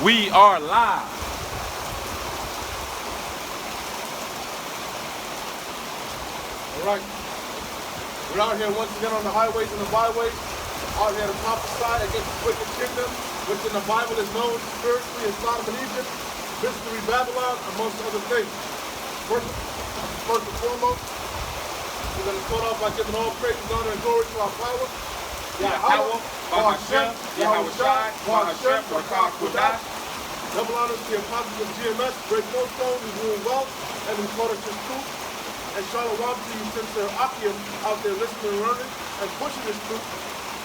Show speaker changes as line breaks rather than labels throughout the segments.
We are live.
All right. We're out here once again on the highways and the byways, out here to prophesy against the wicked kingdom, which in the Bible is known spiritually as Sodom and Egypt, mystery Babylon, amongst other things. First and foremost, we're going to start off by giving all praise, honor, and glory to our power.
Yahweh, Bahashem, Yahweh Shai, Bahashem, Rakah Kodash.
Double honors to the apostles of GMS, Great Millstone, who's doing well, and who taught us his truth. And shalom to you, sincere Akim, out there listening and learning and pushing this truth.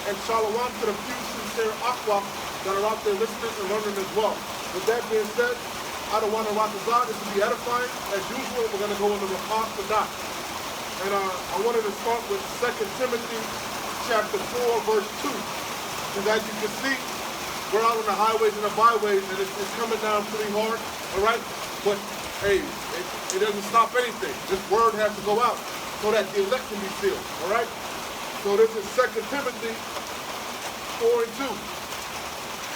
And shalom to the few sincere Aqua that are out there listening and learning as well. With that being said, I don't want to rock the God. This will be edifying. As usual, we're going to go into the Kodash. And I wanted to start with 2 Timothy chapter 4, verse 2. Because as you can see, we're out on the highways and the byways, and it's coming down pretty hard, all right? But, hey, it doesn't stop anything. This word has to go out so that the elect can be sealed, all right? So this is 2 Timothy 4 and 2.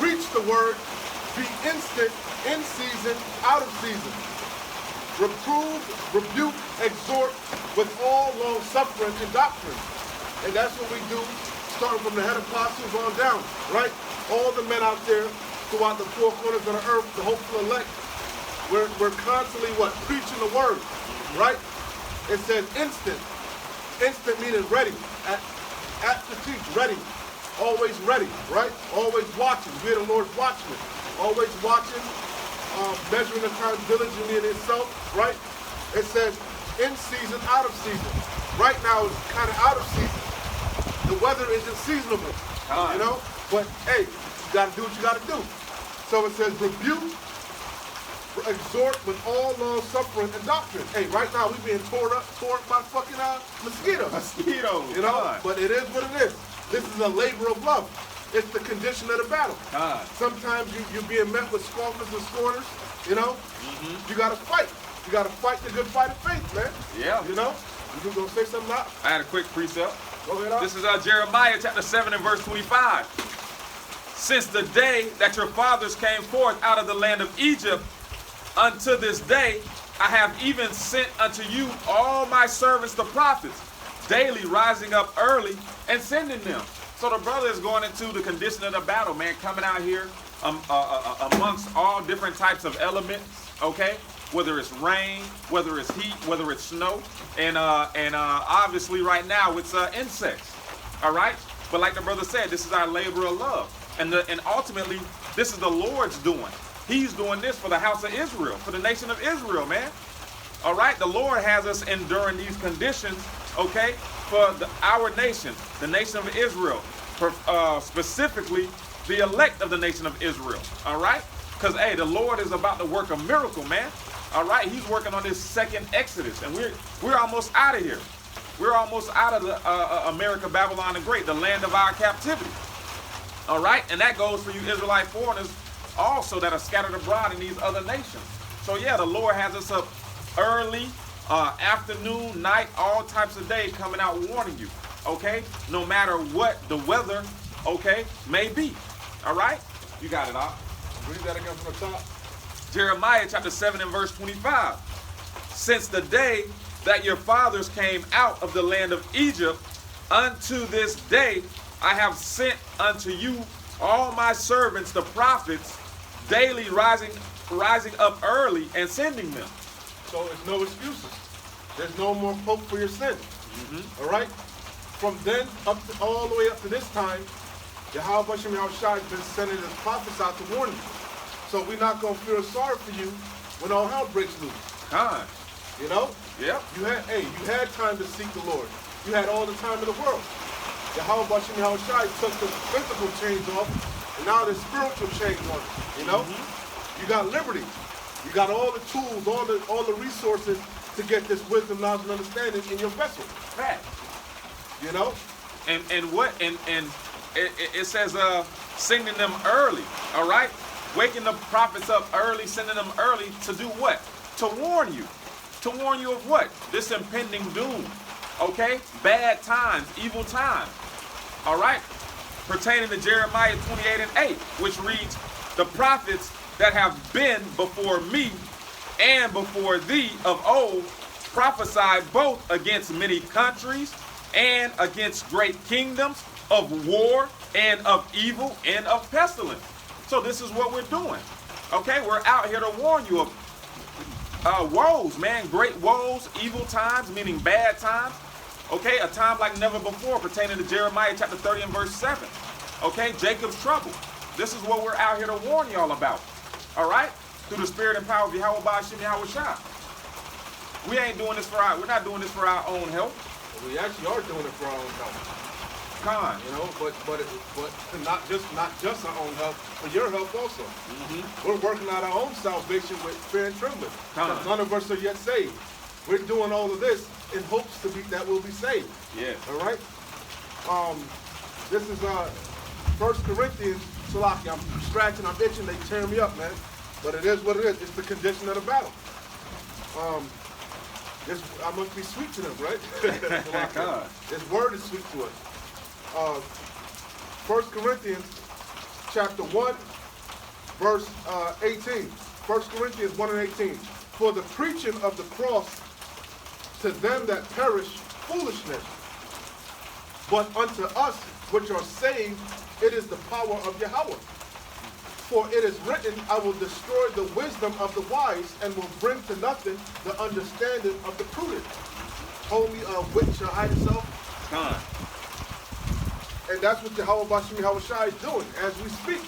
Preach the word, be instant, in season, out of season. Reprove, rebuke, exhort with all long suffering and doctrine. And that's what we do, starting from the head apostles on down, right? All the men out there throughout the four corners of the earth, the hopeful elect, we're constantly what? Preaching the word, right? It says instant. Instant meaning ready. At the teach, ready. Always ready, right? Always watching. We're the Lord's watchmen. Always watching, measuring the time diligently in itself, right? It says in season, out of season. Right now it's kind of out of season. The weather isn't seasonable, you know? But hey, you gotta do what you gotta do. So it says rebuke, exhort with all long suffering and doctrine. Hey, right now we being torn up by fucking mosquitoes.
Mosquitoes,
you know? But it is what it is. This is a labor of love. It's the condition of the battle. Sometimes you're being met with scoffers and scorners, you know? You gotta fight. You gotta fight the good fight of faith, man.
Yeah.
You know? You gonna say something now?
I had a quick precept.
Go ahead,
this is Jeremiah chapter 7 and verse 25. Since the day that your fathers came forth out of the land of Egypt, unto this day, I have even sent unto you all my servants the prophets, daily rising up early and sending them. So the brother is going into the condition of the battle, man, coming out here amongst all different types of elements, okay? Whether it's rain, whether it's heat, whether it's snow, and obviously right now it's insects, all right? But like the brother said, this is our labor of love. And ultimately, this is the Lord's doing. He's doing this for the house of Israel, for the nation of Israel, man. All right? The Lord has us enduring these conditions, okay, for our nation, the nation of Israel, specifically the elect of the nation of Israel, all right? Because, hey, the Lord is about to work a miracle, man. All right? He's working on this second Exodus, and we're almost out of here. We're almost out of the America, Babylon the Great, the land of our captivity. All right? And that goes for you Israelite foreigners also that are scattered abroad in these other nations. So, yeah, the Lord has us up early, afternoon, night, all types of day coming out warning you, okay? No matter what the weather, okay, may be. All right? You got it, Al.
Read that again from the top.
Jeremiah chapter 7 and verse 25. Since the day that your fathers came out of the land of Egypt, unto this day I have sent unto you all my servants, the prophets, daily rising up early and sending them.
So there's no excuses. There's no more hope for your sin. All right? From then all the way up to this time, Yahweh Hashem Yahushua has been sending his prophets out to warn you. So we're not going to feel sorry for you when all hell breaks loose. You know?
Yep.
You had time to seek the Lord. You had all the time in the world. Yahweh Hashem Yahushua took the physical chains off, and now there's spiritual chains on it. You know? You got liberty. You got all the tools, all the resources to get this wisdom, knowledge, and understanding in your vessel.
Right.
You know?
And it says sending them early, all right? Waking the prophets up early, sending them early to do what? To warn you. To warn you of what? This impending doom, okay? Bad times, evil times, all right? Pertaining to Jeremiah 28 and 8, which reads, the prophets that have been before me and before thee of old prophesied both against many countries and against great kingdoms, of war and of evil and of pestilence. So this is what we're doing. Okay, we're out here to warn you of woes, man, great woes, evil times, meaning bad times. Okay, a time like never before, pertaining to Jeremiah chapter 30 and verse 7. Okay, Jacob's trouble. This is what we're out here to warn y'all about. All right, through the spirit and power of Yahweh Ba'ashem Yahweh Shai. We ain't doing this we're not doing this for our own help.
We actually are doing it for our own help.
Con.
You know, but not just our own help, but your help also.
Mm-hmm.
We're working out our own salvation with fear and trembling.
Con.
Because none of us are yet saved. We're doing all of this in hopes that we'll be saved.
Yeah.
All right. This is 1 Corinthians. Salaki, I'm scratching, I'm itching, they tear me up, man. But it is what it is. It's the condition of the battle. I must be sweet to them, right? This word is sweet to us. 1 Corinthians chapter 1, verse 18. 1 Corinthians 1 and 18. For the preaching of the cross to them that perish, foolishness. But unto us which are saved, it is the power of Yahweh. For it is written, I will destroy the wisdom of the wise and will bring to nothing the understanding of the prudent. Holy wit shall hide itself.
Con.
And that's what Yahweh Ba'ashem Yahweh Shai is doing as we speak.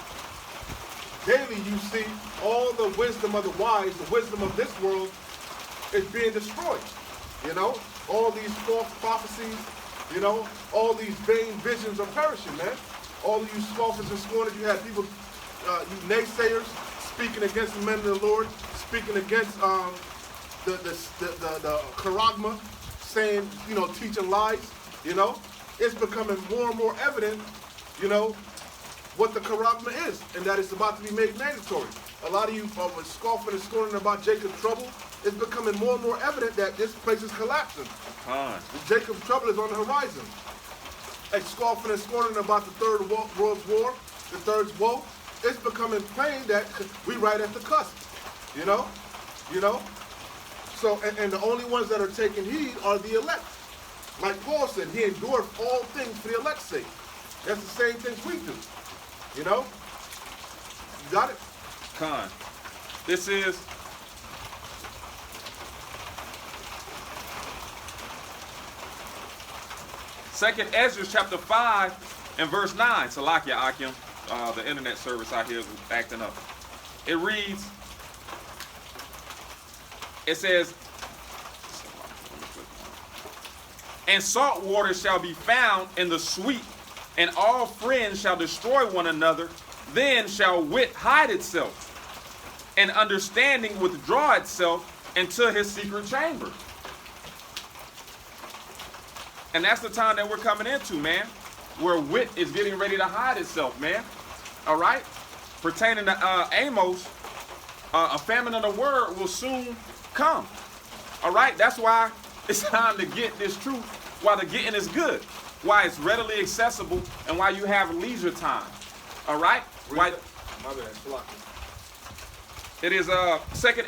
Daily you see all the wisdom of the wise, the wisdom of this world is being destroyed. You know, all these false prophecies, you know, all these vain visions are perishing, man. All of you scoffers and scorners, you have people, you naysayers, speaking against the men of the Lord, speaking against the charagma, saying, you know, teaching lies, you know. It's becoming more and more evident, you know, what the charagma is, and that it's about to be made mandatory. A lot of you were scoffing and scorning about Jacob's trouble. It's becoming more and more evident that this place is collapsing. Jacob's trouble is on the horizon. And scoffing and scorning about the Third World War, the Third Woe, it's becoming plain that we right at the cusp, you know? So, and the only ones that are taking heed are the elect. Like Paul said, he endured all things for the elect's sake. That's the same things we do, you know? You got it?
Con. This is Second Ezra chapter 5 and verse 9. Salakia Akim, the internet service out here is acting up. It reads, it says, and salt water shall be found in the sweet, and all friends shall destroy one another. Then shall wit hide itself, and understanding withdraw itself into his secret chamber. And that's the time that we're coming into, man, where wit is getting ready to hide itself, man. All right? Pertaining to Amos, a famine of the word will soon come. All right? That's why it's time to get this truth while the getting is good, why it's readily accessible, and why you have leisure time. All right? Why?
My bad.
It is 2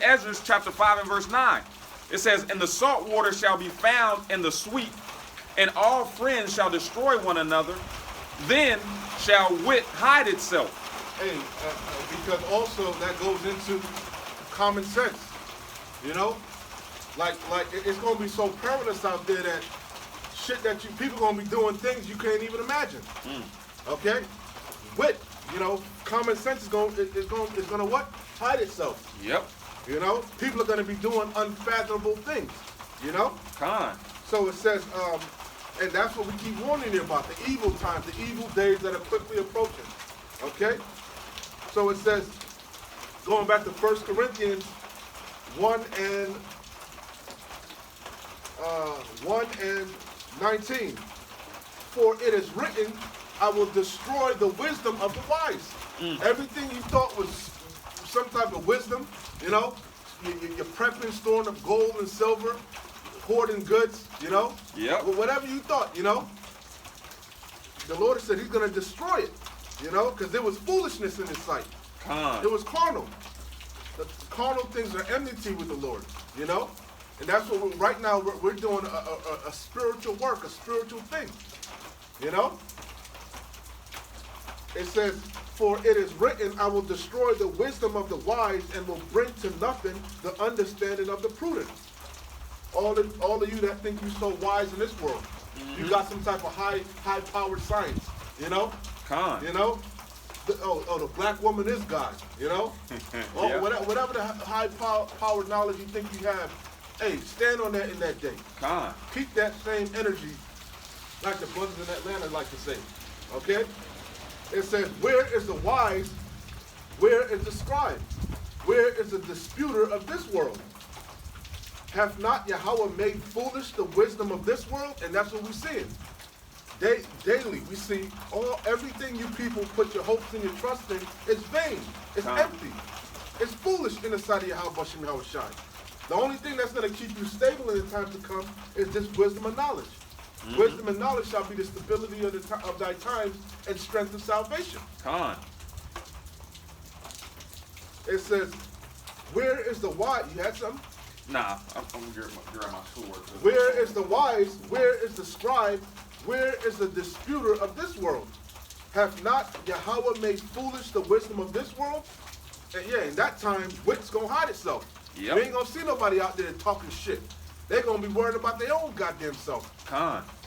Ezra chapter 5 and verse 9. It says, and the salt water shall be found in the sweet, and all friends shall destroy one another. Then shall wit hide itself.
Hey, because also that goes into common sense, you know? Like it's going to be so perilous out there that shit that people going to be doing things you can't even imagine. Okay? Wit, you know, common sense is going to what? Hide itself.
Yep.
You know? People are going to be doing unfathomable things, you know?
Con.
So it says, and that's what we keep warning you about, the evil times, the evil days that are quickly approaching. Okay? So it says, going back to 1 Corinthians 1 and 19. For it is written, I will destroy the wisdom of the wise. Everything you thought was some type of wisdom, you know, you're prepping, storing up gold and silver, hoarding goods, you know?
Yep.
Whatever you thought, you know? The Lord said he's going to destroy it, you know? Because there was foolishness in his sight.
Con.
It was carnal. The carnal things are enmity with the Lord, you know? And that's what right now we're doing a spiritual work, a spiritual thing, you know? It says, for it is written, I will destroy the wisdom of the wise and will bring to nothing the understanding of the prudent. All of you that think you're so wise in this world, you got some type of high-powered science, you know? You know? The black woman is God, you know?
Yeah.
Whatever the high-powered knowledge you think you have, hey, stand on that in that day. Keep that same energy, like the brothers in Atlanta like to say, okay? It says, where is the wise? Where is the scribe? Where is the disputer of this world? Hath not Yahweh made foolish the wisdom of this world? And that's what we're seeing. Daily, we see everything you people put your hopes and your trust in is vain. It's empty. It's foolish in the sight of Yahweh Shem Yahweh Shai. The only thing that's going to keep you stable in the time to come is this wisdom and knowledge. Wisdom and knowledge shall be the stability of thy times and strength of salvation. It says, where is the wise? You had something?
Nah, I'm getting my schoolwork.
Where is the wise? Where is the scribe? Where is the disputer of this world? Hath not Yahweh made foolish the wisdom of this world? And yeah, in that time, wit's going to hide itself. You ain't going to see nobody out there talking shit. They're going to be worried about their own goddamn self.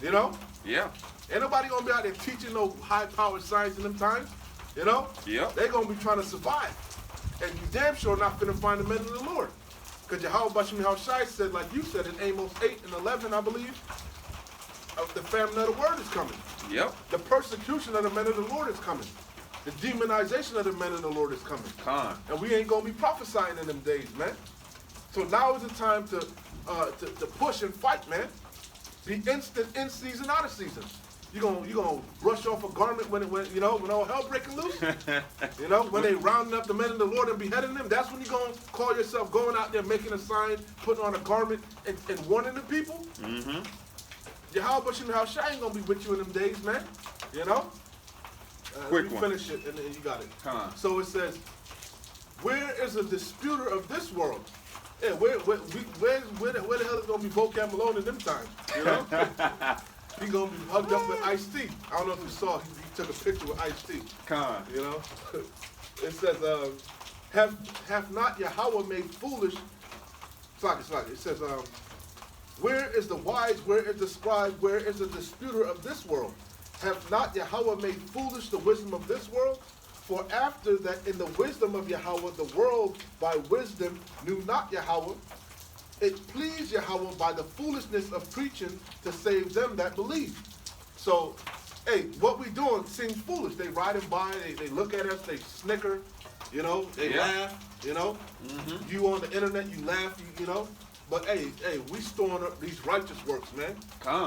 You know?
Yeah.
Ain't nobody going to be out there teaching no high-powered science in them times. You know?
Yeah.
They're going to be trying to survive. And you damn sure not finna find the men of the Lord. Because Yahweh Shem Yahweh Shai said, like you said in Amos 8 and 11, I believe, the famine of the word is coming.
Yep.
The persecution of the men of the Lord is coming. The demonization of the men of the Lord is coming. And we ain't going to be prophesying in them days, man. So now is the time to push and fight, man. Be instant in season, out of season. You gonna brush off a garment when all hell breaking loose? You know, when they rounding up the men of the Lord and beheading them, that's when you gonna call yourself going out there making a sign, putting on a garment and warning the people? Yahweh Shem Yahweh Shai ain't gonna be with you in them days, man. You know?
Quick
let me
one.
finish it and then you got it. So it says, where is the disputer of this world? Yeah, where the hell is gonna be vocab Malone in them times? You know? He gonna be hugged up with Ice-T. I don't know if you saw, he took a picture with Ice-T. You know? It says, have not Yahweh made foolish, it says, where is the wise, where is the scribe, where is the disputer of this world? Have not Yahweh made foolish the wisdom of this world? For after that in the wisdom of Yahweh, the world by wisdom knew not Yahweh. It pleased Yahweh by the foolishness of preaching to save them that believe. So, hey, what we doing seems foolish. They riding by, they look at us, they snicker, you know, they laugh, you know. You on the internet, you laugh, you know. But hey, we storing up these righteous works, man.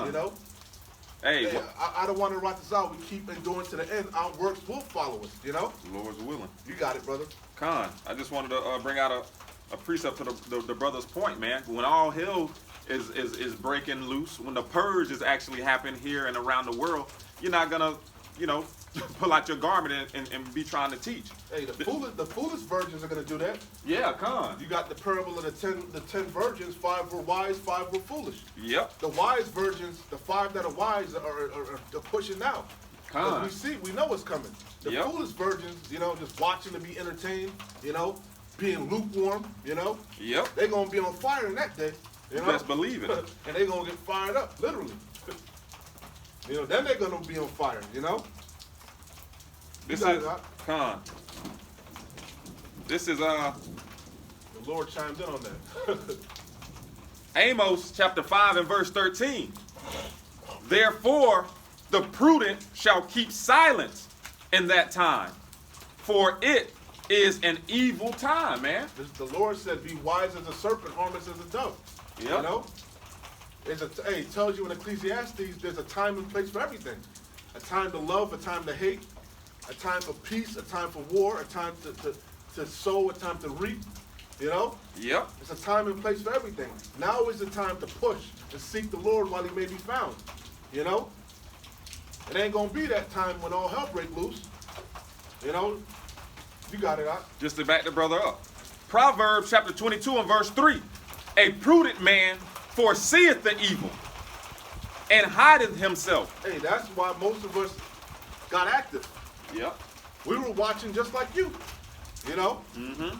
You know.
Hey,
I don't want to write this out. We keep enduring to the end. Our works will follow us, you know.
The Lord's willing.
You got it, brother.
I just wanted to bring out a precept to the brother's point, man. When all hell is breaking loose, when the purge is actually happening here and around the world, you're not gonna, pull out your garment and be trying to teach.
Hey, the foolish virgins are gonna do that.
Yeah,
You got the parable of the ten virgins. 5 were wise, 5 were foolish.
Yep.
The wise virgins, the 5 that are wise are pushing now. We know what's coming. The foolish virgins, just watching to be entertained, being lukewarm,
Yep.
They're gonna be on fire in that day. You
best believe it.
And they're gonna get fired up, literally. Then they're gonna be on fire,
This is This is
The Lord chimed in on that.
Amos chapter 5 and verse 13. Therefore, the prudent shall keep silence in that time, for it is an evil time, man.
The Lord said, be wise as a serpent, harmless as a dove.
Yep.
It tells you in Ecclesiastes, there's a time and place for everything. A time to love, a time to hate, a time for peace, a time for war, a time to sow, a time to reap.
Yep.
It's a time and place for everything. Now is the time to push and seek the Lord while he may be found. It ain't gonna be that time when all hell break loose. You got it,
Just to back the brother up. Proverbs chapter 22 and verse 3. A prudent man foreseeth the evil and hideth himself.
Hey, that's why most of us got active.
Yep.
We were watching just like you, you know?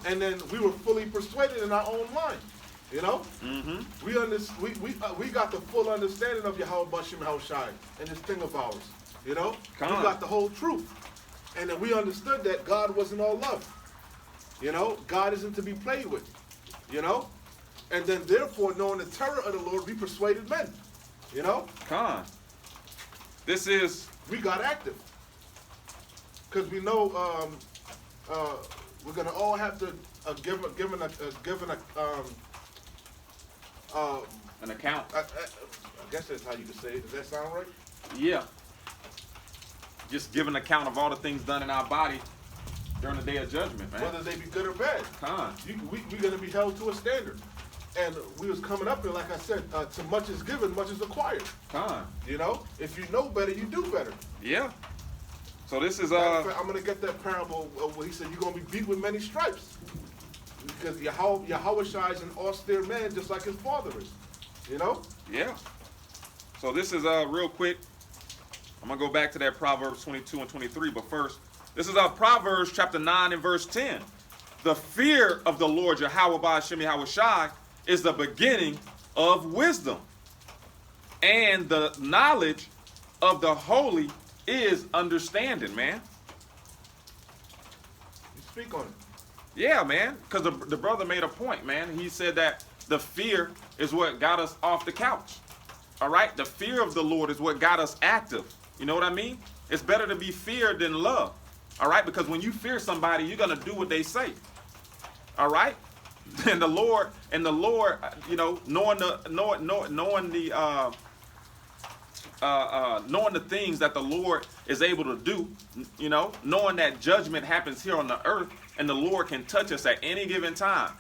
And then we were fully persuaded in our own mind, you know? We got the full understanding of Yahweh Bashim Haushai and this thing of ours, you know?
Come
we
on.
got the whole truth. And then we understood that God wasn't all love. You know, God isn't to be played with, you know? And then therefore, knowing the terror of the Lord, we persuaded men, you know?
Con. This is,
We got active. Because we know we're going to all have to give an
account.
I guess that's how you could say it. Does that sound right?
Yeah. Just give an account of all the things done in our body during the day of judgment, man.
Whether they be good or bad.
Con.
We're going to be held to a standard. And we was coming up here, like I said, to much is given, much is acquired.
Con.
You know? If you know better, you do better.
Yeah. So this is,
Matter of fact, I'm going to get that parable where he said, you're going to be beat with many stripes. Because Yahweh Shai is an austere man, just like his father is. You know?
yeah. So this is, real quick, I'm going to go back to that Proverbs 22 and 23, but first, this is Proverbs chapter 9 and verse 10. The fear of the Lord Yahweh Ba'ashem Yahweh Shai is the beginning of wisdom, and the knowledge of the holy is understanding, man.
You speak on it.
Yeah, man, because the brother made a point, man. He said that the fear is what got us off the couch. All right? The fear of the Lord is what got us active. You know what I mean? It's better to be feared than loved. All right? Because when you fear somebody, you're going to do what they say. All right? And the Lord, you know, knowing the things that the Lord is able to do, you know, knowing that judgment happens here on the earth and the Lord can touch us at any given time.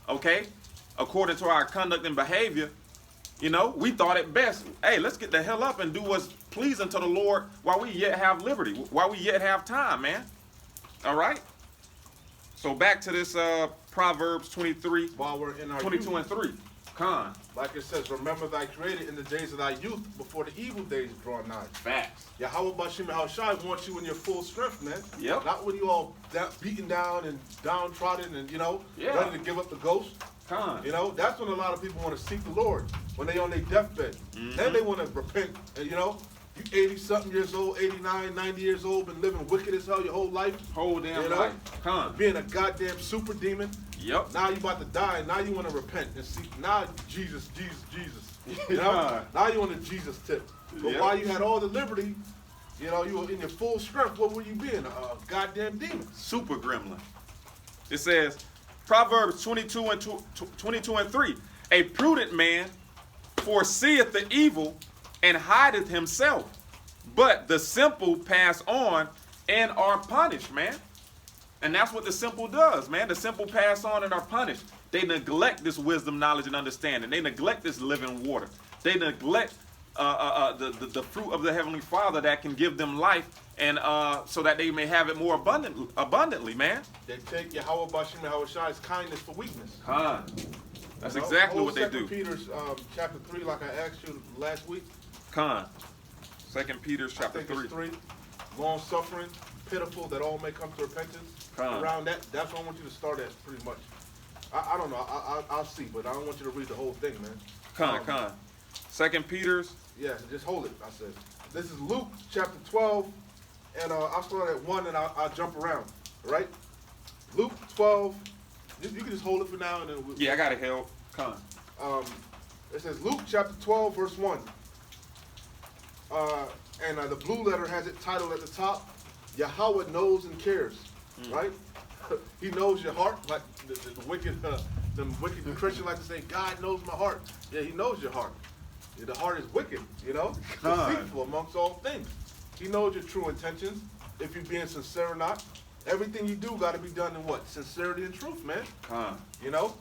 Okay? According to our conduct and behavior, you know, we thought it best, hey, let's get the hell up and do what's pleasing to the Lord while we yet have liberty, while we yet have time, man. All right? So back to this Proverbs 23,
While we're in our
22
youth,
and 3. Con.
like it says, remember thy creator in the days of thy youth, before the evil days draw nigh.
Facts.
Yahweh Bashim Haushai wants you in your full strength, man.
Yep.
Not when you all beaten down and downtrodden and, you know,
Yeah.
ready to give up the ghost.
Con.
You know, that's when a lot of people want to seek the Lord, when they on their deathbed. Then they want to repent. And, you know, you 80-something years old, 89, 90 years old, been living wicked as hell your whole life.
Whole damn
You know?
life. Con.
Being a goddamn super demon.
Yep.
Now you about to die. Now you want to repent and seek. Now Jesus. You know?
Yeah.
Now you on the Jesus tip. But
Yep.
while you had all the liberty, you know, you were in your full strength, what were you being? A goddamn demon.
Super gremlin. It says, Proverbs 22 and 3. A prudent man foreseeth the evil and hideth himself, but the simple pass on and are punished, man. And that's what the simple does, man. The simple pass on and are punished. They neglect this wisdom, knowledge, and understanding. They neglect this living water. They neglect the fruit of the Heavenly Father that can give them life, and so that they may have it more abundantly, man.
They take Yahweh Bashim Yahweh Shai's kindness for weakness.
Con. That's
You know?
exactly
Whole
what they
2
do.
Peter's chapter 3, like I asked you last week.
Con. 2 Peter
I
chapter
think
3.
it's 3. Long suffering, pitiful, that all may come to repentance.
Con.
Around that's what I want you to start at, pretty much. I don't know. I'll see, but I don't want you to read the whole thing, man.
Con. 2 Peter's.
Yeah, just hold it, I said. This is Luke chapter 12, and I'll start at 1 and I'll jump around, all right? Luke 12, you can just hold it for now and then we'll...
Yeah, I got it held. Con.
It says Luke chapter 12, verse 1. And the blue letter has it titled at the top, Yahweh knows and cares, right? He knows your heart, like the wicked Christian like to say, God knows my heart. Yeah, he knows your heart. Yeah, the heart is wicked, you know? Deceitful amongst all things. He knows your true intentions, if you're being sincere or not. Everything you do got to be done in what? Sincerity and truth, man. You know?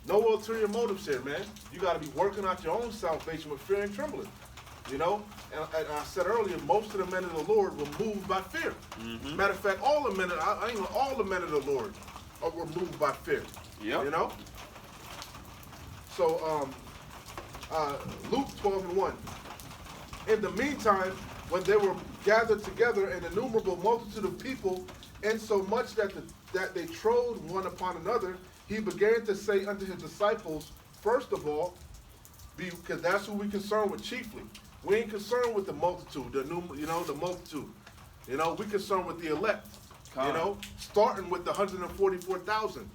No ulterior motives here, man. You got to be working out your own salvation with fear and trembling. You know? And I said earlier, most of the men of the Lord were moved by fear. Matter of fact, all the men of the Lord were moved by fear.
Yep.
You know? So, Luke 12:1. In the meantime, when they were gathered together an innumerable multitude of people, insomuch that they trode one upon another, he began to say unto his disciples, first of all, because that's who we concerned with chiefly. We ain't concerned with the multitude, the multitude. You know, we concerned with the elect. You know, starting with the 144,000.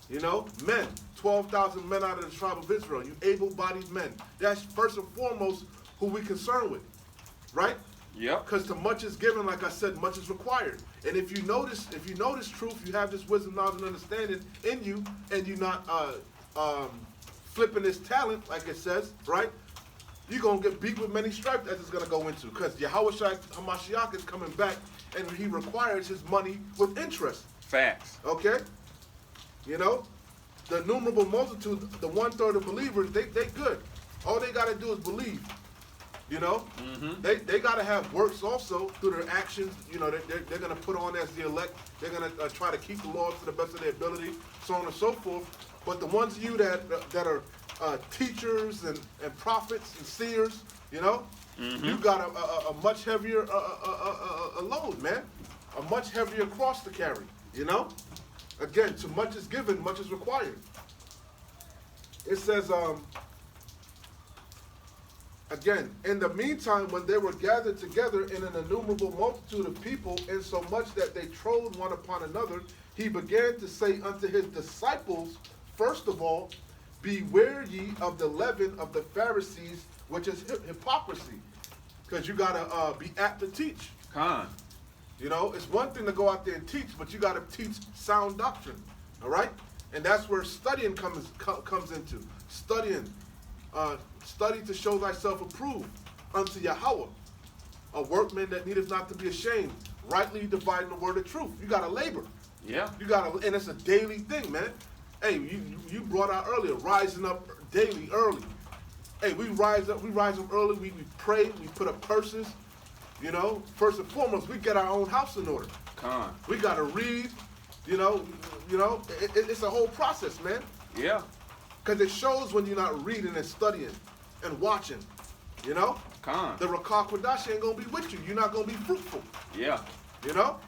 You know, men, 12,000 men out of the tribe of Israel. You able-bodied men. That's first and foremost who we concerned with, right?
Yep.
Because to much is given, like I said, much is required. And if you notice truth, you have this wisdom, knowledge, and understanding in you, and you're not flipping this talent, like it says, right? You're going to get beat with many stripes as it's going to go into. Because Yahweh HaMashiach is coming back, and he requires his money with interest.
Facts.
Okay? You know? The innumerable multitude, the 1/3 of believers, they good. All they got to do is believe. You know?
Mm-hmm.
They got to have works also through their actions. You know, they're going to put on as the elect. They're going to try to keep the laws to the best of their ability, so on and so forth. But the ones of you that are teachers and prophets and seers, you know, you got a much heavier load, man. A much heavier cross to carry, you know? Again, too much is given, much is required. It says, again, in the meantime, when they were gathered together in an innumerable multitude of people, insomuch that they trode one upon another, he began to say unto his disciples, first of all, beware ye of the leaven of the Pharisees, which is hypocrisy. Because you got to be apt to teach. You know, it's one thing to go out there and teach, but you got to teach sound doctrine. All right? And that's where studying comes into. Studying. Study to show thyself approved unto Yahweh. A workman that needeth not to be ashamed, rightly dividing the word of truth. You got to labor.
Yeah.
You got to, and it's a daily thing, man. Hey, you brought out earlier, rising up daily, early. Hey, we rise up early, we pray, we put up curses. You know, first and foremost, we get our own house in order. We got to read, you know, it's a whole process, man.
Yeah.
Because it shows when you're not reading and studying and watching, you know? The Rakah Kodash ain't going to be with you. You're not going to be fruitful.
Yeah.
You know?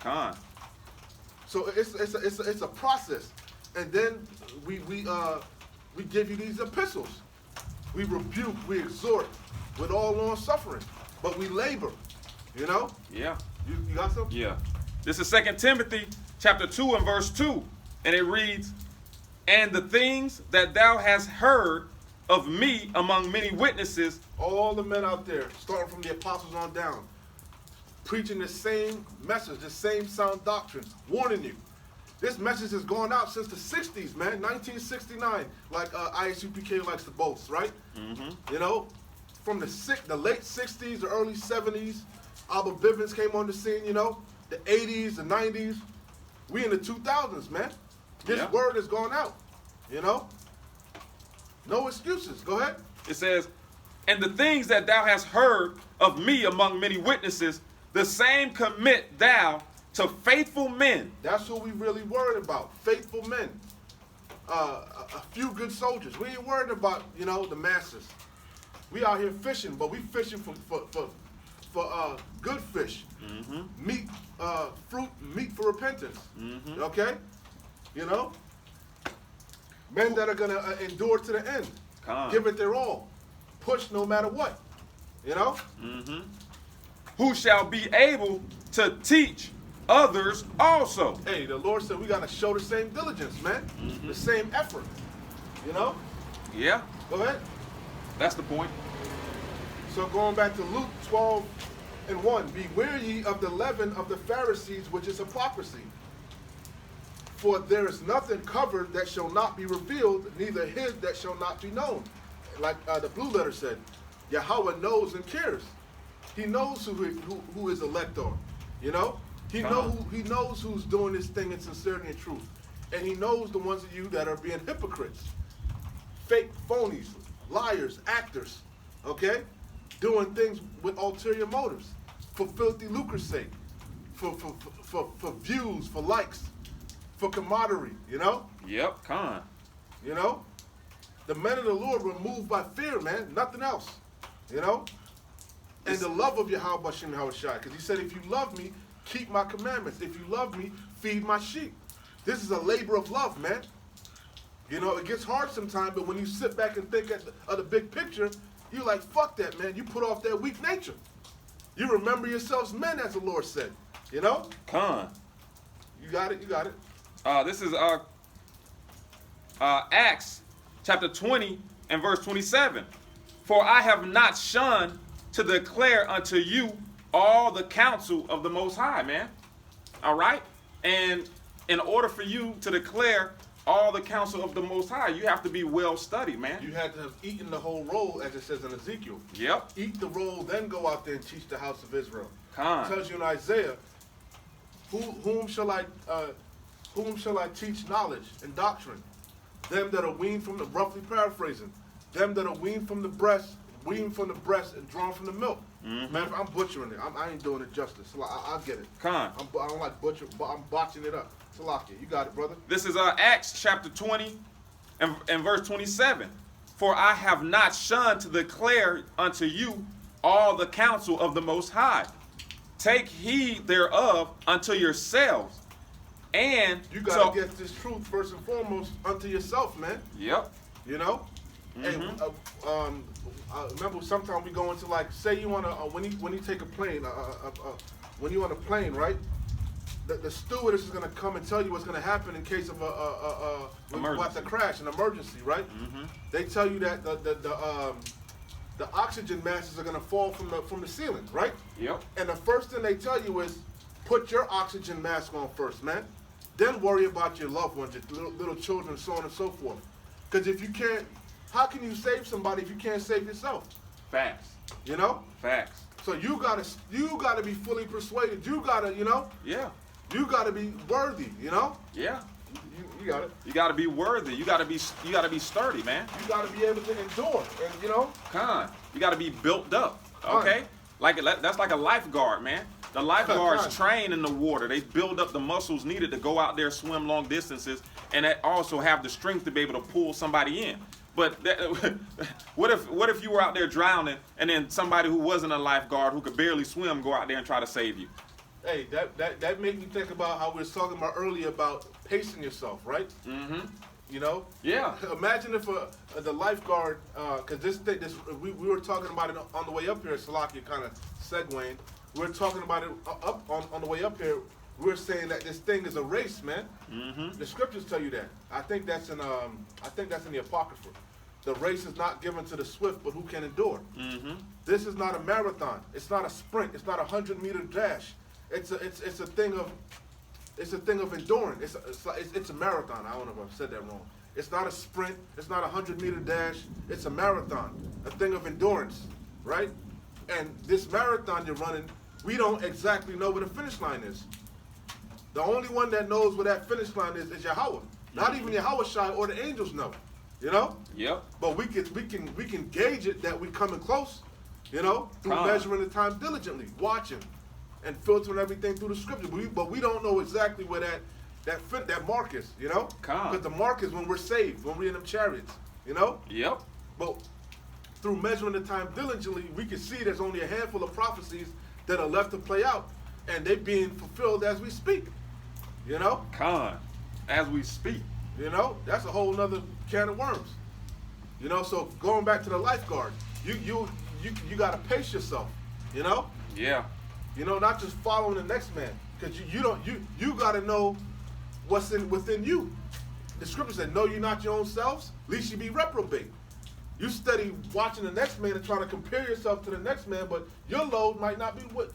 So it's a process. And then we give you these epistles. We rebuke, we exhort with all long suffering. But we labor. You know?
Yeah.
You got something?
Yeah. This is 2 Timothy chapter 2 and verse 2. And it reads, and the things that thou hast heard of me among many witnesses.
All the men out there, starting from the apostles on down, preaching the same message, the same sound doctrine, warning you. This message has gone out since the 60s, man, 1969, like ISUPK likes to boast, right? You know, from the late 60s, the early 70s, Abba Bivens came on the scene, you know, the 80s, the 90s. We in the 2000s, man. This word has gone out, you know? No excuses. Go ahead.
It says, and the things that thou hast heard of me among many witnesses, the same commit thou to faithful men.
That's who we really worried about, faithful men. A few good soldiers. We ain't worried about, you know, the masses. We out here fishing, but we fishing for good fish. Meat, fruit, meat for repentance. Okay? You know? Men that are going to endure to the end. Give it their all. Push no matter what. You know?
Who shall be able to teach others also.
Hey, the Lord said we got to show the same diligence, man. The same effort. You know?
Yeah.
Go ahead.
That's the point.
So going back to Luke 12:1, beware ye of the leaven of the Pharisees, which is hypocrisy. For there is nothing covered that shall not be revealed, neither hid that shall not be known. Like the blue letter said, Yahweh knows and cares. He knows who his elect are. You know? He knows who's doing this thing in sincerity and truth. And he knows the ones of you that are being hypocrites. Fake phonies, liars, actors. Okay? Doing things with ulterior motives. For filthy lucre's sake. For views, for likes. for camaraderie, you know?
Yep, con.
You know? The men of the Lord were moved by fear, man, nothing else. You know? And the love of Yahweh Bashem Yahushai. Because he said, if you love me, keep my commandments. If you love me, feed my sheep. This is a labor of love, man. You know, it gets hard sometimes, but when you sit back and think of the big picture, you're like, fuck that, man. You put off that weak nature. You remember yourselves men, as the Lord said. You know?
Con.
You got it, you got it.
This is Acts chapter 20 and verse 27. For I have not shunned to declare unto you all the counsel of the Most High, man. All right? And in order for you to declare all the counsel of the Most High, you have to be well studied, man.
You had to have eaten the whole roll, as it says in Ezekiel.
Yep.
Eat the roll, then go out there and teach the house of Israel.
Con.
It tells you in Isaiah, whom shall I teach knowledge and doctrine? Them that are weaned from the, roughly paraphrasing, them that are weaned from the breast and drawn from the milk.
Mm-hmm.
Man, I'm butchering it. I ain't doing it justice. So I'll get it.
Con.
I don't like butcher, but I'm botching it up. Salakia, you got it, brother.
This is Acts chapter 20 and verse 27. For I have not shunned to declare unto you all the counsel of the Most High. Take heed thereof unto yourselves. And
you got to get this truth first and foremost unto yourself, man.
Yep.
You know?
Mm-hmm.
And remember, sometimes we go into, like, say you want to, when you take a plane, when you're on a plane, right? The stewardess is going to come and tell you what's going to happen in case of when you have to crash, an emergency, right?
Mm-hmm.
They tell you that the oxygen masks are going to fall from the ceiling, right?
Yep.
And the first thing they tell you is put your oxygen mask on first, man. Then worry about your loved ones, your little children, so on and so forth. Because if you can't, how can you save somebody if you can't save yourself?
Facts.
You know?
Facts.
So you gotta be fully persuaded. You gotta, you know?
Yeah.
You gotta be worthy, you know?
Yeah.
You got it.
You gotta be worthy. You gotta be sturdy, man.
You gotta be able to endure, and you know?
Con. You gotta be built up. Okay? That's like a lifeguard, man. The lifeguards train in the water. They build up the muscles needed to go out there, swim long distances, and they also have the strength to be able to pull somebody in. But what if you were out there drowning, and then somebody who wasn't a lifeguard, who could barely swim, go out there and try to save you?
Hey, that made me think about how we were talking about earlier about pacing yourself, right?
Mm-hmm.
You know?
Yeah.
Imagine if the lifeguard, because we were talking about it on the way up here. Salakia kind of segueing. We were talking about it up on the way up here. We were saying that this thing is a race, man.
Mm-hmm.
The scriptures tell you that. I think that's in the Apocrypha. The race is not given to the swift, but who can endure.
Mm-hmm.
This is not a marathon. It's not a sprint. It's not a 100-meter dash. It's a thing of endurance. It's a marathon. I don't know if I said that wrong. It's not a sprint. It's not a 100-meter dash. It's a marathon. A thing of endurance, right? And this marathon you're running, we don't exactly know where the finish line is. The only one that knows where that finish line is Yahweh. Not even Yahushai or the angels know. You know?
Yep.
But we can gauge it that we coming close, you know, through measuring the time diligently, watching, and filtering everything through the scripture. But we don't know exactly where that mark is, you know? Because the mark is when we're saved, when we're in them chariots, you know?
Yep.
But through measuring the time diligently, we can see there's only a handful of prophecies that are left to play out, and they're being fulfilled as we speak, you know?
As we speak.
You know, that's a whole nother can of worms. You know, so going back to the lifeguard, you gotta pace yourself, you know?
Yeah.
You know, not just following the next man. Because you gotta know what's within you. The scripture said, know you not your own selves, lest you be reprobate. You study watching the next man and trying to compare yourself to the next man, but your load might not be what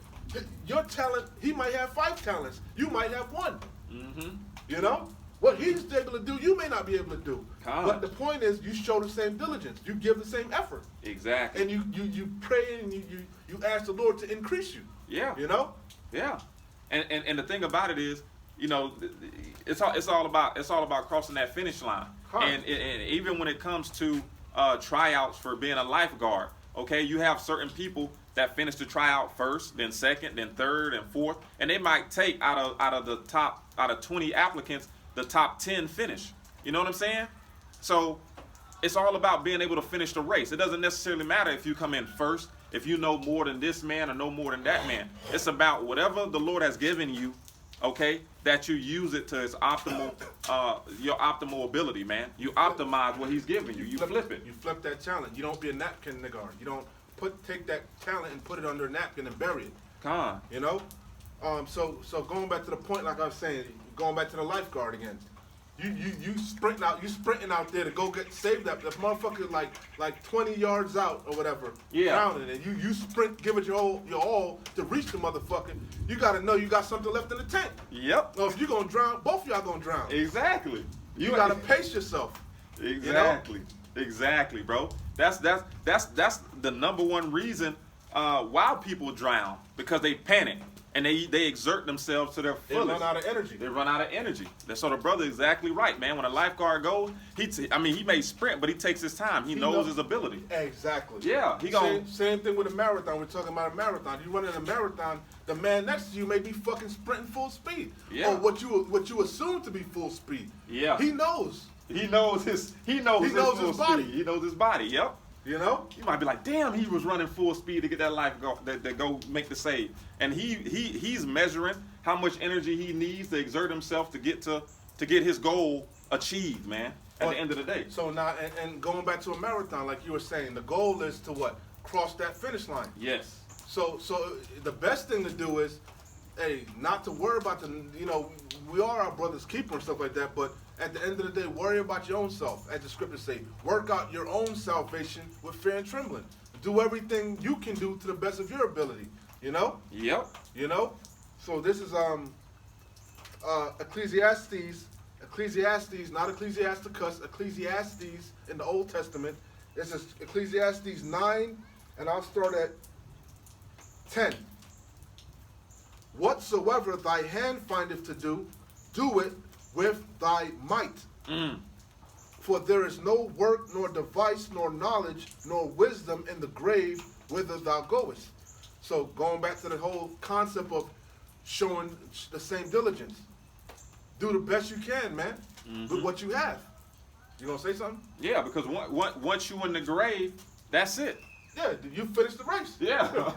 your talent. He might have 5 talents. You might have 1.
Mm-hmm.
You know? What he's able to do, you may not be able to do. But the point is, you show the same diligence. You give the same effort.
Exactly.
And you pray and you ask the Lord to increase you.
Yeah.
You know?
Yeah. And the thing about it is, you know, it's all about crossing that finish line. And even when it comes to tryouts for being a lifeguard, okay, you have certain people that finish the tryout first, then second, then third, and fourth, and they might take out of 20 applicants, the top 10 finish. You know what I'm saying? So it's all about being able to finish the race. It doesn't necessarily matter if you come in first, if you know more than this man or know more than that man. It's about whatever the Lord has given you, okay, that you use it to its optimal, your optimal ability, man. You optimize what he's giving you. You flip it.
You flip that talent. You don't be a napkin nigga. You don't take that talent and put it under a napkin and bury it.
Con.
You know? So going back to the point, like I was saying, going back to the lifeguard again. You sprinting out there to go save that motherfucker like 20 yards out or whatever, drowning, and you sprint, give it your all to reach the motherfucker. You gotta know you got something left in the tank.
Yep.
No, if you're gonna drown, both of y'all gonna drown.
Exactly.
You gotta pace yourself.
Exactly.
You know?
Exactly, bro. That's the number one reason why people drown, because they panic and they exert themselves to their fullest.
They run out of energy.
They run out of energy. That's so the brother exactly right, man. When a lifeguard goes, he may sprint, but he takes his time. He knows his ability.
Exactly.
Yeah,
same thing with a marathon. We're talking about a marathon. You run in a marathon, the man next to you may be fucking sprinting full speed.
Yeah.
Or what you assume to be full speed.
Yeah.
He knows.
He knows his body. He knows his body. Yep.
You know?
You might be like, damn, he was running full speed to get that life go make the save. And he's measuring how much energy he needs to exert himself to get his goal achieved, man, at the end of the day.
So now, and going back to a marathon, like you were saying, the goal is to what? Cross that finish line.
Yes.
So the best thing to do is, hey, not to worry about we are our brother's keeper and stuff like that, but at the end of the day, worry about your own self. As the scriptures say, work out your own salvation with fear and trembling. Do everything you can do to the best of your ability. You know?
Yep.
You know? So this is Ecclesiastes, not Ecclesiasticus, Ecclesiastes in the Old Testament. This is Ecclesiastes 9, and I'll start at 10. Whatsoever thy hand findeth to do, do it with thy might. For there is no work, nor device, nor knowledge, nor wisdom in the grave whither thou goest. So going back to the whole concept of showing the same diligence. Do the best you can, man, with what you have. You gonna say something?
Yeah, because once you in the grave, that's it.
Yeah, you finish the race.
Yeah.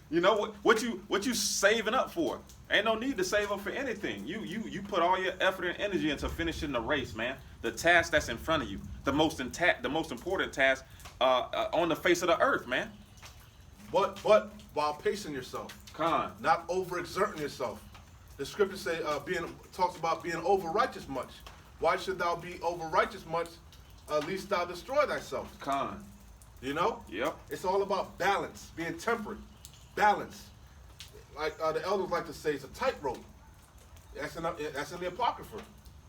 You know what you saving up for? Ain't no need to save up for anything. You put all your effort and energy into finishing the race, man. The task that's in front of you, the most important task on the face of the earth, man.
But while pacing yourself, not overexerting yourself. The scriptures talks about being over righteous much. Why should thou be over righteous much? Lest thou destroy thyself. You know?
Yep.
It's all about balance, being temperate. Balance. Like the elders like to say, it's a tightrope. That's in the Apocrypha.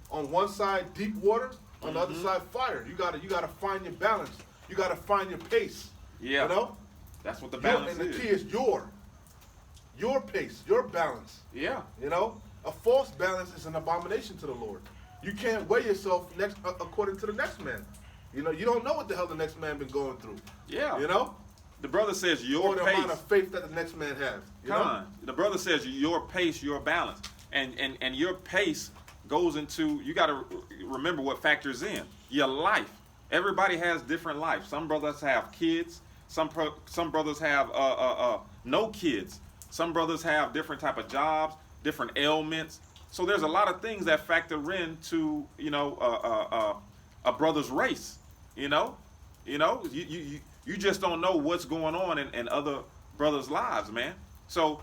On one side, deep water. On the other side, fire. You gotta find your balance. You gotta find your pace.
Yeah.
You know?
That's what the balance is.
And the key is your pace, your balance.
Yeah.
You know? A false balance is an abomination to the Lord. You can't weigh yourself according to the next man. You know, you don't know what the hell the next man been going through.
Yeah.
You know?
The brother says your
or the
pace.
amount of faith that the next man has.
The brother says your pace, your balance. And your pace goes into, you got to remember what factors in. Your life. Everybody has different life. Some brothers have kids. Some brothers have no kids. Some brothers have different type of jobs, different ailments. So there's a lot of things that factor into, a brother's race. You just don't know what's going on in other brothers' lives, man. So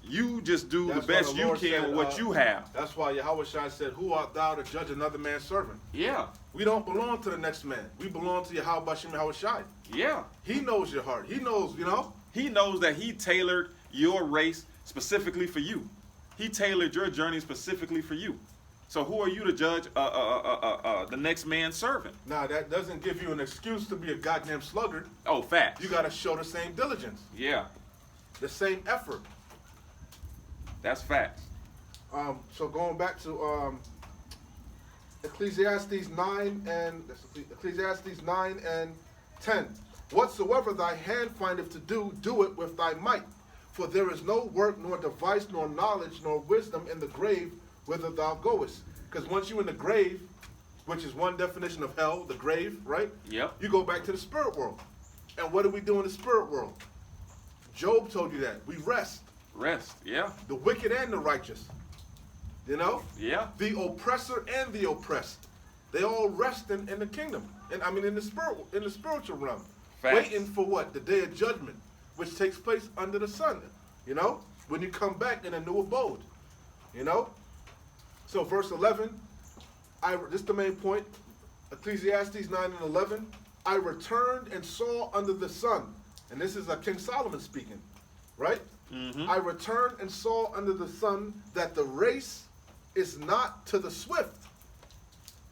you just do the best you can with what you have.
That's why Yahweh Shai said, "Who art thou to judge another man's servant?"
Yeah.
We don't belong to the next man. We belong to Yahweh Bashem Yahweh Shai.
Yeah.
He knows your heart. He knows,
He knows that he tailored your race specifically for you. He tailored your journey specifically for you. So who are you to judge the next man's servant?
Now, that doesn't give you an excuse to be a goddamn sluggard.
Oh, facts.
You got to show the same diligence.
Yeah.
The same effort.
That's facts.
So going back to Ecclesiastes 9 and 10. Whatsoever thy hand findeth to do, do it with thy might. For there is no work, nor device, nor knowledge, nor wisdom in the grave whither thou goest. Because once you're in the grave, which is one definition of hell, the grave, right?
Yep.
You go back to the spirit world. And what do we do in the spirit world? Job told you that. We rest.
Rest. Yeah.
The wicked and the righteous. You know?
Yeah.
The oppressor and the oppressed. They all rest in the kingdom. And I mean in the spiritual realm.
Facts.
Waiting for what? The day of judgment, which takes place under the sun. You know? When you come back in a new abode. You know? So verse 11, this is the main point. Ecclesiastes 9 and 11. I returned and saw under the sun. And this is King Solomon speaking. Right?
Mm-hmm.
I returned and saw under the sun that the race is not to the swift,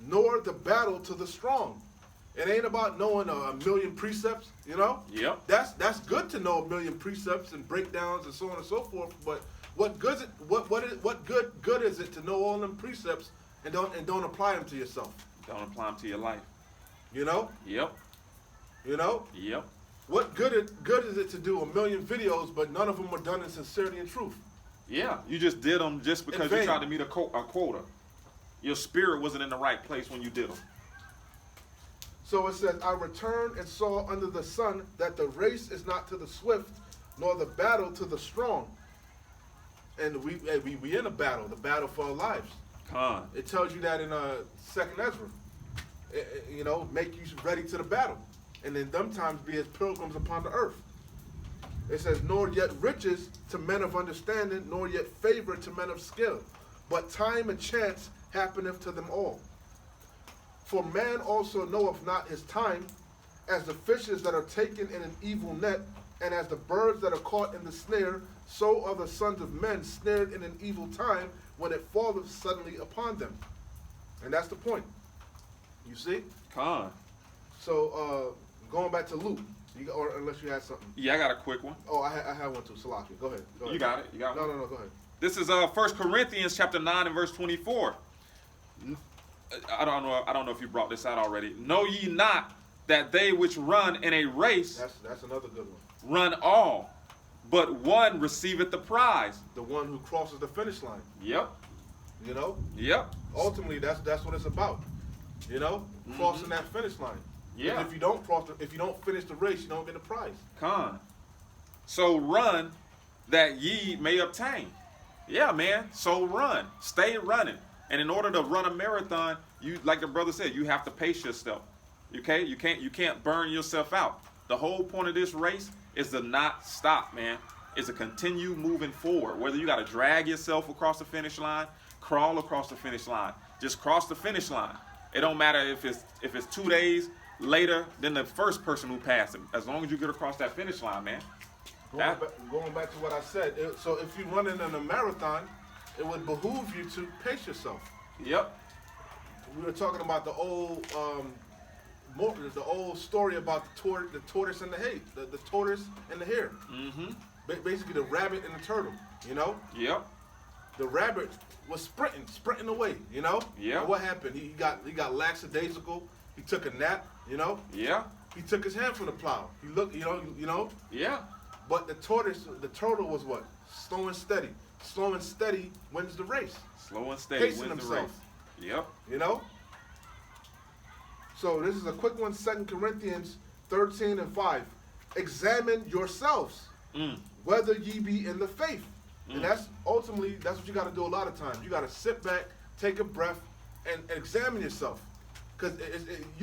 nor the battle to the strong. It ain't about knowing a million precepts, you know?
Yep.
That's good to know a million precepts and breakdowns and so on and so forth, but what good is it to know all them precepts and don't apply them to yourself?
Don't apply them to your life.
You know?
Yep.
You know?
Yep.
What good is it to do a million videos, but none of them were done in sincerity and truth?
Yeah. You just did them just because you tried to meet a quota. Your spirit wasn't in the right place when you did them.
So it says, I returned and saw under the sun that the race is not to the swift, nor the battle to the strong. And we in a battle, the battle for our lives.
Con.
It tells you that in 2nd Ezra. You know, make you ready to the battle. And in them times be as pilgrims upon the earth. It says, nor yet riches to men of understanding, nor yet favor to men of skill. But time and chance happeneth to them all. For man also knoweth not his time, as the fishes that are taken in an evil net, and as the birds that are caught in the snare, so are the sons of men snared in an evil time, when it falleth suddenly upon them. And that's the point. You see?
Con.
So, going back to Luke, or unless you had something.
Yeah, I got a quick one.
Oh, I had one too. Salaki. Go ahead.
You got it. You got one?
No, go ahead.
This is 1 Corinthians chapter 9 and verse 24. I don't know if you brought this out already. Know ye not that they which run in a race
That's another good one.
run all, but one receiveth the prize.
The one who crosses the finish line.
Yep.
You know?
Yep.
Ultimately, that's what it's about. You know? Crossing that finish line.
Yeah.
If you don't finish the race, you don't get the prize.
Con. So run that ye may obtain. Yeah, man. So run. Stay running. And in order to run a marathon, you, like the brother said, you have to pace yourself. Okay? You can't burn yourself out. The whole point of this race is to not stop, man. It's to continue moving forward. Whether you got to drag yourself across the finish line, crawl across the finish line, just cross the finish line. It don't matter if it's 2 days later than the first person who passed him. As long as you get across that finish line, man.
Going back to what I said, so if you're running in a marathon, it would behoove you to pace yourself.
Yep.
We were talking about the old story about the tortoise and the hare, the tortoise and the hare.
Mm-hmm.
Basically, the rabbit and the turtle. You know.
Yep.
The rabbit was sprinting away. You know.
Yeah.
And what happened? He got lackadaisical. He took a nap. You know.
Yeah.
He took his hand from the plow. He looked. You know.
Yeah.
But the turtle was what? Slow and steady. Slow and steady wins the race.
Slow and steady
Pacing
wins the race.
himself.
Yep.
You know? So this is a quick one, 2 Corinthians 13 and 5. Examine yourselves, whether ye be in the faith. And that's ultimately, that's what you got to do a lot of times. You got to sit back, take a breath, and examine yourself. Because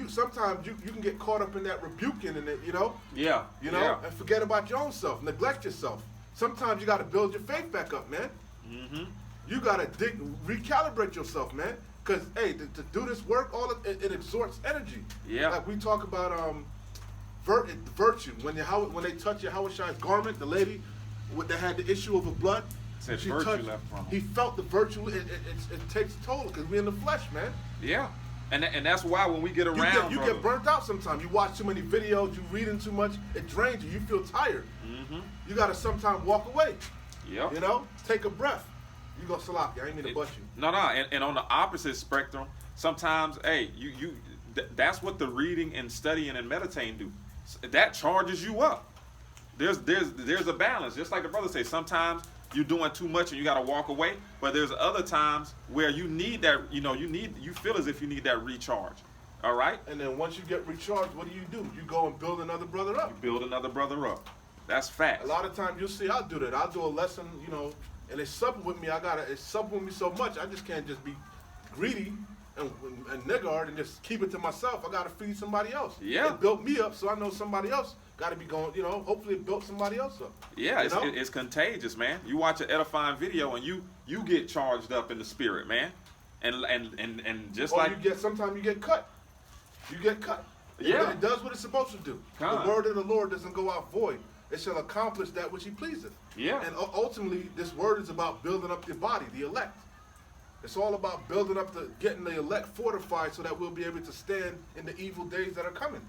sometimes you can get caught up in that rebuking and you know?
Yeah.
You know?
Yeah.
And forget about your own self, neglect yourself. Sometimes you got to build your faith back up, man.
Mm-hmm.
You got to recalibrate yourself, man. Because, hey, to do this work, it exhorts energy.
Yeah.
Like we talk about virtue. When they touch Yahushai's garment, the lady that had the issue of the blood,
Said virtue left from him.
he felt the virtue. It takes a toll because we're in the flesh, man.
Yeah. And that's why when we get around,
you get burnt out sometimes. You watch too many videos, you reading too much, it drains you. You feel tired.
Mm-hmm.
You got to sometimes walk away.
Yep.
You know, take a breath. You go Salaki. I ain't mean to bust you.
No. And on the opposite spectrum, sometimes, hey, that's what the reading and studying and meditating do. That charges you up. There's a balance. Just like the brother says, sometimes you're doing too much and you got to walk away. But there's other times where you need that, you feel as if you need that recharge. All right?
And then once you get recharged, what do? You go and build another brother up.
You build another brother up. That's facts.
A lot of times you'll see I'll do that. I'll do a lesson, and it's something with me. It's something with me so much. I just can't just be greedy and niggard and just keep it to myself. I got to feed somebody else.
Yeah.
It built me up, so I know somebody else got to be going, hopefully it built somebody else up.
Yeah, it's contagious, man. You watch an edifying video and you get charged up in the spirit, man. And just
or
like
sometimes you get cut. You get cut.
Yeah.
It does what it's supposed to do.
Come
The word of the Lord doesn't go out void. It shall accomplish that which he pleaseth.
Yeah.
And ultimately, this word is about building up the body, the elect. It's all about building up getting the elect fortified so that we'll be able to stand in the evil days that are coming.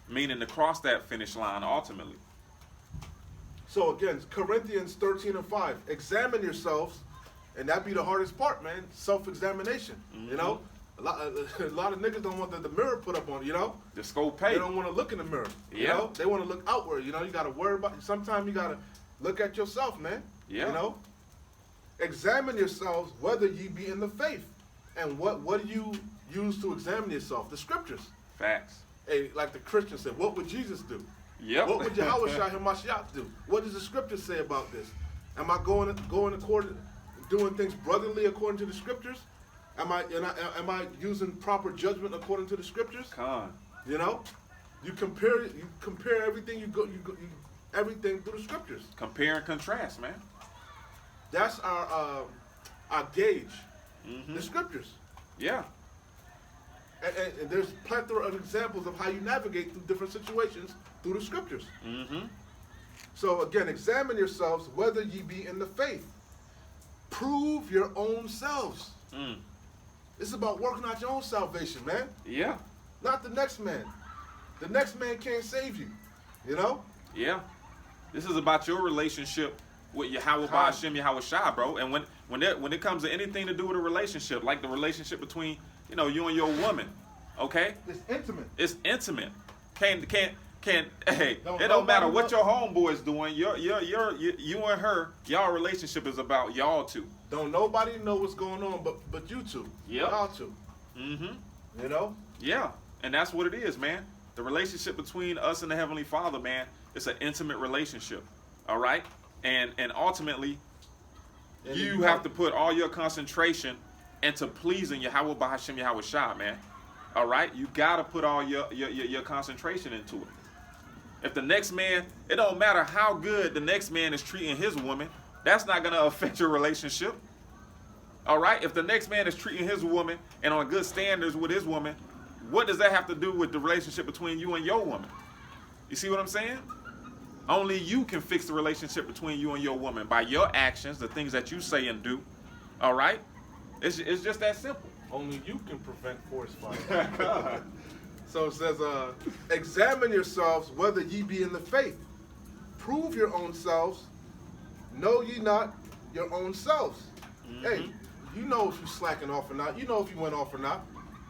Meaning to cross that finish line ultimately.
So again, Corinthians 13:5. Examine yourselves, and that be the hardest part, man. Self-examination.
Mm-hmm.
A lot of niggas don't want the mirror put up on,
Just go pay.
They don't want to look in the mirror.
Yeah.
They want to look outward. You got to worry about. Sometimes you got to look at yourself, man.
Yeah.
Examine yourselves whether ye be in the faith. And what do you use to examine yourself? The scriptures.
Facts.
Hey, like the Christian said, what would Jesus do?
Yep.
What would Yahushua HaMashiach do? What does the scripture say about this? Am I going according, doing things brotherly according to the scriptures? Am I using proper judgment according to the scriptures? You compare everything everything through the scriptures.
Compare and contrast, man.
That's our gauge.
Mm-hmm.
The scriptures.
Yeah.
And there's plethora of examples of how you navigate through different situations through the scriptures.
Mm-hmm.
So again, examine yourselves whether ye be in the faith. Prove your own selves. It's about working out your own salvation, man.
Yeah.
Not the next man. The next man can't save you.
Yeah. This is about your relationship with Yahweh Ba'ashem Yahweh Shai, bro. And when it comes to anything to do with a relationship, like the relationship between you and your woman, okay?
It's intimate.
It's intimate. It
Don't
don't matter what
know.
your homeboy's doing. You and her, y'all relationship is about y'all two.
Don't nobody know what's going on but you two.
Yep.
Y'all two.
Mm-hmm. Yeah. And that's what it is, man. The relationship between us and the Heavenly Father, man, it's an intimate relationship. All right? And ultimately, you have to put all your concentration into pleasing Yahweh Ba'ashem Yahweh Shai, man. All right? You got to put all your concentration into it. If the next man, it don't matter how good the next man is treating his woman, that's not going to affect your relationship. All right? If the next man is treating his woman and on good standards with his woman, what does that have to do with the relationship between you and your woman? You see what I'm saying? Only you can fix the relationship between you and your woman by your actions, the things that you say and do. All right? It's just that simple.
Only you can prevent forest fire. So it says, examine yourselves whether ye be in the faith. Prove your own selves. Know ye not your own selves. Hey, you know if you slacking off or not. You know if you went off or not.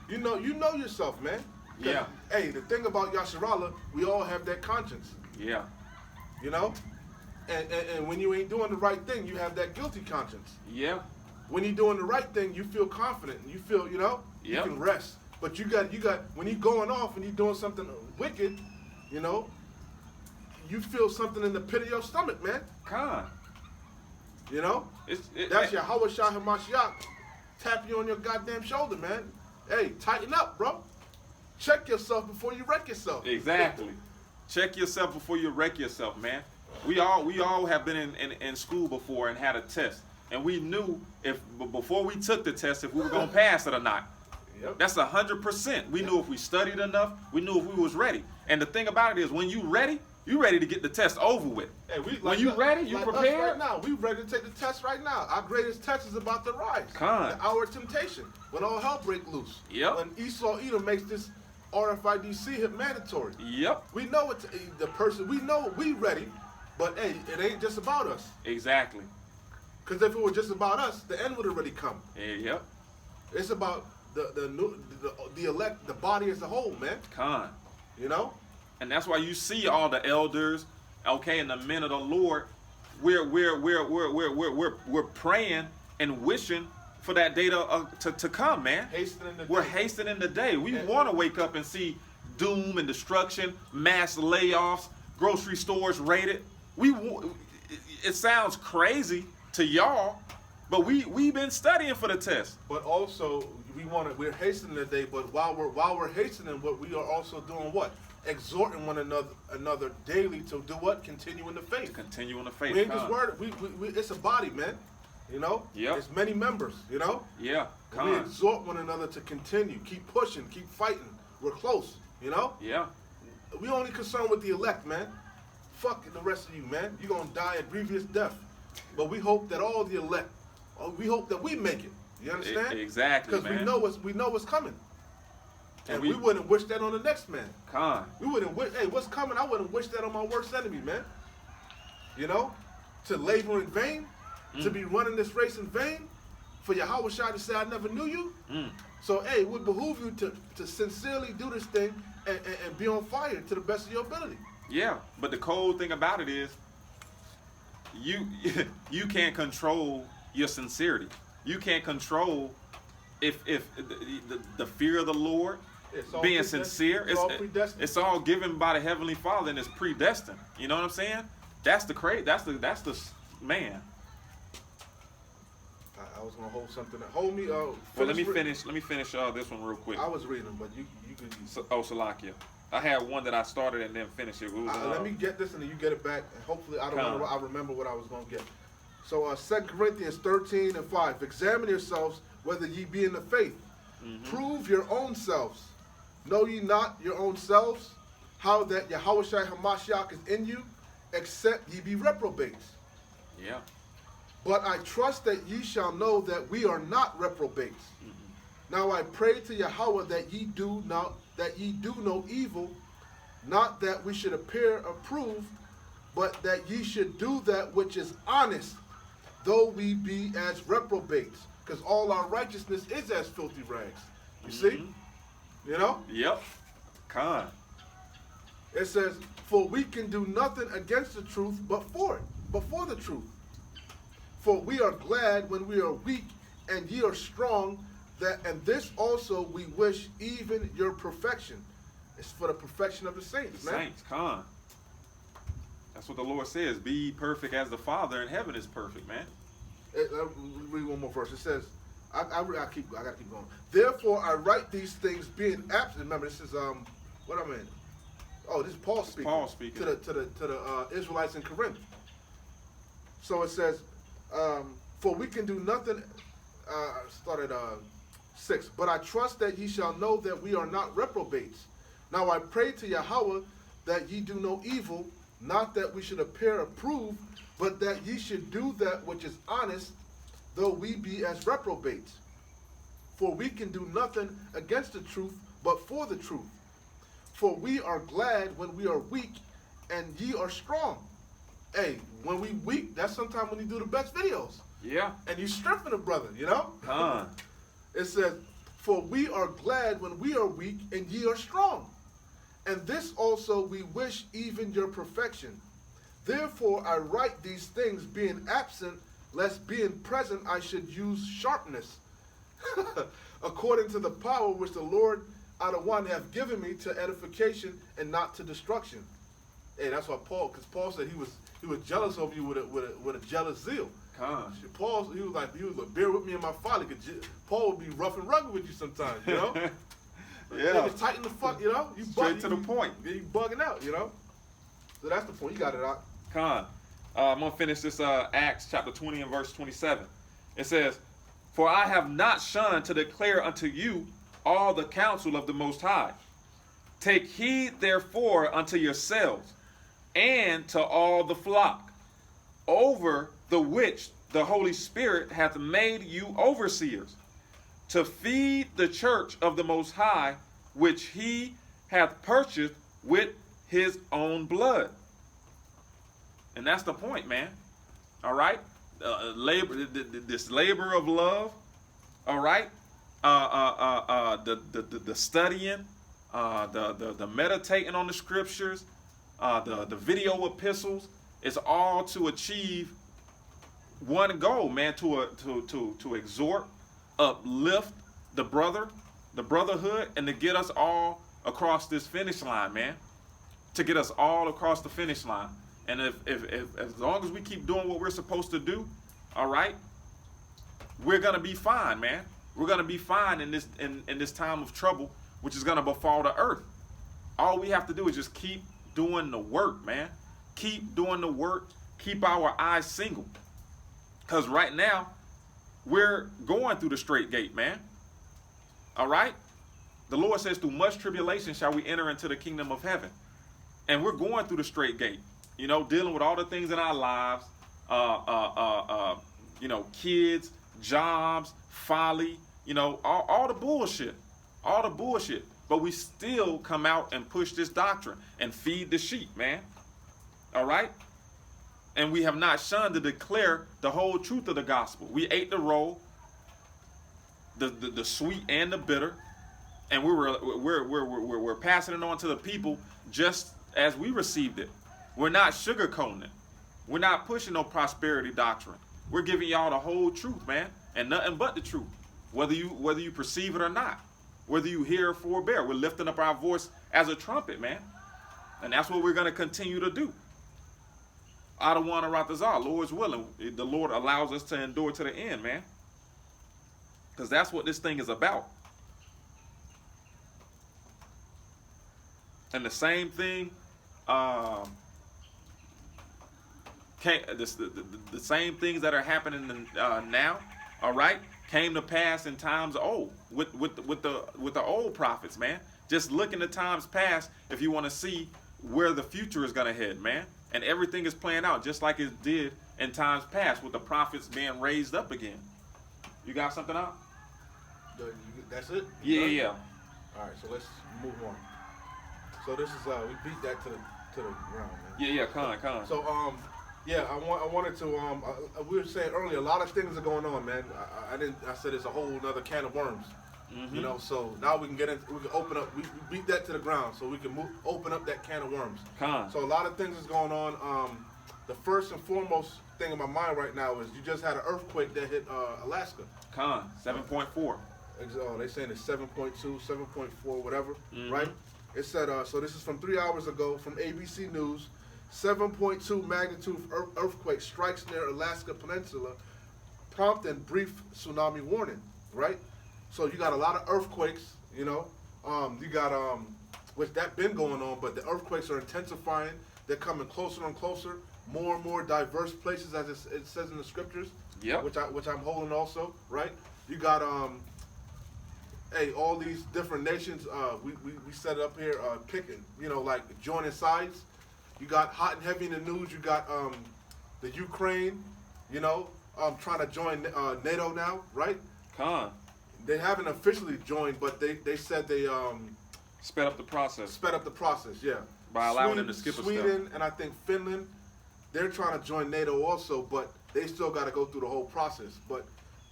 You know yourself, man.
Yeah.
Hey, the thing about Yasharallah, we all have that conscience.
Yeah.
And when you ain't doing the right thing, you have that guilty conscience.
Yeah.
When you're doing the right thing, you feel confident. You feel, you
Yep.
can rest. But you got when you're going off and you're doing something wicked, you feel something in the pit of your stomach, man. That's your Yahweh Shai HaMashiach tap you on your goddamn shoulder, man. Hey, tighten up, bro. Check yourself before you wreck yourself.
Exactly. Check yourself before you wreck yourself, man. We all have been in school before and had a test. And we knew before we took the test if we were going to pass it or not.
Yep.
That's 100%. We knew if we studied enough. We knew if we was ready. And the thing about it is, when you ready to get the test over with.
Hey,
when you ready, you prepared.
Right now, we ready to take the test right now. Our greatest test is about to rise. The hour of temptation. When all hell break loose.
Yep.
When Esau Edom makes this RFID hit mandatory.
Yep.
We know the person. We know we ready, but hey, it ain't just about us.
Exactly.
Because if it were just about us, the end would already come.
Yep.
It's about the elect, the body as a whole, man.
And that's why you see all the elders, okay, and the men of the Lord we're praying and wishing for that day to come, man.
Hastening the
We're
day.
hastening the day. We
And-
want to wake up and see doom and destruction, mass layoffs, grocery stores raided. It sounds crazy to y'all, but we've been studying for the test.
But also, we're hastening the day. But while we're hastening, what we are also doing what? Exhorting one another daily to do what? Continue in the faith.
Continue in the faith.
We ain't just
Con.
word. We it's a body, man. You know.
Yep.
It's many members. You know.
Yeah.
And we
Con.
exhort one another to continue, keep pushing, keep fighting. We're close. You know.
Yeah.
We only concerned with the elect, man. Fuck the rest of you, man. You're gonna die a grievous death. But we hope that all the elect, we hope that we make it. You understand?
Exactly,
Because
man.
we know what's coming. And
we-
we wouldn't wish that on the next man.
Con.
We wouldn't wish, hey, what's coming? I wouldn't wish that on my worst enemy, man. You know? To labor in vain, to be running this race in vain, for Yahweh Shai to say, I never knew you. So, hey, it would behoove you to sincerely do this thing and be on fire to the best of your ability.
Yeah, but the cold thing about it is, you can't control your sincerity. You can't control if the fear of the Lord,
It's all
being
predestined.
sincere.
It's all predestined.
It's all given by the Heavenly Father and it's predestined. You know what I'm saying? That's the man.
I was gonna hold something. Hold me.
Well, let me finish this one real quick.
I was reading, but you could.
Salakia. I had one that I started and then finished it.
Let me get this and then you get it back. And hopefully, I remember what I was gonna get. So, 2 Corinthians 13:5. Examine yourselves whether ye be in the faith. Prove your own selves. Know ye not your own selves how that Yahushua Hamashiach is in you, except ye be reprobates.
Yeah.
But I trust that ye shall know that we are not reprobates. Now I pray to Yahweh that ye do no evil, not that we should appear approved, but that ye should do that which is honest, though we be as reprobates. Because all our righteousness is as filthy rags. You see? You know?
Yep. Con.
It says, for we can do nothing against the truth but for the truth. For we are glad when we are weak, and ye are strong, and this also we wish even your perfection. It's for the perfection of the saints, man.
Saints, con. That's what the Lord says. Be ye perfect as the Father in heaven is perfect, man.
Read one more verse. It says, I gotta keep going. Therefore I write these things being absent. Remember, this is what I mean. Oh, this is Paul speaking.
Paul speaking
to the Israelites in Corinth. So it says, for we can do nothing. Start at 6. But I trust that ye shall know that we are not reprobates. Now I pray to Yahweh that ye do no evil, not that we should appear approved, but that ye should do that which is honest, though we be as reprobates. For we can do nothing against the truth, but for the truth. For we are glad when we are weak, and ye are strong. Hey, when we weak, that's sometimes when you do the best videos.
Yeah.
And you strengthen a brother, you know?
Con.
It says, for we are glad when we are weak, and ye are strong. And this also we wish even your perfection. Therefore I write these things being absent, lest being present I should use sharpness, according to the power which the Lord out of one hath given me to edification and not to destruction. Hey, that's why because Paul said he was jealous of you with a jealous zeal.
Con.
Paul, he was like, bear with me in my folly. Paul would be rough and rugged with you sometimes, you know?
Yeah.
Nigga, tighten the fuck, you know? You
Straight to the point.
You bugging out, you know? So that's the point. You got it out.
Con. I'm going to finish this Acts chapter 20 and verse 27. It says, for I have not shunned to declare unto you all the counsel of the Most High. Take heed therefore unto yourselves and to all the flock, over the which the Holy Spirit hath made you overseers, to feed the church of the Most High, which he hath purchased with his own blood. And that's the point, man. All right? This labor of love, all right? The studying, the meditating on the scriptures, the video epistles, It's all to achieve one goal, man, to exhort, uplift the brotherhood, and to get us all across this finish line, man. To get us all across the finish line. And if as long as we keep doing what we're supposed to do, all right, we're gonna be fine, man. We're gonna be fine in this time of trouble, which is gonna befall the earth. All we have to do is just keep doing the work, man. Keep doing the work. Keep our eyes single. Because right now, we're going through the straight gate, man. All right? The Lord says, through much tribulation shall we enter into the kingdom of heaven. And we're going through the straight gate. You know, dealing with all the things in our lives. You know, kids, jobs, folly. You know, all the bullshit. All the bullshit. But we still come out and push this doctrine and feed the sheep, man. All right? And we have not shunned to declare the whole truth of the gospel. We ate the roll, the sweet and the bitter, and we're passing it on to the people just as we received it. We're not sugarcoating it. We're not pushing no prosperity doctrine. We're giving y'all the whole truth, man, and nothing but the truth, whether you perceive it or not, whether you hear or forbear. We're lifting up our voice as a trumpet, man, and that's what we're going to continue to do. Adawan Aratazar, Lord's willing, the Lord allows us to endure to the end, man. Because that's what this thing is about. And the same thing, the same things that are happening now, all right, came to pass in times old with the old prophets, man. Just look in the times past if you want to see where the future is going to head, man. And everything is playing out just like it did in times past with the prophets being raised up again. You got something out?
That's it?
Yeah.
All right, so let's move on. So this is we beat that to the ground, man.
Yeah, con.
So I wanted to we were saying earlier, a lot of things are going on, man. I said it's a whole another can of worms. Mm-hmm. You know, so now we can open up. We beat that to the ground, so we can open up that can of worms. So a lot of things is going on. The first and foremost thing in my mind right now is you just had an earthquake that hit Alaska.
7.4.
Oh, they saying it's 7.2, 7.4, whatever,
mm-hmm.
right? It said so. This is from 3 hours ago from ABC News. 7.2 magnitude earthquake strikes near Alaska Peninsula, prompting brief tsunami warning. Right. So you got a lot of earthquakes, you know. You got which that been going on, but the earthquakes are intensifying. They're coming closer and closer, more and more diverse places, as it says in the scriptures.
Yeah.
Which I'm holding also, right? You got all these different nations. We set it up here, picking, you know, like joining sides. You got hot and heavy in the news. You got the Ukraine, you know, trying to join NATO now, right? They haven't officially joined, but they said they
sped up the process.
Sped up the process, yeah.
By allowing them to skip a step.
Sweden and I think Finland, they're trying to join NATO also, but they still got to go through the whole process. But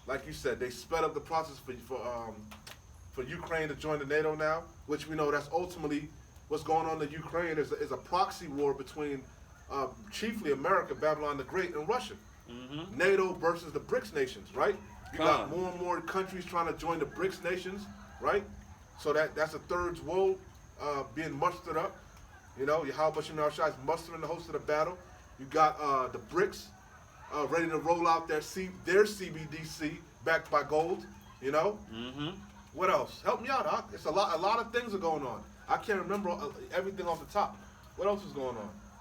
like you said, they sped up the process for Ukraine to join the NATO now, which we know that's ultimately what's going on in Ukraine is a proxy war between chiefly America, Babylon the Great, and Russia. Mm-hmm. NATO versus the BRICS nations, right? You got more and more countries trying to join the BRICS nations, right? So that's a third world being mustered up. You know, Yahweh Shem Shai is mustering the host of the battle. You got the BRICS ready to roll out their CBDC backed by gold. You know. Mm-hmm. What else? Help me out, Doc. It's a lot of things are going on. I can't remember everything off the top. What else is going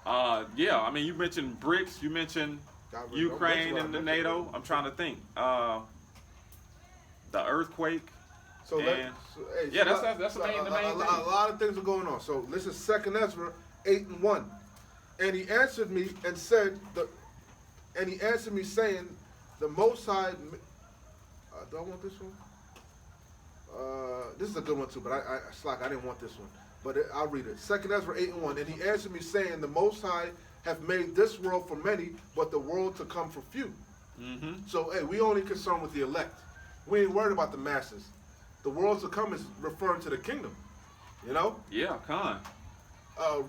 on?
Yeah, I mean, you mentioned BRICS. You mentioned Ukraine and the NATO. I'm trying to think. The earthquake. That's the main thing.
A lot of things are going on. So this is 2 Ezra 8:1, and he answered me and said saying, the Most High. Do I want this one? This is a good one too, but I didn't want this one. But I'll read it. 2 Ezra 8:1, and he answered me saying, the Most High have made this world for many, but the world to come for few. Mm-hmm. So, hey, we only concerned with the elect. We ain't worried about the masses. The world to come is referring to the kingdom, you know?
Yeah,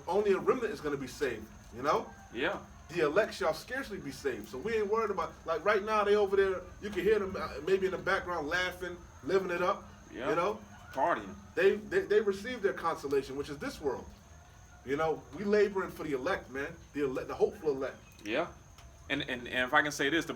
only a remnant is going to be saved, you know?
Yeah.
the elect shall scarcely be saved. So we ain't worried about, like right now they over there, you can hear them maybe in the background laughing, living it up,
Yep.
you know.
Partying.
They received their consolation, which is this world. You know, we laboring for the elect, man, the hopeful elect.
Yeah. And if I can say this,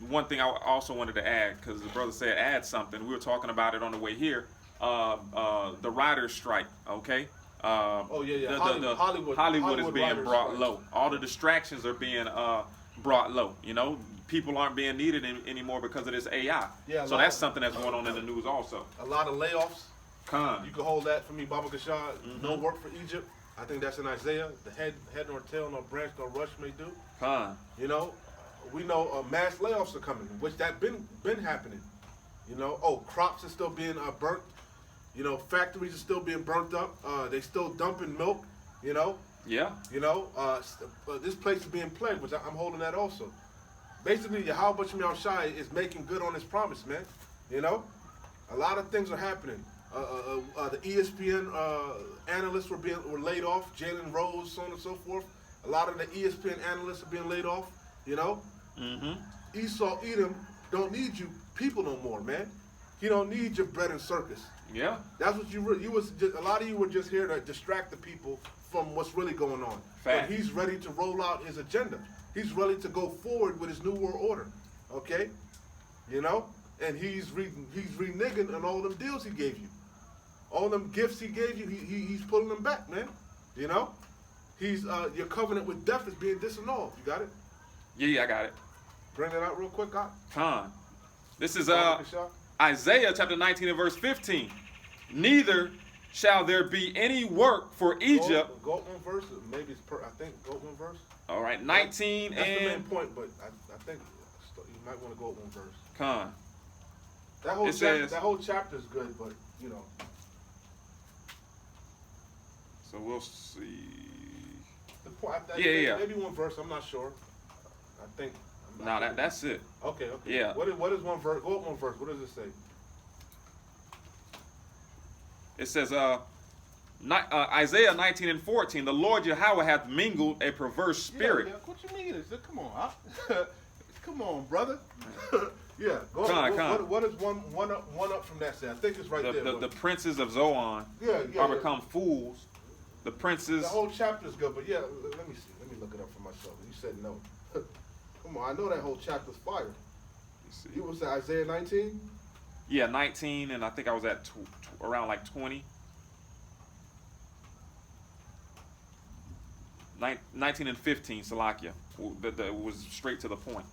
one thing I also wanted to add, because the brother said add something. We were talking about it on the way here. The writers' strike, okay?
Oh yeah.
Hollywood is being
writers'
brought
strike.
low. All the distractions are being brought low. You know, people aren't being needed anymore because of this AI.
Yeah,
so that's something that's going on in the news also.
A lot of layoffs.
Con.
You can hold that for me, Baba Kashad. No work for Egypt. I think that's in Isaiah. The head nor tail nor branch nor rush may do.
Con.
You know, we know mass layoffs are coming, which that been happening. You know, crops are still being burnt. You know, factories are still being burnt up. They still dumping milk. You know.
Yeah.
You know, this place is being plagued, which I'm holding that also. Basically, Yahweh Shemel Shai is making good on his promise, man. You know, a lot of things are happening. The ESPN analysts were laid off. Jalen Rose, so on and so forth. A lot of the ESPN analysts are being laid off. You know, Esau Edom don't need you people no more, man. He don't need your bread and circus.
Yeah.
That's what you was. A lot of you were just here to distract the people from what's really going on.
Fact.
But he's ready to roll out his agenda. He's ready to go forward with his new world order. Okay, you know, and he's reneging on all them deals he gave you, all them gifts he gave you. He's pulling them back, man. You know, your covenant with death is being disannulled. You got it?
Yeah, I got it.
Bring it out real quick, God.
Con. This is Isaiah chapter 19 and verse 15. Neither shall there be any work for Egypt.
Go up one verse. Maybe it's I think go up one verse.
All right, 19
That's the main
and
point, but I think you might want to go up one verse.
Con.
That whole chapter is good, but you know.
So we'll see.
The point,
Yeah.
Maybe one verse. I'm not sure. I think.
No, that's it.
Okay.
Yeah.
What is one verse? Go up one verse. What does it say?
It says, Isaiah 19 and 14, the Lord Yahweh hath mingled a perverse spirit.
Yeah. What you mean? Come on, come on, brother. Yeah. Go.
Con.
What is one up from that say? I think it's right there.
The princes of Zoan are become fools. The princes.
The whole chapter is good, but yeah. Let me see. Let me look it up for myself. You said no. Come on, I know that whole chapter's fire. You was at Isaiah 19?
Yeah, 19, and I think I was at around like 20. 19 and 15, Salakia. That was straight to the point.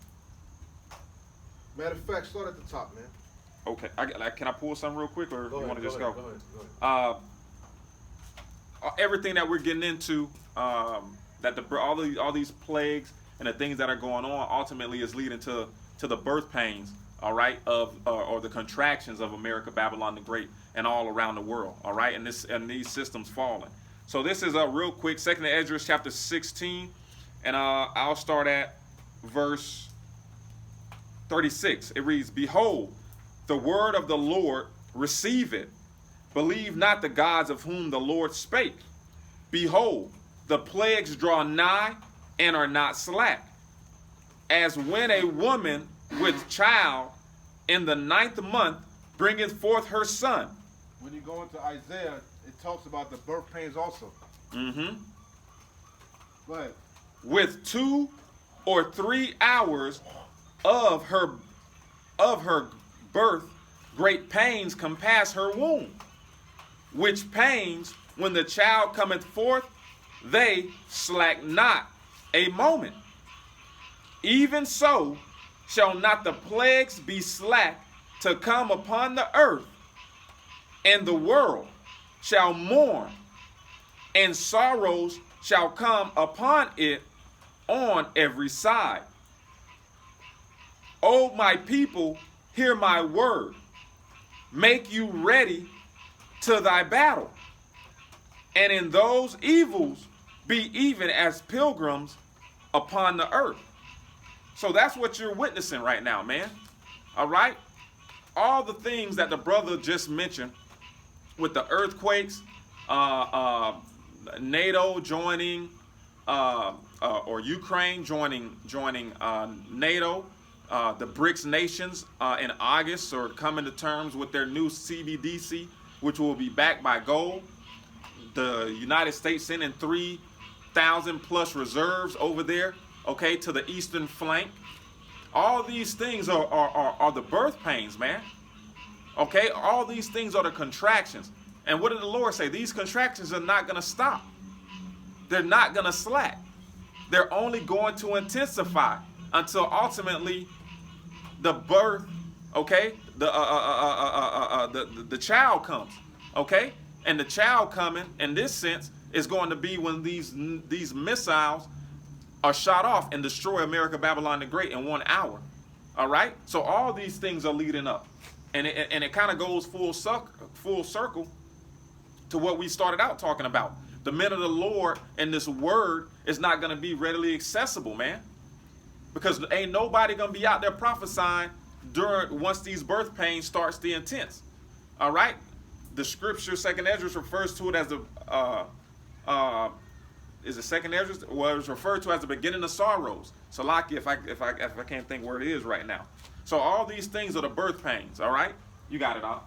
Matter of fact, start at the top, man.
Okay, can I pull something real quick, or you want to just go?
Go ahead.
Everything that we're getting into, that all these plagues and the things that are going on, ultimately is leading to the birth pains, all right, or the contractions of America, Babylon the Great, and all around the world, all right, and these systems falling. So this is real quick, 2nd Esdras chapter 16, and I'll start at verse 36. It reads, "Behold, the word of the Lord, receive it. Believe not the gods of whom the Lord spake. Behold, the plagues draw nigh and are not slack. As when a woman with child in the 9th month bringeth forth her son."
When you go into Isaiah, it talks about the birth pains also.
Mm-hmm.
Go ahead.
"With 2 or 3 hours of her birth, great pains compass her womb. Which pains, when the child cometh forth, they slack not a moment. Even so shall not the plagues be slack to come upon the earth, and the world shall mourn, and sorrows shall come upon it on every side. O my people, hear my word. Make you ready to thy battle. And in those evils be even as pilgrims upon the earth." So that's what you're witnessing right now, man. All right? All the things that the brother just mentioned with the earthquakes, NATO joining, or Ukraine joining NATO, the BRICS nations in August are coming to terms with their new CBDC, which will be backed by gold. The United States sending 3,000 plus reserves over there, okay, to the eastern flank. All these things are the birth pains, man. Okay, all these things are the contractions. And what did the Lord say? These contractions are not going to stop. They're not going to slack. They're only going to intensify until ultimately the birth, okay, the child comes, okay? And the child coming, in this sense, is going to be when these missiles are shot off and destroy America, Babylon the Great in 1 hour. All right? So all these things are leading up. And it kind of goes full circle to what we started out talking about. The men of the Lord and this word is not going to be readily accessible, man. Because ain't nobody going to be out there prophesying once these birth pains starts the intense. All right? The scripture, 2nd Esdras, refers to it as is it 2nd Esdras? Well, it's referred to as the beginning of sorrows. Salaki, if I can't think where it is right now. So all these things are the birth pains, all right? You got it, all.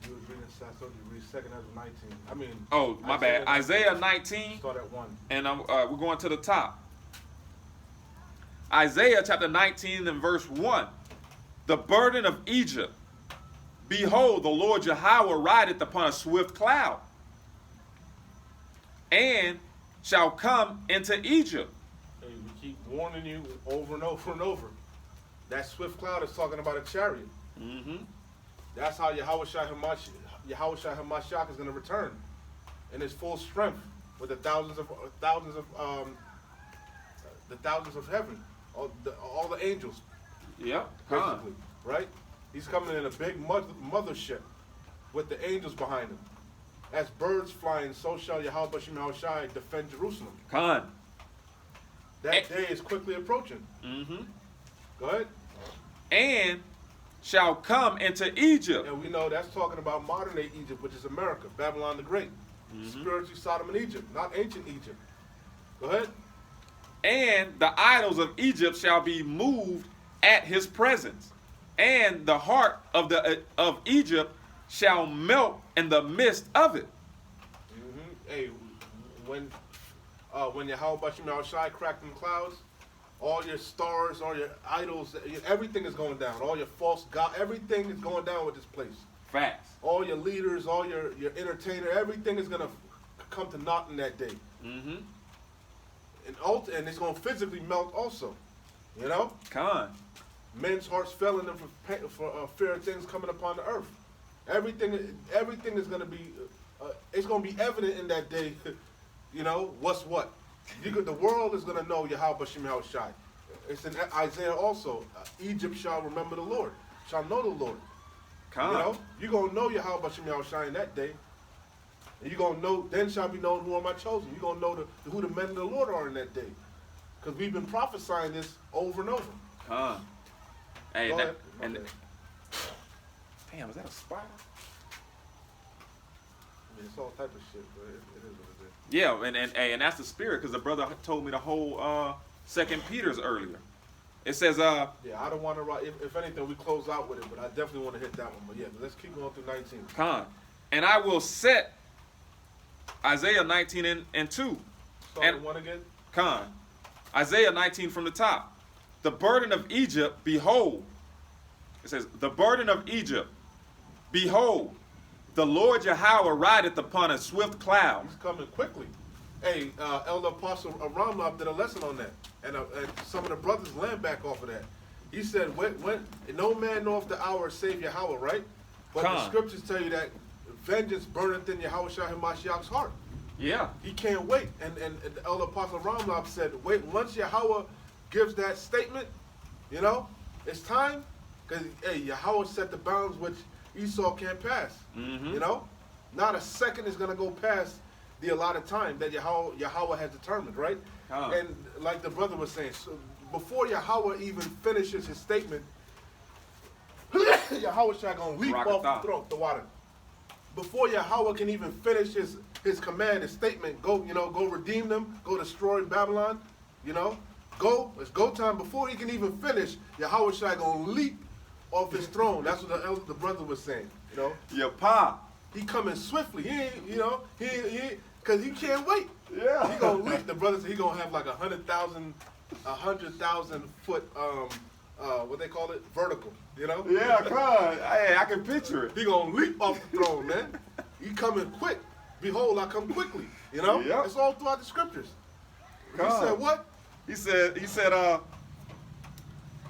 You was reading, I told you to read 2nd Esdras 19. I mean...
Oh, my bad. Isaiah 19.
Start at 1.
And we're going to the top. Isaiah chapter 19 and verse 1. The burden of Egypt. Behold, the Lord Yahweh rideth upon a swift cloud, and shall come into Egypt.
Hey, we keep warning you over and over and over. That swift cloud is talking about a chariot.
Mm-hmm.
That's how Yahushua Hamashiach is going to return in his full strength with the thousands of heaven, all the angels.
Yep.
Basically, right? He's coming in a big mothership with the angels behind him. As birds flying, so shall Yahweh Bashim Yahushai defend Jerusalem.
That
day is quickly approaching.
Mm-hmm.
Go ahead.
And shall come into Egypt.
And we know that's talking about modern day Egypt, which is America, Babylon the Great.
Mm-hmm.
Spiritually Sodom and Egypt, not ancient Egypt. Go ahead.
And the idols of Egypt shall be moved at his presence. And the heart of Egypt shall melt in the midst of it.
Mm-hmm. Hey, when Yahweh Bashim Yahushai cracked them clouds, all your stars, all your idols, everything is going down. All your false god, everything is going down with this place.
Facts.
All your leaders, all your entertainer, everything is gonna come to naught in that day.
Mm-hmm.
And it's gonna physically melt also. You know. Men's hearts fell in them for fear of things coming upon the earth. Everything is going to be, it's going to be evident in that day, you know, what's what. The world is going to know Yahweh Bashim Yahushai. It's in Isaiah also. Egypt shall remember the Lord, shall know the Lord. You know, you're going to know Yahweh Bashim Yahushai in that day. And you're going to know, then shall be known who are my chosen. You're going to know who the men of the Lord are in that day. Because we've been prophesying this over and over.
Hey,
damn,
is that a spider?
I mean, it's all type of shit, but it is what it is.
Yeah, and that's the spirit, because the brother told me the whole 2nd Peter's earlier. It says,
yeah, I don't want to write. If anything, we close out with it, but I definitely want to hit that one. But yeah, let's keep going through 19.
And I will set Isaiah 19 and 2.
Start with 1 again.
Isaiah 19 from the top. The burden of Egypt, behold. It says, the burden of Egypt, behold, the Lord Yahweh rideth upon a swift cloud.
He's coming quickly. Hey, Elder Apostle Ramlab did a lesson on that. And some of the brothers land back off of that. He said, when no man knoweth the hour save Yahweh, right? But the scriptures tell you that vengeance burneth in Yahweh Hamashiach's heart.
Yeah.
He can't wait. And the Elder Apostle Ramlab said, wait, once Yahweh gives that statement, you know, it's time, because hey, Yahweh set the bounds which Esau can't pass.
Mm-hmm.
You know, not a second is gonna go past the allotted time that Yahweh has determined, right? And like the brother was saying, so before Yahweh even finishes his statement, Yahweh shall gonna leap off the water. before Yahweh can even finish his command, his statement, go redeem them, go destroy Babylon, it's go time. Before he can even finish, Yahweh Shai gonna leap off his throne. That's what the brother was saying,
Your pa.
He coming swiftly. He ain't, cause he can't wait.
Yeah.
He gonna leap. The brother said he gonna have like 100,000 foot, what they call it, vertical.
Yeah, come on. Hey, I can picture it.
He gonna leap off the throne, man. He coming quick. Behold, I come quickly.
Yep.
It's all throughout the scriptures.
Come
He
on.
said what?
He said,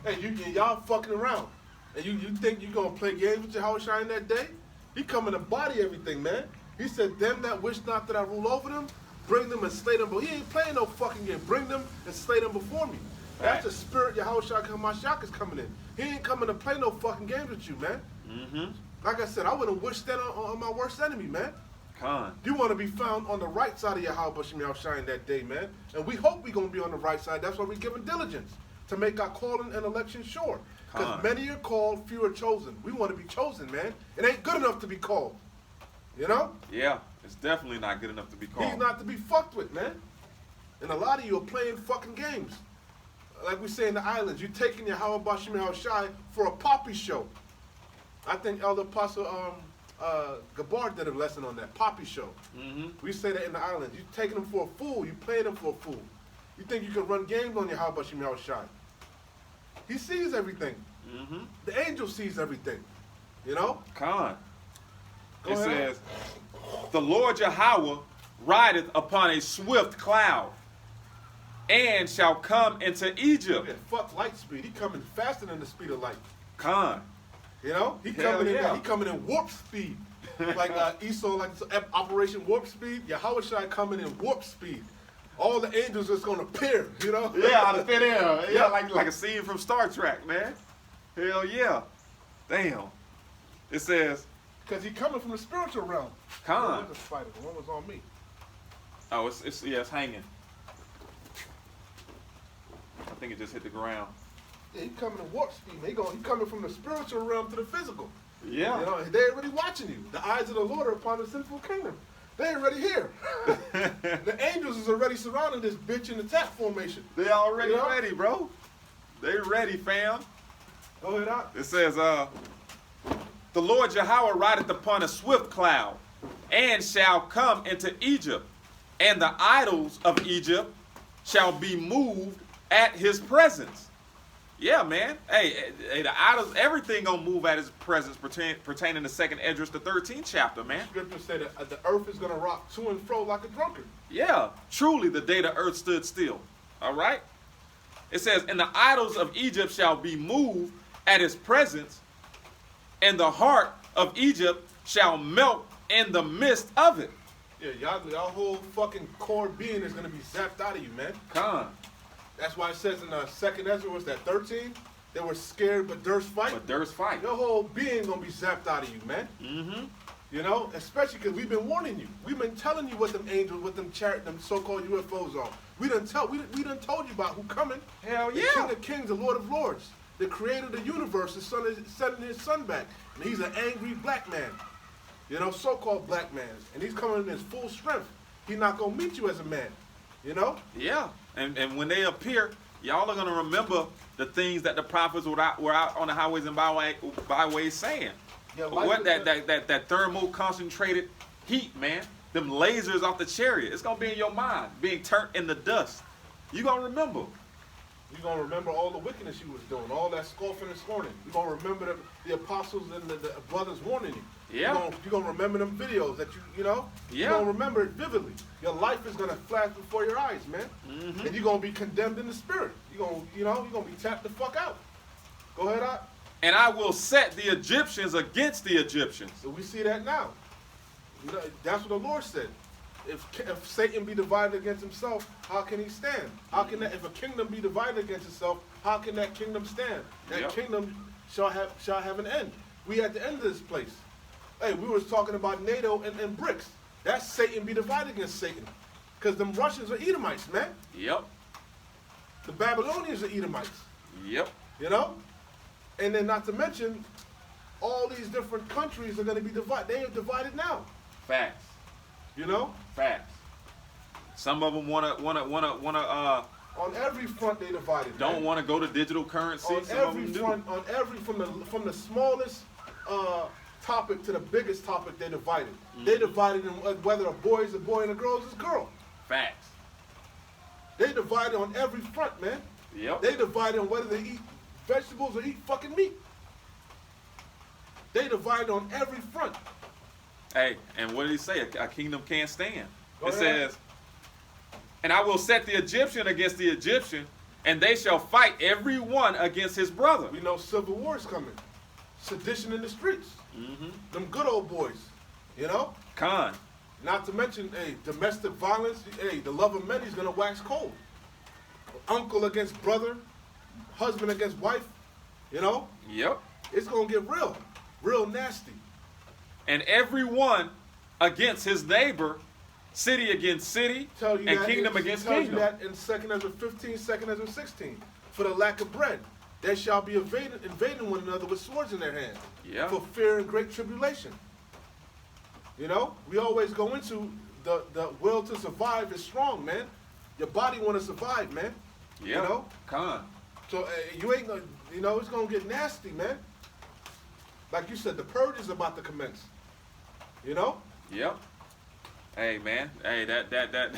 Hey, y'all fucking around. And you think you gonna play games with Yahweh Shai in that day? He coming to body everything, man. He said, them that wish not that I rule over them, bring them and slay them. But he ain't playing no fucking game. Bring them and slay them before me. That's the spirit Yahweh Shai Hamashiach is coming in. He ain't coming to play no fucking games with you, man.
mm-hmm.
Like I said, I wouldn't wish that on my worst enemy, man.
Con.
You want to be found on the right side of Yahweh Shai in that day, man. And we hope we're going to be on the right side. That's why we're giving diligence to make our calling and election sure. Because many are called, few are chosen. We want to be chosen, man. It ain't good enough to be called.
Yeah, it's definitely not good enough to be called.
He's not to be fucked with, man. And a lot of you are playing fucking games. Like we say in the islands, you're taking Yahweh Shai for a poppy show. I think Elder Apostle Gabar did a lesson on that, poppy show.
Mm-hmm.
We say that in the islands. You're taking him for a fool. You playing him for a fool. You think you can run games on Yahweh Shai. He sees everything.
Mm-hmm.
The angel sees everything.
Con.
Go
It
ahead.
says, the Lord Yahweh rideth upon a swift cloud, and shall come into Egypt.
Yeah, fuck light speed. He coming faster than the speed of light.
Con.
He
Hell
coming in.
yeah.
He coming in warp speed, like Esau, like Operation Warp Speed. Yahweh Shai coming in warp speed. All the angels just gonna appear.
Yeah, out of thin air. Yeah,
Yeah.
like a scene from Star Trek, man. Hell yeah. Damn. It says,
Because he coming from the spiritual realm.
Con.
Where's the spider? The one was on me.
Oh, it's hanging. I think it just hit the ground.
Yeah, he coming in warp speed. Man. He coming from the spiritual realm to the physical.
Yeah.
They already watching you. The eyes of the Lord are upon the sinful kingdom. They already here. The angels is already surrounding this bitch in attack formation.
They already
You know?
ready, bro. They ready, fam.
Go ahead out.
It says, the Lord Yahweh rideth upon a swift cloud, and shall come into Egypt, and the idols of Egypt shall be moved at his presence. Yeah, man. Hey, the idols, everything gonna move at his presence pertaining to 2nd Esdras, the 13th chapter, man.
Scripture say that the earth is gonna rock to and fro like a drunkard.
Yeah, truly the day the earth stood still. All right? It says, and the idols of Egypt shall be moved at his presence, and the heart of Egypt shall melt in the midst of it.
Yeah, y'all whole fucking core being is gonna be zapped out of you, man.
Con.
That's why it says in 2nd Ezra, was that 13? They were scared but durst fight.
But there's fight.
Your whole being gonna be zapped out of you, man.
Mm-hmm.
Especially because we've been warning you. We've been telling you what them angels, what them so-called UFOs are. We done told you about who coming.
Hell
The
yeah.
King of Kings, the Lord of Lords, the creator of the universe, is sending his son back. And he's an angry black man. So-called black man. And he's coming in his full strength. He's not gonna meet you as a man.
Yeah. And when they appear, y'all are going to remember the things that the prophets were out on the highways and byways saying.
Yeah,
What that thermal concentrated heat, man. Them lasers off the chariot. It's going to be in your mind, being turned into dust. You're going to remember.
You're going to remember all the wickedness you was doing, all that scoffing and scorning. You're going to remember the apostles and the brothers warning you.
Yeah.
You're going to remember them videos that
Yeah.
You're going to remember it vividly. Your life is going to flash before your eyes, man.
Mm-hmm.
And you're going to be condemned in the spirit. You're going to be tapped the fuck out. Go ahead, out.
And I will set the Egyptians against the Egyptians.
So we see that now. That's what the Lord said. If Satan be divided against himself, how can he stand? If a kingdom be divided against itself, how can that kingdom stand? That kingdom shall have an end. We at the end of this place. Hey, we was talking about NATO and BRICS. That's Satan be divided against Satan. Because them Russians are Edomites, man.
Yep.
The Babylonians are Edomites.
Yep.
And then not to mention, all these different countries are going to be divided. They are divided now.
Facts.
You know?
Facts. Some of them wanna
On every front they divided.
don't
man.
want to go to digital currency.
On
Some
every
of them
front,
do.
on every from the smallest topic to the biggest topic, they divided. They divided in whether a boy is a boy and a girl is a girl.
Facts.
They divided on every front, man.
Yep.
They divided on whether they eat vegetables or eat fucking meat. They divided on every front.
Hey, and what did he say? A kingdom can't stand.
Go
It
ahead.
says, and I will set the Egyptian against the Egyptian, and they shall fight every one against his brother.
We know civil war is coming. Sedition in the streets. Them good old boys. You know?
Khan.
Not to mention, hey, domestic violence. Hey, the love of many is going to wax cold. Uncle against brother. Husband against wife. You know?
Yep.
It's going to get real. Real nasty.
And every one against his neighbor, city against city,
Tell you
and
that
kingdom
it
against
tells
kingdom.
you that in 2 Ezra 15, 2 Ezra 16. For the lack of bread, they shall be invading one another with swords in their hands.
Yeah.
For fear and great tribulation. You know, we always go into the will to survive is strong, man. Your body want to survive, man.
Yep.
You know?
Khan.
So you ain't gonna, you know, it's gonna get nasty, man. Like you said, the purge is about to commence. You know?
Yep. Hey man. Hey, that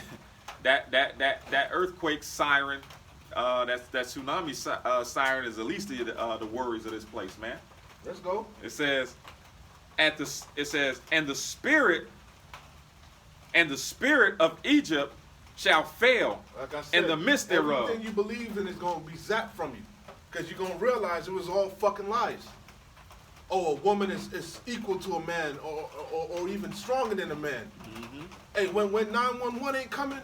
earthquake siren, that tsunami siren is the least of the worries of this place, man.
Let's go.
It says, and the spirit of Egypt shall fail
Like I said,
in the midst thereof.
everything you believed in is going to be zapped from you. Because you're going to realize it was all fucking lies. Oh, a woman is equal to a man or even stronger than a man. Hey, when 911 ain't coming,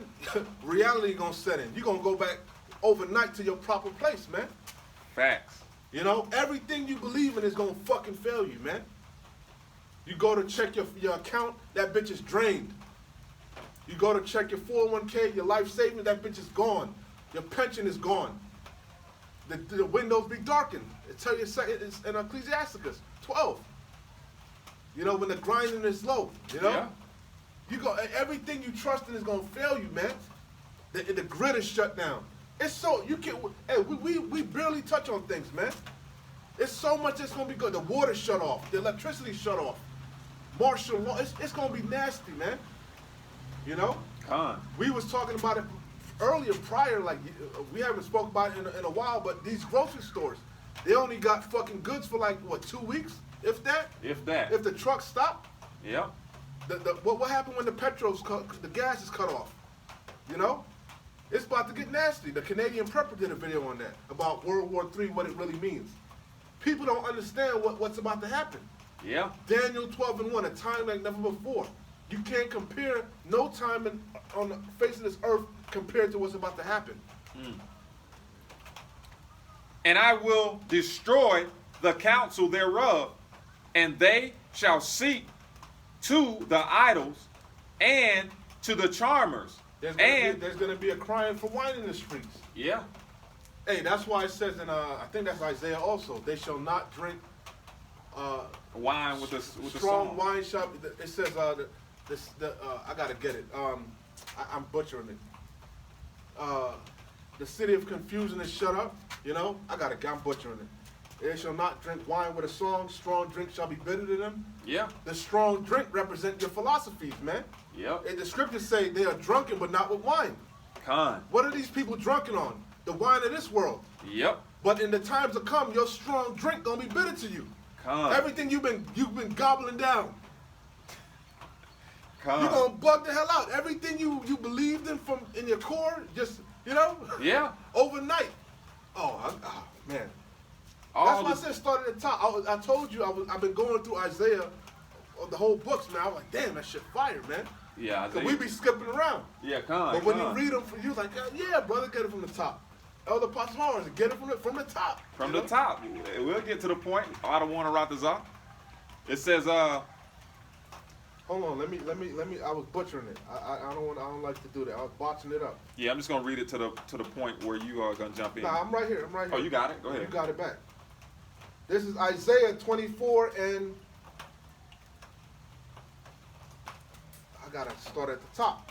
reality going to set in. You're going to go back overnight to your proper place, man.
Facts.
You know, everything you believe in is going to fucking fail you, man. You go to check your account, that bitch is drained. You go to check your 401k, your life savings, that bitch is gone. Your pension is gone. The windows be darkened. It tell you it's in Ecclesiasticus 12. You know, when the grinding is low, you know?
Yeah.
You go, everything you trust in is gonna fail you, man. The grid is shut down. It's so, you can, hey, we barely touch on things, man. It's so much that's gonna be good. The water shut off, the electricity shut off. Martial law, it's gonna be nasty, man. You know?
Khan.
We was talking about it earlier, prior, like, we haven't spoke about it in a while, but these grocery stores, they only got fucking goods for like, what, 2 weeks? If that?
If that.
If the trucks stop?
Yep.
What happened when the gas is cut off? You know? It's about to get nasty. The Canadian Prepper did a video on that, about World War III, what it really means. People don't understand what's about to happen.
Yeah.
Daniel 12:1, a time like never before. You can't compare no time on the face of this earth compared to what's about to happen.
And I will destroy the counsel thereof, and they shall seek to the idols and to the charmers.
There's gonna be a crying for wine in the streets.
Yeah.
Hey, that's why it says in I think that's Isaiah also. They shall not drink
Wine with the
strong
song.
wine shop. It says I gotta get it. I'm butchering it. The city of confusion is shut up. You know, I'm butchering it. They shall not drink wine with a song. Strong drink shall be bitter to them.
Yeah.
The strong drink represent your philosophies, man.
Yep.
And the scriptures say they are drunken, but not with wine.
Khan.
What are these people drunken on? The wine of this world.
Yep.
But in the times to come, your strong drink gonna be bitter to you.
Khan.
Everything you've been gobbling down,
Khan.
you're gonna bug the hell out. Everything you believed in your core, just
Yeah.
overnight. Oh man.
All
That's why I
the-
said start at the top. I told you I've been going through Isaiah, the whole books, man. I was like, damn, that shit fire, man.
Yeah.
So we be skipping around.
Yeah. Khan.
But when
Khan.
you read them, you like, yeah, brother, get it from the top. Elder Apostle Morris, get it from the top.
From
you
the
know?
top. We'll get to the point. I don't want to write this off. It says,
Hold on, let me. I was butchering it. I don't like to do that. I was botching it up.
yeah, I'm just gonna read it to the point where you are gonna jump in.
Nah, I'm right here.
Oh, you got it? Go ahead.
You got it back. This is Isaiah 24 and I gotta start at the top.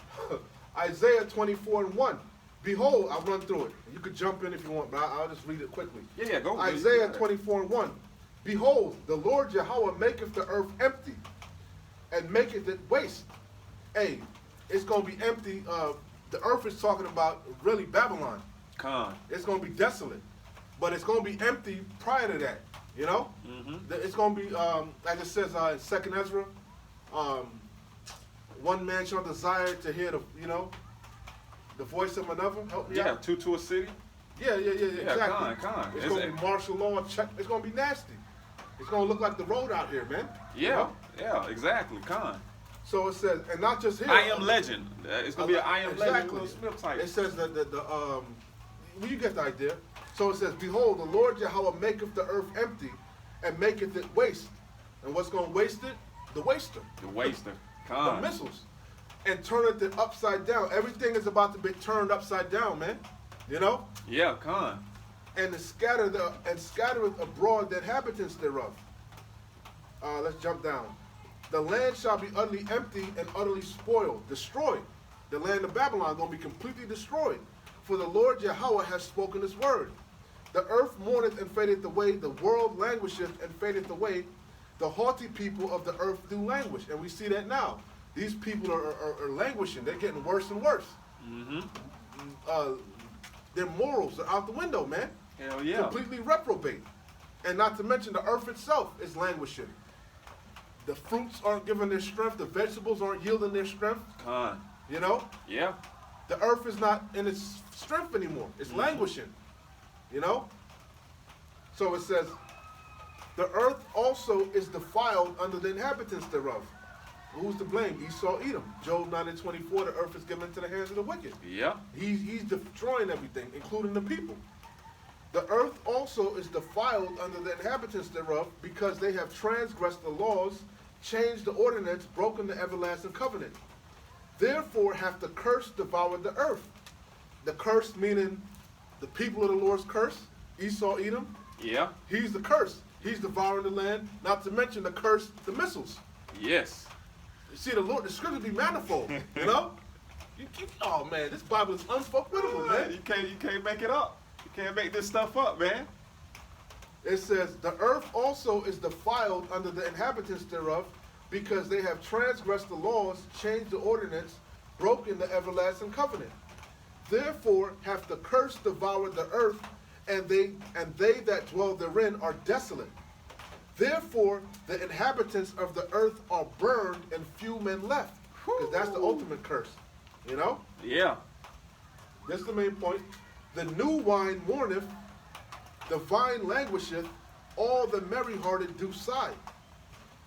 Isaiah 24 and 1. Behold, I'll run through it. You could jump in if you want, but I'll just read it quickly.
Yeah, go.
Isaiah 24 and 1. Behold, the Lord Yahweh maketh the earth empty, and maketh it waste. Hey, it's going to be empty. The earth is talking about really Babylon.
Con.
It's going to be desolate. But it's going to be empty prior to that, you know? It's going to be, like it says in 2nd Ezra, one man shall desire to hear the, you know, the voice of another. Help me out.
Two to a city.
Yeah, exactly.
Con.
It's going to be martial law. It's going to be nasty. It's going to look like the road out here, man.
Yeah,
You know?
yeah, exactly. Con.
So it says, and not just here.
I am legend. It's gonna be an I am legend.
Exactly.
Will Smith type.
It says that well, you get the idea. So it says, behold, the Lord Yahweh maketh the earth empty, and maketh it waste. And what's going to waste it? The waster.
The waster.
The
Con.
missiles. And turneth it upside down. Everything is about to be turned upside down, man. You know?
Yeah, con.
And scattereth abroad the inhabitants thereof. Let's jump down. The land shall be utterly empty and utterly spoiled, destroyed. The land of Babylon is going to be completely destroyed. For the Lord Yahweh has spoken his word. The earth mourneth and fadeth away. The world languisheth and fadeth away. The haughty people of the earth do languish. And we see that now. These people are languishing. They're getting worse and worse. Their morals are out the window, man.
Hell yeah.
Completely reprobate. And not to mention the earth itself is languishing. The fruits aren't giving their strength. The vegetables aren't yielding their strength.
Con.
You know?
Yeah.
The earth is not in its strength anymore. It's languishing. You know? So it says, the earth also is defiled under the inhabitants thereof. Who's to blame? Esau, Edom. Job 9:24, the earth is given into the hands of the wicked.
Yeah.
He's destroying everything, including the people. The earth also is defiled under the inhabitants thereof, because they have transgressed the laws, changed the ordinance, broken the everlasting covenant. Therefore hath the curse devoured the earth. The curse meaning the people of the Lord's curse, Esau, Edom.
Yeah.
He's the curse. He's devouring the land, not to mention the curse, the missiles.
Yes.
You see, the scriptures be manifold, you know? Oh man, this Bible is unfuckwittable, man.
You can't make it up. You can't make this stuff up, man.
It says, the earth also is defiled under the inhabitants thereof, because they have transgressed the laws, changed the ordinance, broken the everlasting covenant. Therefore hath the curse devoured the earth, and they that dwell therein are desolate. Therefore the inhabitants of the earth are burned, and few men left. Because that's the ultimate curse. You know?
Yeah.
That's the main point. The new wine mourneth, the vine languisheth, all the merry-hearted do sigh.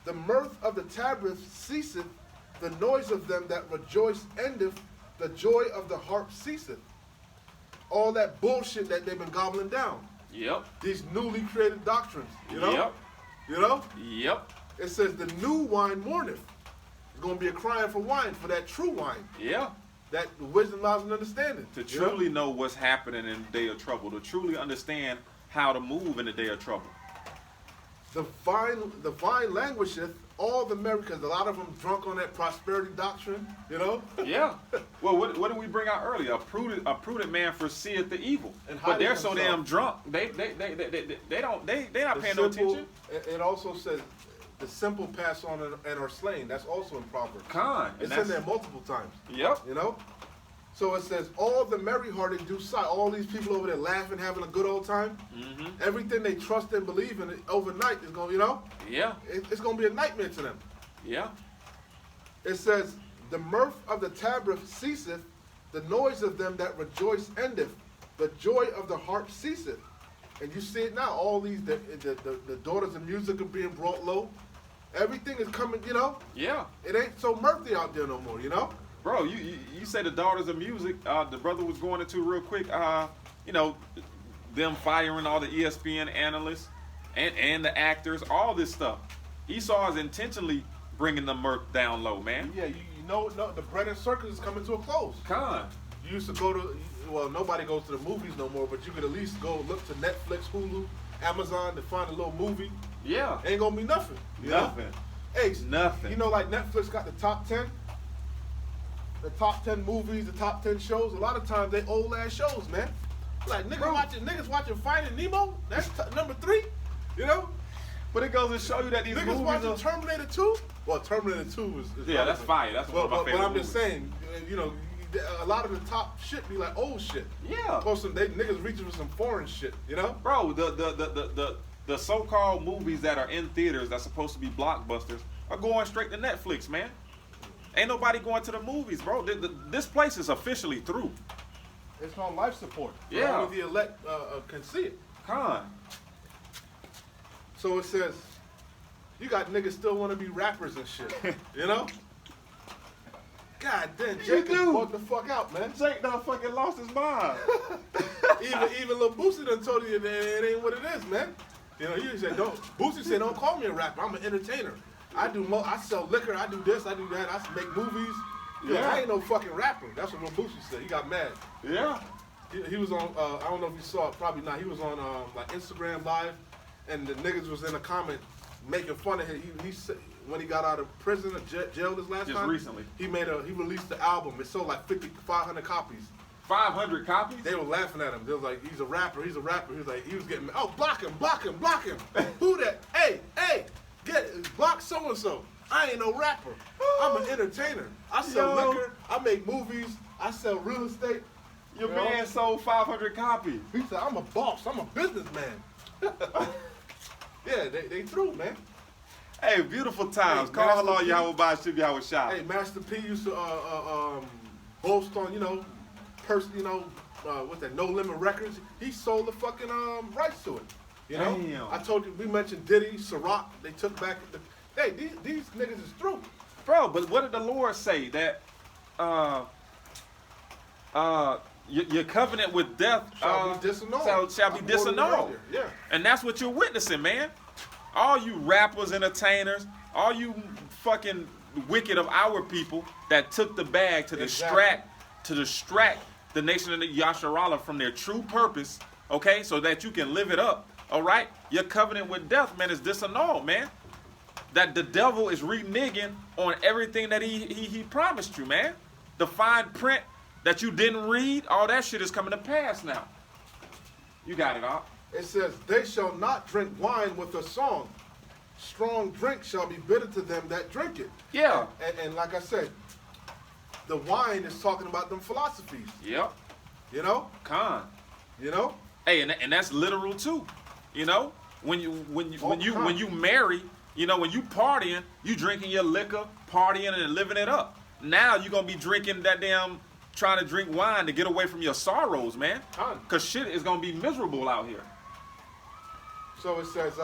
The mirth of the tabrets ceaseth, the noise of them that rejoice endeth, the joy of the harp ceaseth. All that bullshit that they've been gobbling down.
Yep.
These newly created doctrines, you know?
Yep.
You know?
Yep.
It says the new wine mourneth. It's going to be a crying for wine, for that true wine.
Yeah.
That wisdom, knowledge, and understanding.
To truly know what's happening in the day of trouble, to truly understand how to move in the day of trouble.
The vine languisheth, all the merry, because a lot of them drunk on that prosperity doctrine, you know?
Yeah. Well, what did we bring out earlier? A prudent man foreseeth the evil,
And
but they're
hideth
so
himself.
damn drunk. They not paying no attention.
It also says the simple pass on and are slain. That's also in Proverbs.
Con.
It's in there multiple times.
Yep.
You know? So it says, all the merry-hearted do sigh. All these people over there laughing, having a good old time. Everything they trust and believe in overnight is going, you know?
Yeah.
It's going to be a nightmare to them.
Yeah.
It says, the mirth of the tabrets ceaseth, the noise of them that rejoice endeth, the joy of the harp ceaseth. And you see it now. All these, the daughters of music are being brought low. Everything is coming, you know?
Yeah.
It ain't so mirthy out there no more, you know?
Bro, you say the daughters of music. The brother was going into real quick. You know, them firing all the ESPN analysts and the actors, all this stuff. Esau is intentionally bringing the mirth down low, man.
Yeah, you know, the bread and circus is coming to a close.
Con.
You used to go to, well, nobody goes to the movies no more, but you could at least go look to Netflix, Hulu, Amazon to find a little movie.
Yeah.
Ain't gonna be nothing. You know?
Nothing.
Hey,
Nothing.
You know, like Netflix got the top 10? The top 10 movies, the top 10 shows. A lot of times they old ass shows, man. Like niggas watching Finding Nemo. That's number 3. You know.
But it goes to show you that these
Niggas
movies
watching
are...
Terminator 2. Well, Terminator 2 is
Yeah, that's fire. That's one of my favorite
But I'm
movies.
just saying, you know, a lot of the top shit be like old shit.
Yeah.
Niggas reaching for some foreign shit. You know.
Bro, the so-called movies that are in theaters that's supposed to be blockbusters are going straight to Netflix, man. Ain't nobody going to the movies, bro. This place is officially through.
It's on life support.
Yeah.
Only the elect can see it.
Con.
So it says, you got niggas still want to be rappers and shit. You know? God damn, Jake
do.
bugged the fuck out, man.
Jake done fucking lost his mind.
even Lil Boosie done told you that it ain't what it is, man. You know, you said Boosie said don't call me a rapper. I'm an entertainer. I sell liquor. I do this. I do that. I make movies.
Yeah.
I ain't no fucking rapper. That's what Lil Boosie said. He got mad.
Yeah.
He was on. I don't know if you saw it. Probably not. He was on like Instagram Live, and the niggas was in a comment making fun of him. He said when he got out of prison or jail this last
Just
time.
recently.
He released the album. It sold like 500 copies.
500 copies?
They were laughing at him. They was like, he's a rapper. He was getting mad. Oh, block him. Who that? Hey, block so and so. I ain't no rapper. I'm an entertainer. I sell liquor. I make movies. I sell real estate.
Your
You know?
man sold 500 copies.
He said, I'm a boss. I'm a businessman. Yeah, they through, man.
Hey, beautiful times.
Hey,
Call
Master
Allah
P.
Yahweh Ba Shib Yahweh Shah.
Hey, Master P used to boast on, what's that, No Limit Records. He sold the fucking rights to it. You know?
Damn.
I told you, we mentioned Diddy, Ciroc. They took back hey, these niggas is through.
Bro, but what did the Lord say? That your covenant with death
Shall be disannulled.
shall be
I quoted it
disannulled.
earlier, yeah.
And that's what you're witnessing, man. All you rappers, entertainers, all you fucking wicked of our people that took the bag to distract the nation of Yasharallah from their true purpose, okay, so that you can live it up, all right? Your covenant with death, man, is disannulled, man. That the devil is reneging on everything that he promised you, man. The fine print that you didn't read, all that shit is coming to pass now. You got it, all.
It says, they shall not drink wine with a song. Strong drink shall be bitter to them that drink it.
Yeah.
And like I said, the wine is talking about them philosophies.
Yep.
You know?
Con.
You know?
Hey, and that's literal too. You know, when you marry, you know, when you partying, you drinking your liquor, partying and living it up. Now you're gonna be drinking that damn, trying to drink wine to get away from your sorrows, man.
Con.
Cause shit is gonna be miserable out here.
So it says,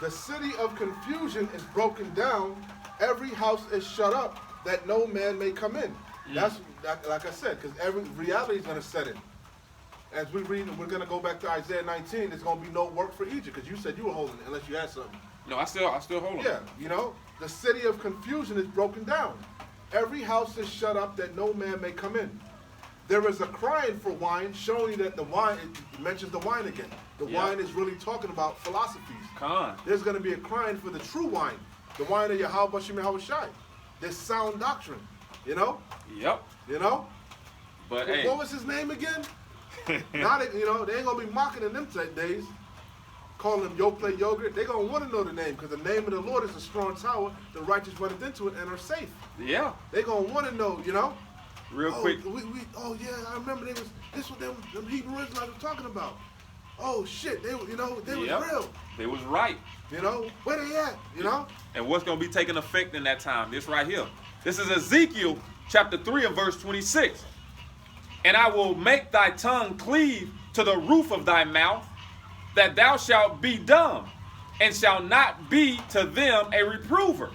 the city of confusion is broken down. Every house is shut up that no man may come in. That's like I said, because every reality is gonna set in. As we read, we're gonna go back to Isaiah 19. There's gonna be no work for Egypt because you said you were holding it unless you had something.
No, I still hold on.
Yeah, you know, the city of confusion is broken down. Every house is shut up that no man may come in. There is a crying for wine, showing that the wine, it mentions the wine again. The wine is really talking about philosophies.
Con.
There's going to be a crying for the true wine, the wine of Yahweh Shem Yahweh Shai. There's sound doctrine, you know?
Yep.
You know?
But
What
hey,
was his name again? Now, they ain't going to be mocking in them days, calling them Yo Play Yogurt. They're going to want to know the name because the name of the Lord is a strong tower. The righteous run into it and are safe.
yeah.
They're going to want to know, you know?
Real quick.
Yeah, I remember this what them Hebrew Israelites were talking about. Oh shit, they was real.
They was right.
You know, where they at? You know?
And what's going to be taking effect in that time? This right here. This is Ezekiel chapter 3 and verse 26. And I will make thy tongue cleave to the roof of thy mouth, that thou shalt be dumb, and shalt not be to them a reprover.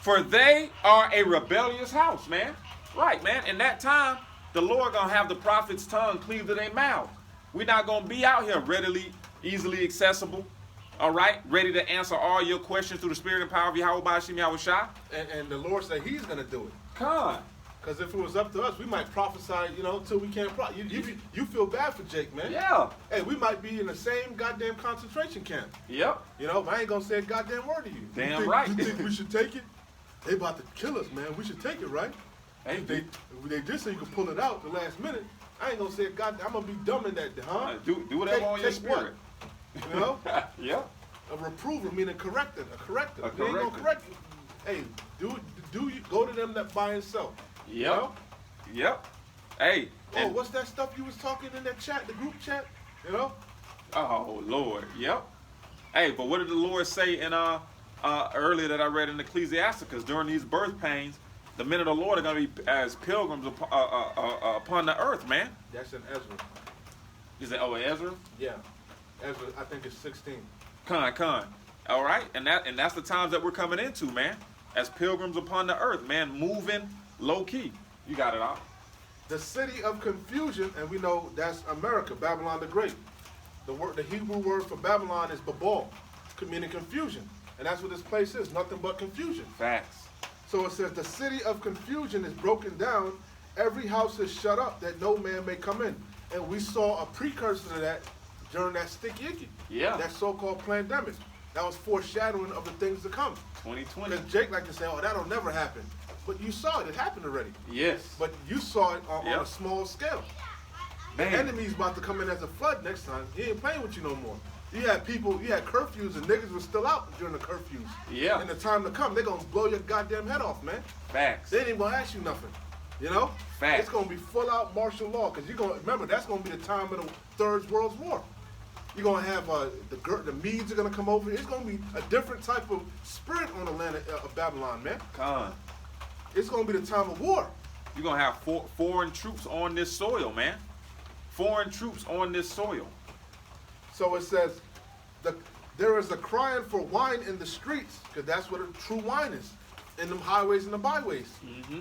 For they are a rebellious house, man. Right, man. In that time, the Lord going to have the prophet's tongue cleave to their mouth. We're not going to be out here readily, easily accessible. All right? Ready to answer all your questions through the spirit and power of Yahweh Ba Shem Yahweh Shah.
And the Lord said He's gonna do it.
Con.
Because if it was up to us, we might prophesy, till we can't you feel bad for Jake, man.
Yeah.
Hey, we might be in the same goddamn concentration camp.
Yep.
I ain't gonna say a goddamn word to you.
Damn right.
You think we should take it? They about to kill us, man. We should take it, right?
Hey,
They just so you can pull it out the last minute. I ain't gonna say a goddamn. I'm gonna be dumb in that, huh?
do whatever on your spirit.
What?
Yeah.
A reprover meaning corrector. A corrector. They ain't gonna
corrector.
correct you. Hey, do you go to them that buy and sell?
Yep. Yep. Hey.
Oh, what's that stuff you was talking in that chat, the group chat?
Oh Lord. Yep. Hey, but what did the Lord say in earlier that I read in Ecclesiasticus? During these birth pains, the men of the Lord are going to be as pilgrims upon the earth, man.
That's in Ezra.
Is it Ezra?
Yeah, Ezra. I think it's 16.
Con. All right, and that's the times that we're coming into, man. As pilgrims upon the earth, man, moving low key. You got it all.
The city of confusion, and we know that's America, Babylon the Great. The Hebrew word for Babylon is Babel, meaning confusion, and that's what this place is. Nothing but confusion.
Facts.
So it says the city of confusion is broken down. Every house is shut up that no man may come in. And we saw a precursor to that during that sticky icky.
Yeah.
That so-called pandemic. That was foreshadowing of the things to come.
2020.
Because Jake like to say, oh, that'll never happen. But you saw it. It happened already.
Yes.
But you saw it on a small scale.
Man.
The enemy's about to come in as a flood next time. He ain't playing with you no more. You had curfews and niggas were still out during the curfews.
Yeah.
And the time to come, they're going to blow your goddamn head off, man.
Facts.
They ain't even going to ask you nothing.
Facts.
It's going to be full out martial law because you're going to remember that's going to be the time of the Third World War. You're going to have the Medes are going to come over. It's going to be a different type of spirit on the land of Babylon, man.
Con.
It's going to be the time of war.
You're going to have foreign troops on this soil, man. Foreign troops on this soil.
So it says, there is a crying for wine in the streets, because that's what a true wine is, in them highways and the byways.
Mm-hmm.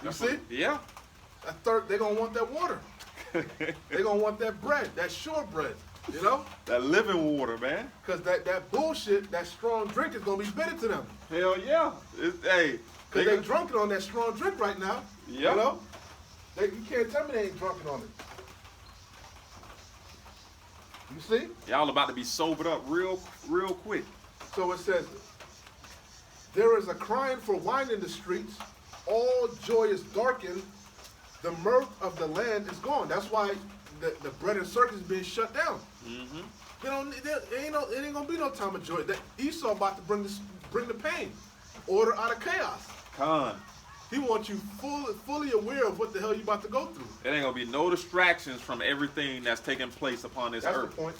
You see?
Yeah.
They're going to want that water. They're going to want that bread, that sure bread,
That living water, man.
Because that bullshit, that strong drink is going to be bitter to them.
Hell yeah. Hey.
Because they drunken on that strong drink right now.
Yep.
You can't tell me they ain't drunken on it. You see?
Y'all about to be sobered up real quick.
So it says, there is a crying for wine in the streets. All joy is darkened. The mirth of the land is gone. That's why the bread and circus is being shut down.
Mm-hmm.
It ain't gonna be no time of joy. Esau about to bring the pain, order out of chaos.
Con.
He wants you fully aware of what the hell you about to go through.
It ain't gonna be no distractions from everything that's taking place upon this earth.
That's the point.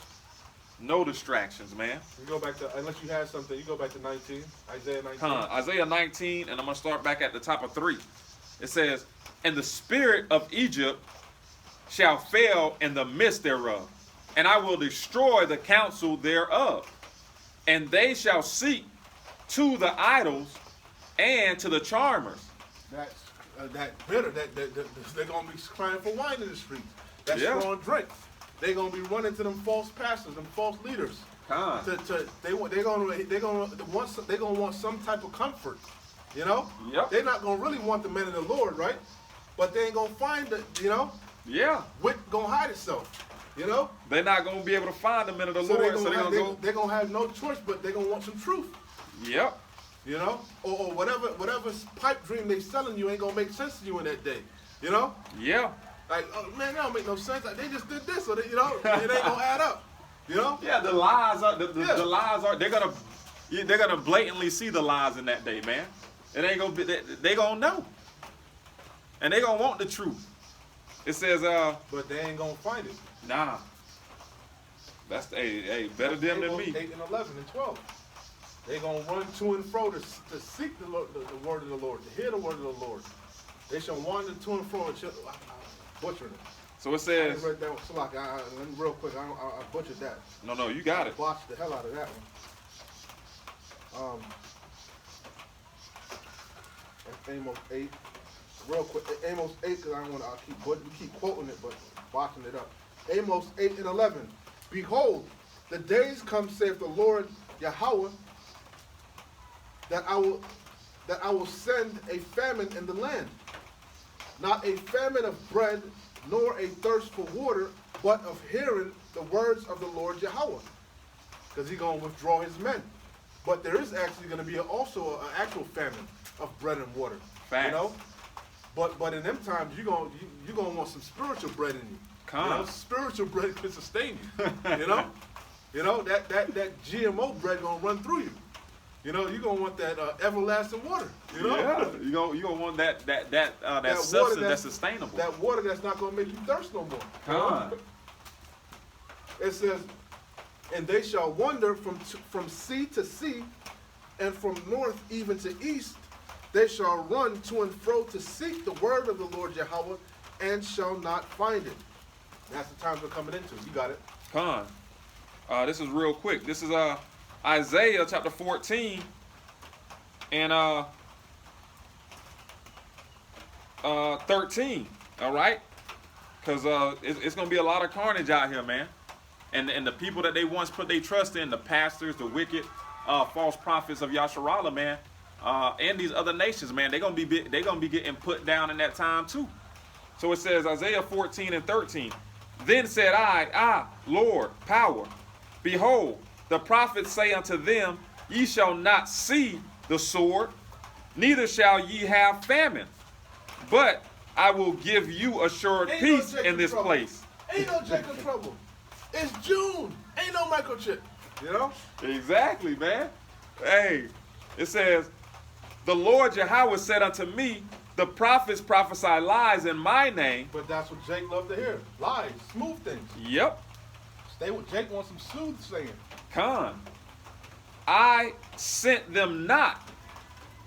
No distractions, man.
You go back to, unless you had something, you go back to 19, Isaiah 19.
Isaiah 19, and I'm gonna start back at the top of 3. It says, and the spirit of Egypt shall fail in the midst thereof, and I will destroy the counsel thereof, and they shall seek to the idols and to the charmers.
That's that bitter. They're gonna be crying for wine in the streets. That strong drink. They're gonna be running to them false pastors, them false leaders. They're gonna want some type of comfort.
Yep.
They're not gonna really want the men of the Lord, right? But they ain't gonna find it.
Yeah.
Wit gonna hide itself.
They're not gonna be able to find the men of the
So
Lord,
they're gonna have no choice, but they're gonna want some truth.
Yep.
Or whatever pipe dream they selling you ain't gonna make sense to you in that day.
Yeah.
Like, oh, man, that don't make no sense. Like, they just did this, or it ain't gonna add up.
Yeah, the lies are the lies are they're gonna blatantly see the lies in that day, man. It ain't gonna be they gonna know, and they gonna want the truth. It says
but they ain't gonna find it.
Nah. That's better them than me.
8 and 11 and 12. They gonna run to and fro to seek the word of the Lord, to hear the word of the Lord. They shall wander to and fro and butchering it.
So it says.
I read that one, so like, real quick, I butchered that.
No, you got it.
Botched the hell out of that one. Amos 8. Real quick, Amos 8, because I don't want to keep quoting it, but botching it up. Amos 8 and 11. Behold, the days come, saith the Lord Yahweh, that I will send a famine in the land, not a famine of bread, nor a thirst for water, but of hearing the words of the Lord Yahweh. Because he's going to withdraw his men. But there is actually going to be also an actual famine of bread and water.
Facts.
You know? But in them times, you're gonna want some spiritual bread in you.
Come.
You know, spiritual bread can sustain you. You know that GMO bread gonna run through you. You know, you're gonna want that everlasting water. You know?
Yeah, you gonna want that substance
water
that's sustainable.
That water that's not gonna make you thirst no more. You know? It says, and they shall wander from sea to sea, and from north even to east. They shall run to and fro to seek the word of the Lord Yahweh, and shall not find it. That's the times we're coming into. You got it.
Con. This is real quick. This is Isaiah chapter 14 and 13. All right, because it's gonna be a lot of carnage out here, man. And the people that they once put their trust in, the pastors, the wicked, false prophets of Yasharallah, man, and these other nations, man, they're gonna be getting put down in that time too. So it says Isaiah 14 and 13. Then said I, Lord, power, behold, the prophets say unto them, ye shall not see the sword, neither shall ye have famine, but I will give you assured peace in this place.
Ain't no Jacob trouble. It's June. Ain't no microchip. You know?
Exactly, man. Hey, it says, the Lord Yahweh said unto me, the prophets prophesy lies in my name.
But that's what Jake loved to hear. Lies, smooth things.
Yep.
Stay with Jake wants some soothsaying.
Con. I sent them not.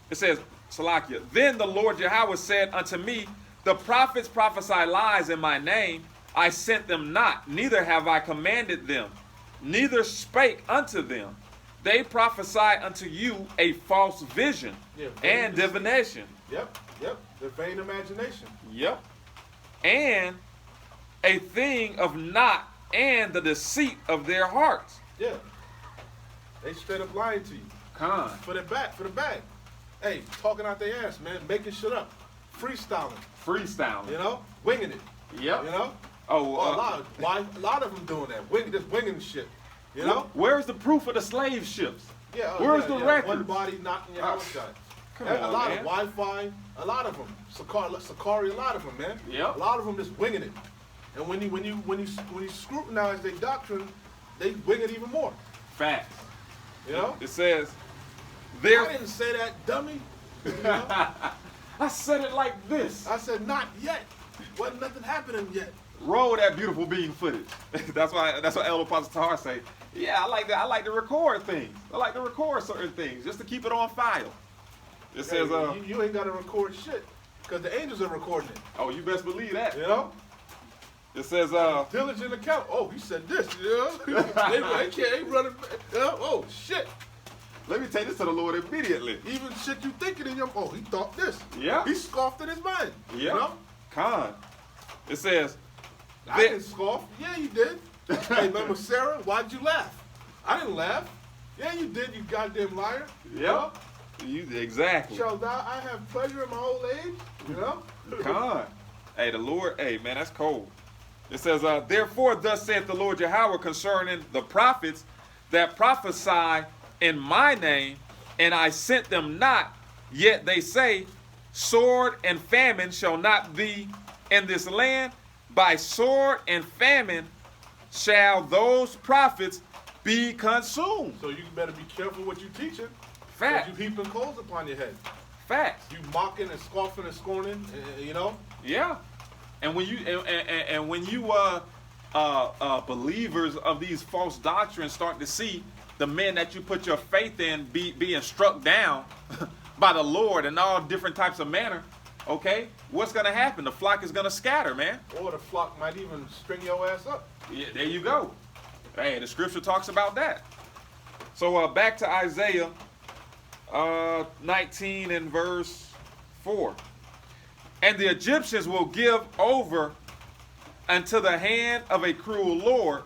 It says, Salakia, then the Lord Yahweh said unto me, the prophets prophesy lies in my name. I sent them not, neither have I commanded them, neither spake unto them. They prophesy unto you a false vision and divination.
Yep. The vain imagination.
Yep. And a thing of naught and the deceit of their hearts.
Yeah. They straight up lying to you.
Con.
For the bag. Hey, talking out their ass, man. Making shit up. Freestyling. You know? Winging it.
Yep.
You know?
A
lot of them doing that. Just winging shit. You know?
Where's the proof of the slave ships?
Yeah.
Where's the record?
One body knocking your house shut.
Come
A
on,
lot
man.
of Wi-Fi. A lot of them. Sakari. A lot of them, man.
Yep.
A lot of them just winging it. And when you scrutinize their doctrine, they wing it even more.
Facts.
You know?
It says,
I didn't say that, dummy. You know?
I said it like this.
I said not yet. Wasn't nothing happening yet.
Roll that beautiful being footage. that's what Elder Pastor Tahar say. Yeah, I like that. I like to record things. I like to record certain things just to keep it on file. It says,
you ain't got to record shit because the angels are recording it.
Oh, you best believe that.
You know?
It says,
diligent account. Oh, he said this. You know? they can't run it. Oh, shit.
Let me take this to the Lord immediately.
Even shit you thinking in your, oh, he thought this.
Yeah.
He scoffed in his mind.
Yeah.
You know?
Con. It says,
I didn't scoff. Yeah, you did. Hey, remember Sarah? Why'd you laugh? I didn't laugh. Yeah, you did, you goddamn liar.
Yeah. Exactly.
Shall thou I have pleasure in my old age? You know?
Con. Hey, the Lord, hey, man, that's cold. It says, therefore, thus saith the Lord Yahweh concerning the prophets that prophesy in my name, and I sent them not, yet they say, sword and famine shall not be in this land. By sword and famine shall those prophets be consumed.
So you better be careful what you teaching.
Fact.
You heaping coals upon your head.
Facts.
You mocking and scoffing and scorning, you know?
Yeah. And when you believers of these false doctrines start to see the men that you put your faith in being struck down by the Lord in all different types of manner, okay, what's going to happen? The flock is going to scatter, man.
Or the flock might even string your ass up.
Yeah, there you go. Hey, the scripture talks about that. So back to Isaiah 19 and verse 4. And the Egyptians will give over unto the hand of a cruel Lord.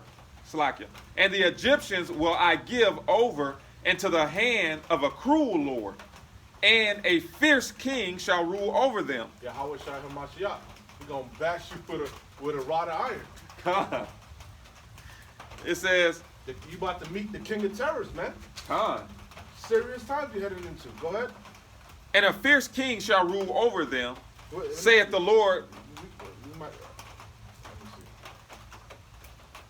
Slakia. And the Egyptians will I give over into the hand of a cruel Lord. and a fierce king shall rule over them.
Yahweh Shai HaMashiach. He's going to bash you with a rod of iron.
It says,
You about to meet the king of terrors, man. Serious times you're heading into. Go ahead.
and a fierce king shall rule over them,
Wait,
saith the Lord.
We might, let me see.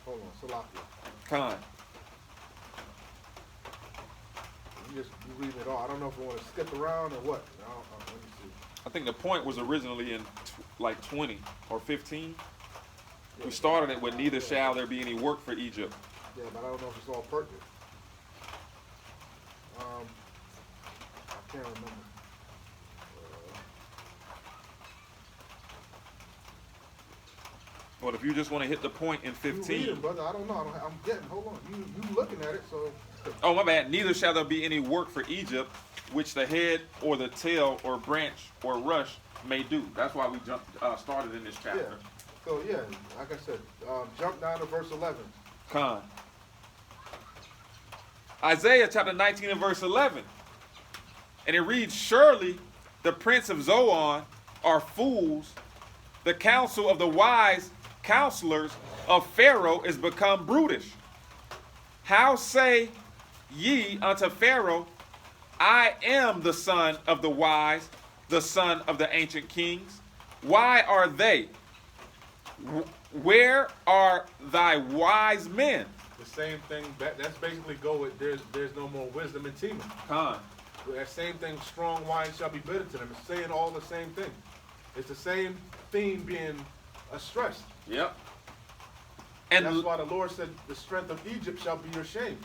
Hold on, Salakia.
Khan.
You reading it all. I don't know if we want to skip around or what. Let me see.
I think the point was originally in like 20 or 15. We started it with neither shall there be any work for Egypt.
Yeah, but I don't know if it's all pertinent. I can't remember.
Well, if you just want to hit the point in
You
15.
reading, brother. I don't know. I'm getting. Hold on. You looking at it, so.
Oh, my bad. Neither shall there be any work for Egypt, which the head or the tail or branch or rush may do. That's why we started in this chapter.
Yeah. So yeah, like I said, jump down to verse 11.
Khan. Isaiah chapter 19 and verse 11. And it reads, surely the prince of Zoan are fools. The counsel of the wise counselors of Pharaoh is become brutish. How say ye unto Pharaoh, I am the son of the wise, the son of the ancient kings? Why are they? Where are thy wise men?
The same thing. That's basically go with there's no more wisdom in Tema.
Khan.
That same thing. Strong wine shall be bitter to them. It's saying all the same thing. It's the same theme being stressed.
Yep. And
that's why the Lord said, the strength of Egypt shall be your shame.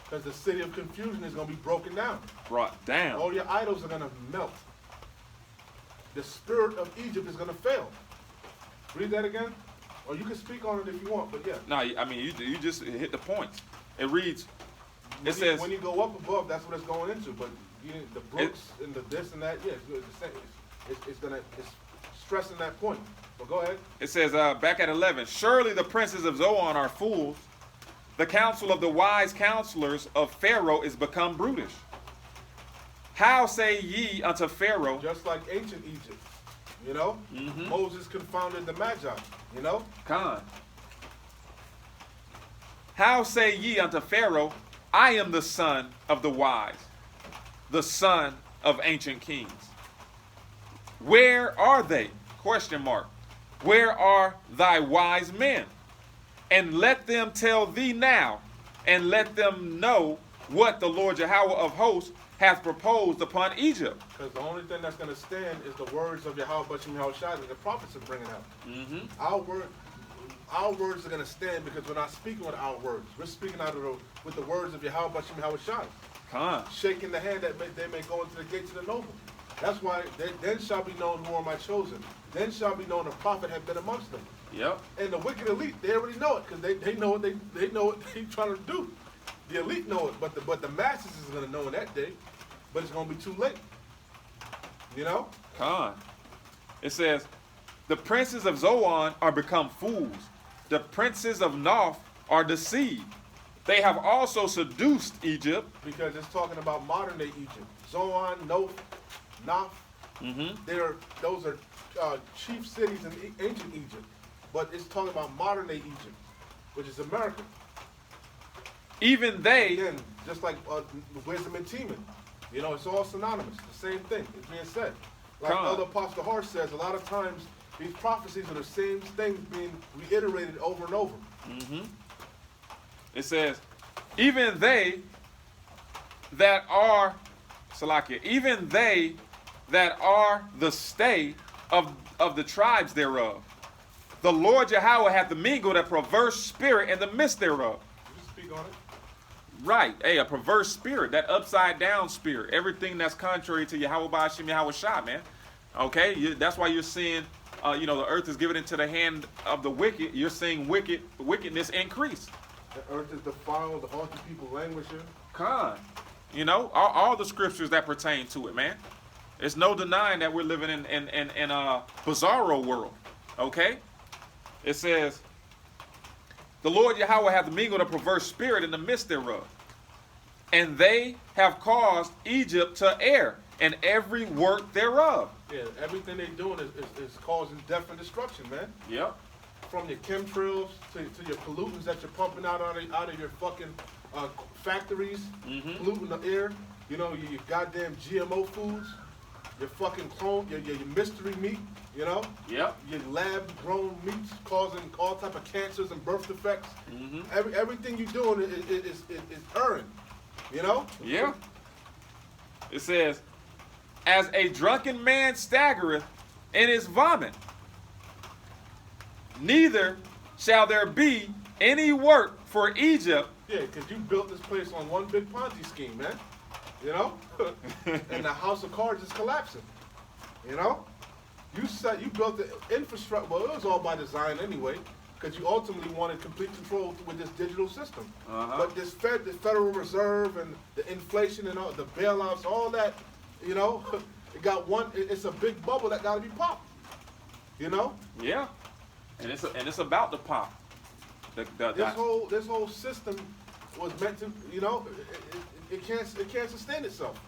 Because the city of confusion is going to be broken down.
Brought down.
All your idols are going to melt. The spirit of Egypt is going to fail. Read that again. Or you can speak on it if you want, but yeah.
No, I mean, you just hit the points. It reads, says,
when you go up above, that's what it's going into. But the brooks and the this and that, yeah, it's stressing that point. But go ahead.
It says, back at 11, surely the princes of Zoan are fools. The counsel of the wise counselors of Pharaoh is become brutish. How say ye unto Pharaoh?
Just like ancient Egypt, you know? Moses confounded the Magi, you know?
Khan. How say ye unto Pharaoh, I am the son of the wise, the son of ancient kings? Where are they? Question mark. Where are thy wise men? And let them tell thee now, and let them know what the Lord Yahweh of hosts hath proposed upon Egypt.
Because the only thing that's going to stand is the words of Yahweh Bashim Yahushai that the prophets are bringing out. Our words are going to stand because we're not speaking with our words. We're speaking with the words of Yahweh Bashim Yahushai. Shaking the hand that they may go into the gates of the noble. That's why then shall be known who are my chosen. Then shall be known a prophet have been amongst them.
Yep.
And the wicked elite, they already know it because they know what they know what they're trying to do. The elite know it, but the masses is going to know in that day. But it's going to be too late. You know?
Khan. It says, the princes of Zoan are become fools. The princes of Noph are deceived. They have also seduced Egypt.
Because it's talking about modern day Egypt. Zoan, Noph. Those are chief cities in ancient Egypt. But it's talking about modern day Egypt, which is America.
Even they.
Again, just like wisdom and Teman. You know, it's all synonymous. The same thing is being said. Like Elder Apostle Harsh says, a lot of times these prophecies are the same things being reiterated over and over.
It says, even they that are, Salakia, even they that are the stay of the tribes thereof. The Lord Yahweh hath mingled a perverse spirit in the midst thereof.
You speak on it.
Right. Hey, a perverse spirit, that upside down spirit. Everything that's contrary to Yahweh Ba'ashim Yahweh Shah, man. Okay? That's why you're seeing, the earth is given into the hand of the wicked. You're seeing wickedness increase.
The earth is defiled, the hearts of people languishing.
Khan. You know, all the scriptures that pertain to it, man. There's no denying that we're living in a bizarro world. Okay? It says, the Lord Yahweh hath mingled a perverse spirit in the midst thereof. And they have caused Egypt to err, and every work thereof.
Yeah, everything they doing is causing death and destruction, man.
Yep.
From your chemtrails to your pollutants that you're pumping out of your fucking factories, polluting the air. You know, your goddamn GMO foods, your fucking clone, your mystery meat. You know,
Yep.
your lab-grown meats causing all type of cancers and birth defects. Everything you're doing is erring. You know.
Yeah. It says, as a drunken man staggereth in his vomit, neither shall there be any work for Egypt.
Yeah, because you built this place on one big Ponzi scheme, man. You know? And the house of cards is collapsing. You know? You built the infrastructure. Well, it was all by design anyway, because you ultimately wanted complete control with this digital system. But the Federal Reserve and the inflation and all the bailouts, all that, you know, it's a big bubble that got to be popped. You know?
Yeah. And it's about to pop.
This whole system was meant to, you know, it can't sustain itself.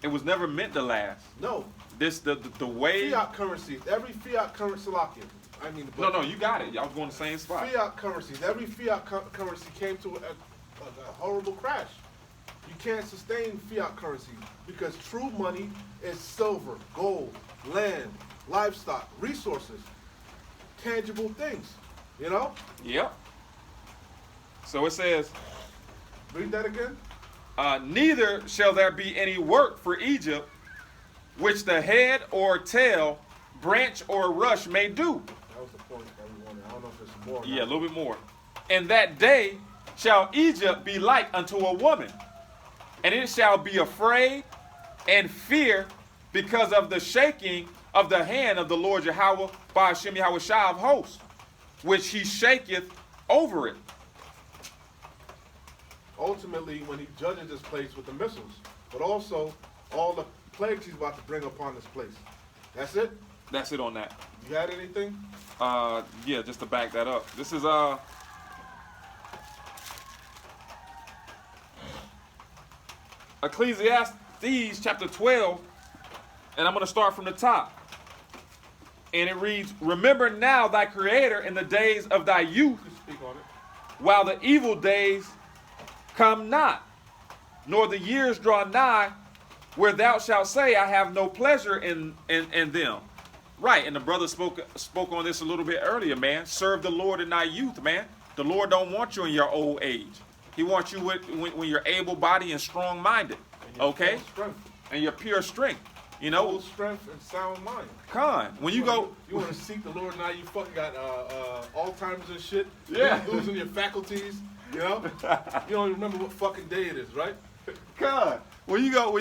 It was never meant to last.
No.
The way.
Fiat currencies, every fiat currency,
No, you got it. Y'all going the same spot.
Fiat currencies, every fiat currency came to a horrible crash. You can't sustain fiat currency because true money is silver, gold, land, livestock, resources, tangible things. You know?
Yep. So it says,
Read that again.
neither shall there be any work for Egypt, which the head or tail, branch or rush may do.
That was the point that we wanted. I don't know if there's more.
Yeah, a little bit more. And that day shall Egypt be like unto a woman, and it shall be afraid and fear because of the shaking of the hand of the Lord Yahweh by Hashem Yahweh Shah of hosts, which he shaketh over it.
Ultimately, when he judges this place with the missiles, but also all the plagues he's about to bring upon this place. That's it?
That's it on that.
You had anything?
Yeah, just to back that up. This is Ecclesiastes chapter 12, and I'm going to start from the top. And it reads, remember now thy creator in the days of thy youth,
You speak on it.
while the evil days come not, nor the years draw nigh, where thou shalt say, I have no pleasure in them. Right, and the brother spoke on this a little bit earlier, man. Serve the Lord in thy youth, man. The Lord don't want you in your old age. He wants you when you're able-bodied and strong-minded, okay? And your pure strength, you know?
Full strength and sound mind.
When you go...
You want to seek the Lord now, you fucking got Alzheimer's and shit.
Yeah.
You're losing your faculties, you know? You don't even remember what fucking day it is, right?
When you go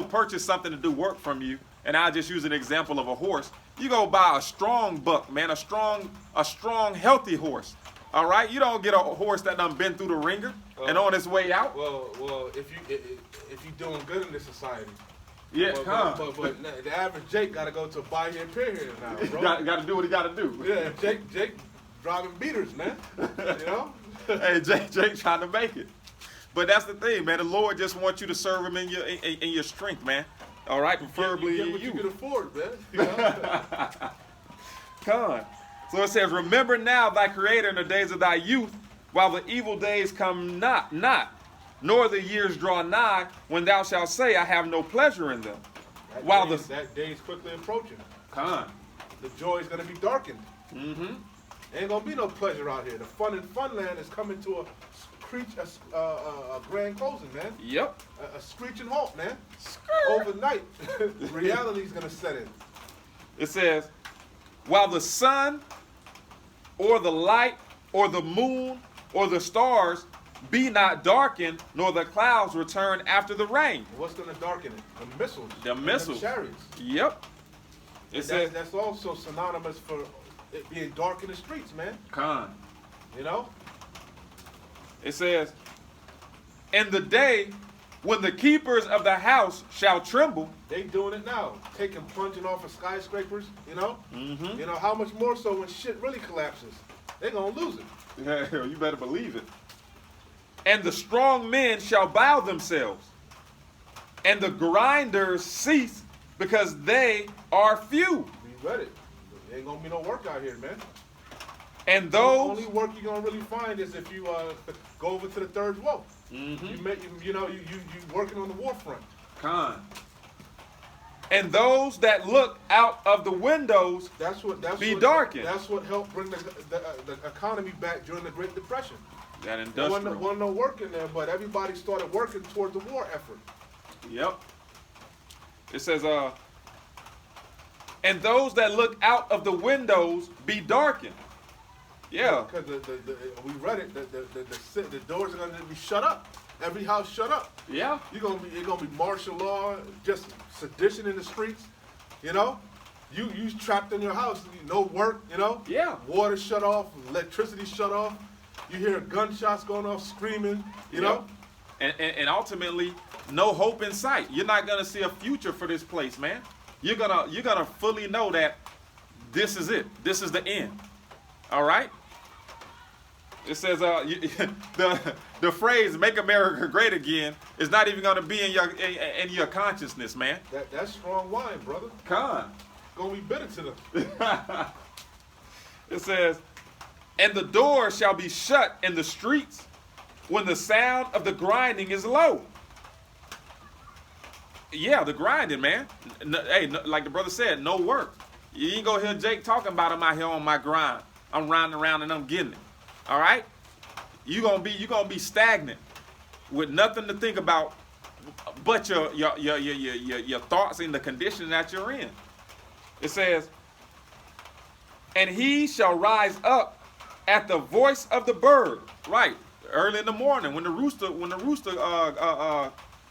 purchase something to do work from you, and I'll just use an example of a horse. You go buy a strong buck, man, a strong, healthy horse. All right, you don't get a horse that done been through the ringer and on its way out.
Well, if you doing good in this society.
Yeah,
but the average Jake got to go to a buy here, pay here now, bro.
got to do what he got to do.
Yeah, Jake driving beaters, man. You know.
Hey, Jake trying to make it. But that's the thing, man. The Lord just wants you to serve him in your strength, man. All right, preferably
you get what you can afford, man. You know?
So it says, remember now thy creator in the days of thy youth, while the evil days come not, nor the years draw nigh, when thou shalt say, I have no pleasure in them.
That day is quickly approaching. The joy is going to be darkened. Ain't going to be no pleasure out here. The fun and funland is coming to a grand closing, man.
Yep.
A screeching halt, man. Overnight, reality is going to set in.
It says, while the sun or the light or the moon or the stars be not darkened, nor the clouds return after the rain.
What's going to darken it? The missiles.
The missiles.
The chariots.
Yep.
That's also synonymous for it being dark in the streets, man. You know?
It says, in the day when the keepers of the house shall tremble.
They doing it now. Plunging off of skyscrapers, you know? You know, how much more so when shit really collapses? They gonna lose it.
Yeah, you better believe it. And the strong men shall bow themselves, and the grinders cease, because they are few.
We read it. There ain't gonna be no work out here, man.
And
The
those,
only work you're gonna really find is if you go over to the third wall.
Mhm.
You working on the war front.
Con. And those that look out of the windows be darkened.
That's what helped bring the economy back during the Great Depression.
That
There
industrial.
wasn't no work in there, but everybody started working toward the war effort.
Yep. It says, and those that look out of the windows be darkened. Yeah.
Because we read it, the doors are gonna be shut up. Every house shut up.
Yeah.
It's gonna be martial law, just sedition in the streets. You know, you trapped in your house, no work. You know.
Yeah.
Water shut off, electricity shut off. You hear gunshots going off, screaming. You know.
And ultimately, no hope in sight. You're not gonna see a future for this place, man. You're gonna fully know that this is it. This is the end. All right. It says the phrase "Make America Great Again" is not even gonna be in your consciousness, man.
That's strong wine, brother.
Con.
Gonna be bitter to them.
It says, and the door shall be shut in the streets when the sound of the grinding is low. Yeah, the grinding, man. Like the brother said, no work. You ain't gonna hear Jake talking about him out here on my grind. I'm riding around and I'm getting it. All right? You gonna be stagnant with nothing to think about but your thoughts and the condition that you're in. It says, and he shall rise up at the voice of the bird, right? Early in the morning when the rooster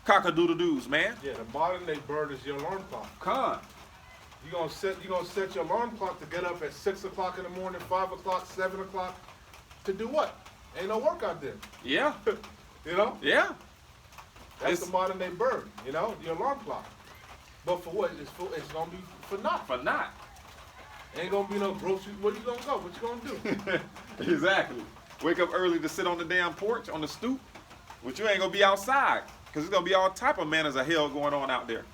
cock-a-doodle-doos, man.
Yeah, the modern day bird is your alarm clock.
Con.
You gonna set your alarm clock to get up at 6 o'clock in the morning, 5 o'clock, 7 o'clock, to do what? Ain't no work out there.
Yeah.
You know?
Yeah.
That's the modern day bird, you know, the alarm clock. But for what? It's gonna be for naught.
For not.
Ain't gonna be no groceries. Where you gonna go? What you gonna do?
Exactly. Wake up early to sit on the damn porch, on the stoop, but you ain't gonna be outside, because there's gonna be all type of manners of hell going on out there.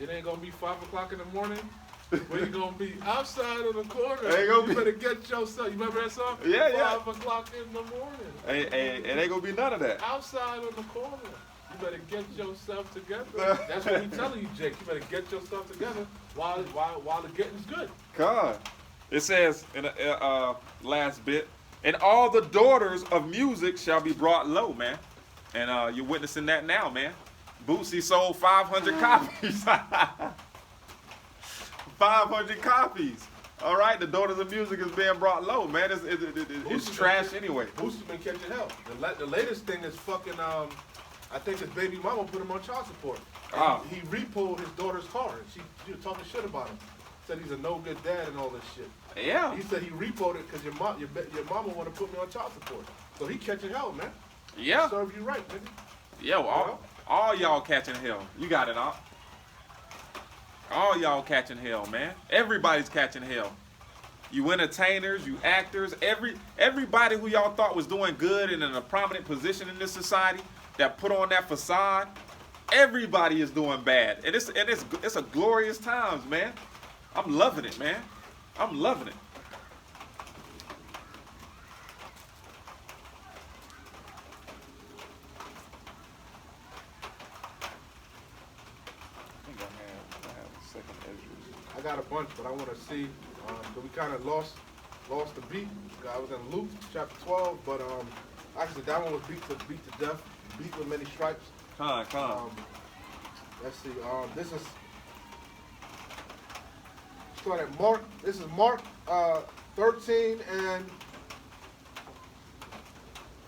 It ain't gonna be 5 o'clock in the morning. Where you gonna be? Outside in the corner.
Ain't gonna
You better get yourself. You remember that song?
Yeah.
5 o'clock in the morning.
It ain't gonna be none of that.
Outside in the corner. You better get yourself together. That's what we telling you, Jake. You better get yourself together while the getting's good.
God. It says in the last bit, and all the daughters of music shall be brought low, man. And you're witnessing that now, man. Bootsy sold 500 copies. 500 copies. All right, the daughters of music is being brought low, man. It's trash anyway.
Booster's been catching hell. The latest thing is fucking, I think his baby mama put him on child support. He repoed his daughter's car. She was talking shit about him. Said he's a no good dad and all this shit.
Yeah.
He said he repoed it because your mama want to put me on child support. So he catching hell, man.
Yeah.
Serve you right, nigga.
Yeah, well, all y'all catching hell. You got it, all. All y'all catching hell, man. Everybody's catching hell. You entertainers, you actors, everybody who y'all thought was doing good and in a prominent position in this society that put on that facade, everybody is doing bad. And it's a glorious times, man. I'm loving it, man. I'm loving it.
I got a bunch, but I want to see. We kind of lost the beat. I was in Luke chapter 12, but actually that one was beat to death, beat with many stripes. Let's see. This is start at Mark. This is Mark 13 and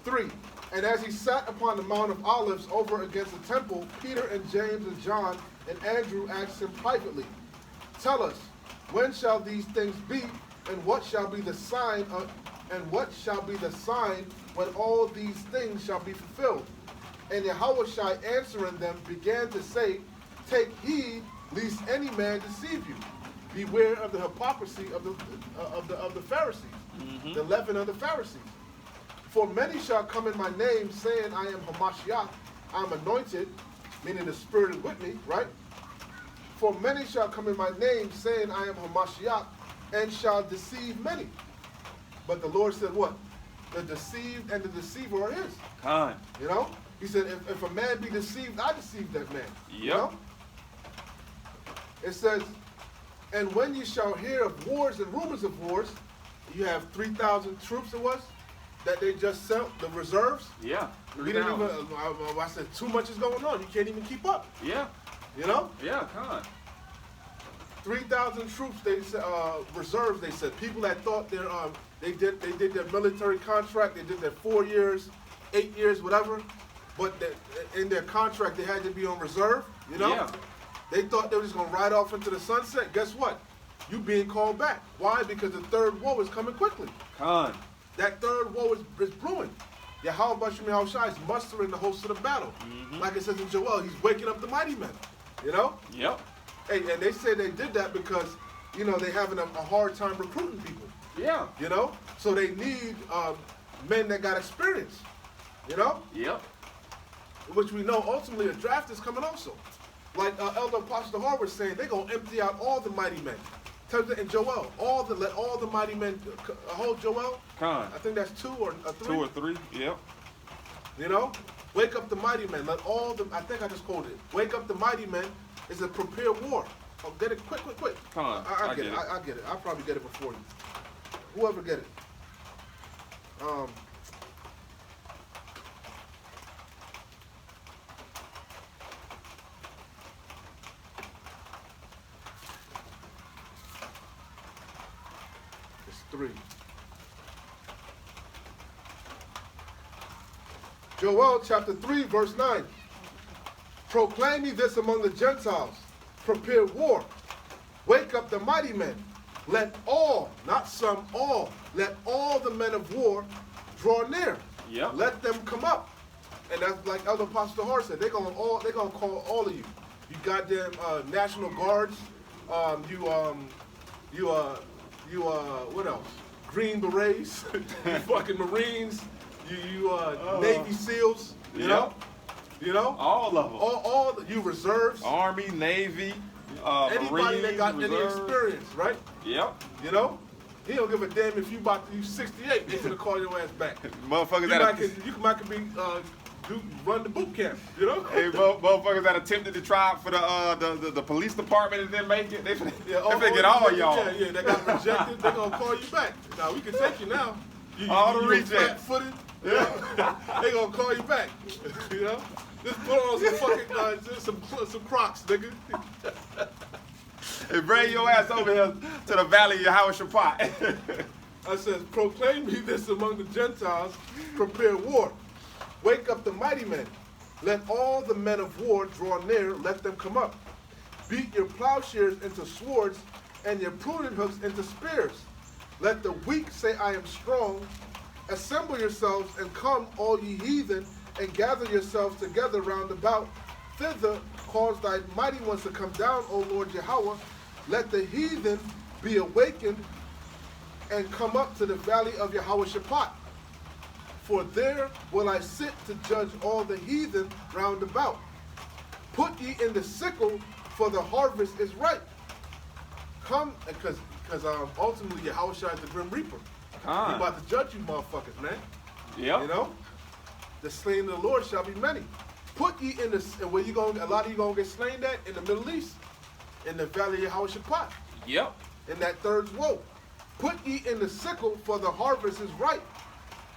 3. And as he sat upon the Mount of Olives over against the temple, Peter and James and John and Andrew asked him privately, "Tell us, when shall these things be, and what shall be the sign when all these things shall be fulfilled?" And Yahushua answering them began to say, "Take heed lest any man deceive you. Beware of the hypocrisy of the Pharisees, the leaven of the Pharisees. For many shall come in my name, saying, I am Hamashiach, I am anointed, meaning the Spirit is with me, right? For many shall come in my name, saying, I am Hamashiach, and shall deceive many. But the Lord said what? The deceived and the deceiver are his.
Con.
You know? He said, if a man be deceived, I deceive that man.
Yep.
You know? It says, and when you shall hear of wars and rumors of wars, you have 3,000 troops it was, that they just sent, the reserves.
Yeah.
We didn't even, I said, too much is going on. You can't even keep up.
Yeah.
You know?
Yeah, con.
3,000 troops, they said, reserves, they said. People that thought they did their military contract, they did their 4 years, 8 years, whatever, but in their contract they had to be on reserve, you know?
Yeah.
They thought they were just going to ride off into the sunset. Guess what? You being called back. Why? Because the third woe is coming quickly.
Con.
That third woe is brewing. Yahweh Bashim Yahushua is mustering the host of the battle. Like it says in Joel, he's waking up the mighty men, you know?
Yep.
Hey, and they say they did that because, you know, they're having a hard time recruiting people,
Yeah.
you know? So they need men that got experience, you know?
Yep.
Which we know ultimately a draft is coming also. Like Elder Apostle Hart was saying, they're going to empty out all the mighty men. Tells it in Joel, let all the mighty men hold Joel.
Con.
I think that's 2 or 3.
2 or 3. Yep.
You know? Wake up the mighty men. Let all the, I think I just quoted it. Wake up the mighty men is a prepare war. Oh, get it quick.
Come on.
I get it. I get it. I'll probably get it before you. Whoever get it. It's 3. Joel chapter 3, verse 9. Proclaim ye this among the Gentiles. Prepare war. Wake up the mighty men. Let all, not some, all, let all the men of war draw near.
Yep.
Let them come up. And that's like Elder Apostle Hart said, they're gonna call all of you. You goddamn National Guards, what else? Green Berets, you fucking Marines, Navy SEALs, you know? You know?
All of them.
All you reserves.
Army, Navy,
Anybody
Marines,
that got any
reserves.
experience, right?
Yep.
You know? He don't give a damn if you about to use 68. He's gonna call your ass back.
Motherfuckers
You
that
might be run the boot camp. You know?
hey, motherfuckers that attempted to try out for the police department and didn't make it. They finna get all y'all.
Yeah, they got rejected. They gonna call you back. Now we can take you now.
All the rejects.
Flat-footed. Yeah. They gonna call you back. You know? Just put on some fucking some Crocs, nigga.
Hey, bring your ass over here to the valley of Yahweh Shaphat.
I says, proclaim ye this among the Gentiles, prepare war. Wake up the mighty men. Let all the men of war draw near, let them come up. Beat your plowshares into swords, and your pruning hooks into spears. Let the weak say, I am strong. Assemble yourselves, and come, all ye heathen, and gather yourselves together round about. Thither cause thy mighty ones to come down, O Lord Yahweh. Let the heathen be awakened, and come up to the valley of Yahweh Shaphat. For there will I sit to judge all the heathen round about. Put ye in the sickle, for the harvest is ripe. Come, because ultimately Yahweh is the Grim Reaper. He about to judge you motherfuckers, man.
Yep.
You know? The slain of the Lord shall be many. Put ye in the, and where you going, a lot of you going to get slain at? In the Middle East. In the valley of Yahweh Shaphat.
Yep.
In that third woe. Put ye in the sickle, for the harvest is ripe.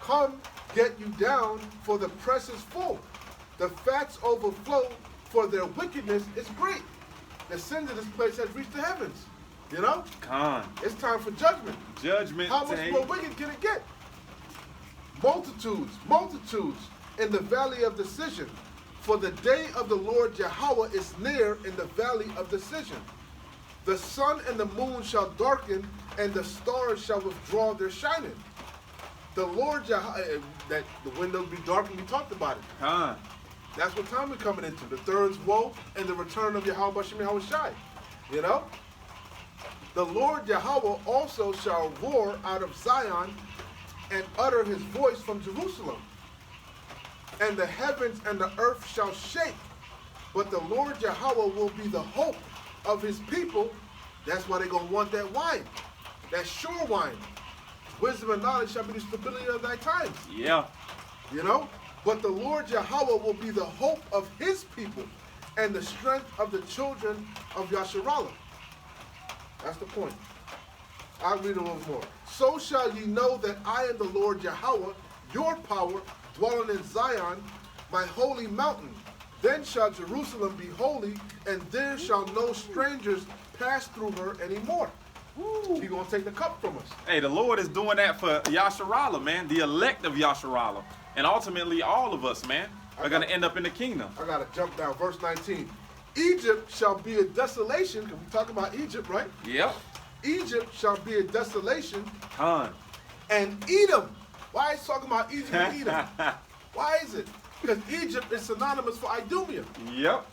Come, get you down, for the press is full. The fats overflow, for their wickedness is great. The sins of this place has reached the heavens. You know? It's time for judgment.
Judgment.
How much more wicked can it get? Multitudes in the valley of decision. For the day of the Lord Yahweh is near in the valley of decision. The sun and the moon shall darken, and the stars shall withdraw their shining. The Lord Yahweh, that the windows be darkened, we talked about it. That's what time we're coming into. The third woe and the return of Yahweh Bashim Yahushai. You know? The Lord Yahweh also shall roar out of Zion and utter his voice from Jerusalem. And the heavens and the earth shall shake, but the Lord Yahweh will be the hope of his people. That's why they're going to want that wine, that sure wine. Wisdom and knowledge shall be the stability of thy times.
Yeah.
You know? But the Lord Yahweh will be the hope of his people and the strength of the children of Yasharallah. That's the point. I'll read a little more. So shall ye know that I am the Lord Yahweh, your power, dwelling in Zion, my holy mountain. Then shall Jerusalem be holy, and there shall no strangers pass through her anymore. He's going to take the cup from us.
Hey, the Lord is doing that for Yasharallah, man, the elect of Yasharallah. And ultimately, all of us, man, are going to end up in the kingdom.
I got to jump down. Verse 19. Egypt shall be a desolation. Because we talking about Egypt, right?
Yep.
Egypt shall be a desolation.
Con.
And Edom. Why is he talking about Egypt and Edom? Why is it? Because Egypt is synonymous for Idumea.
Yep.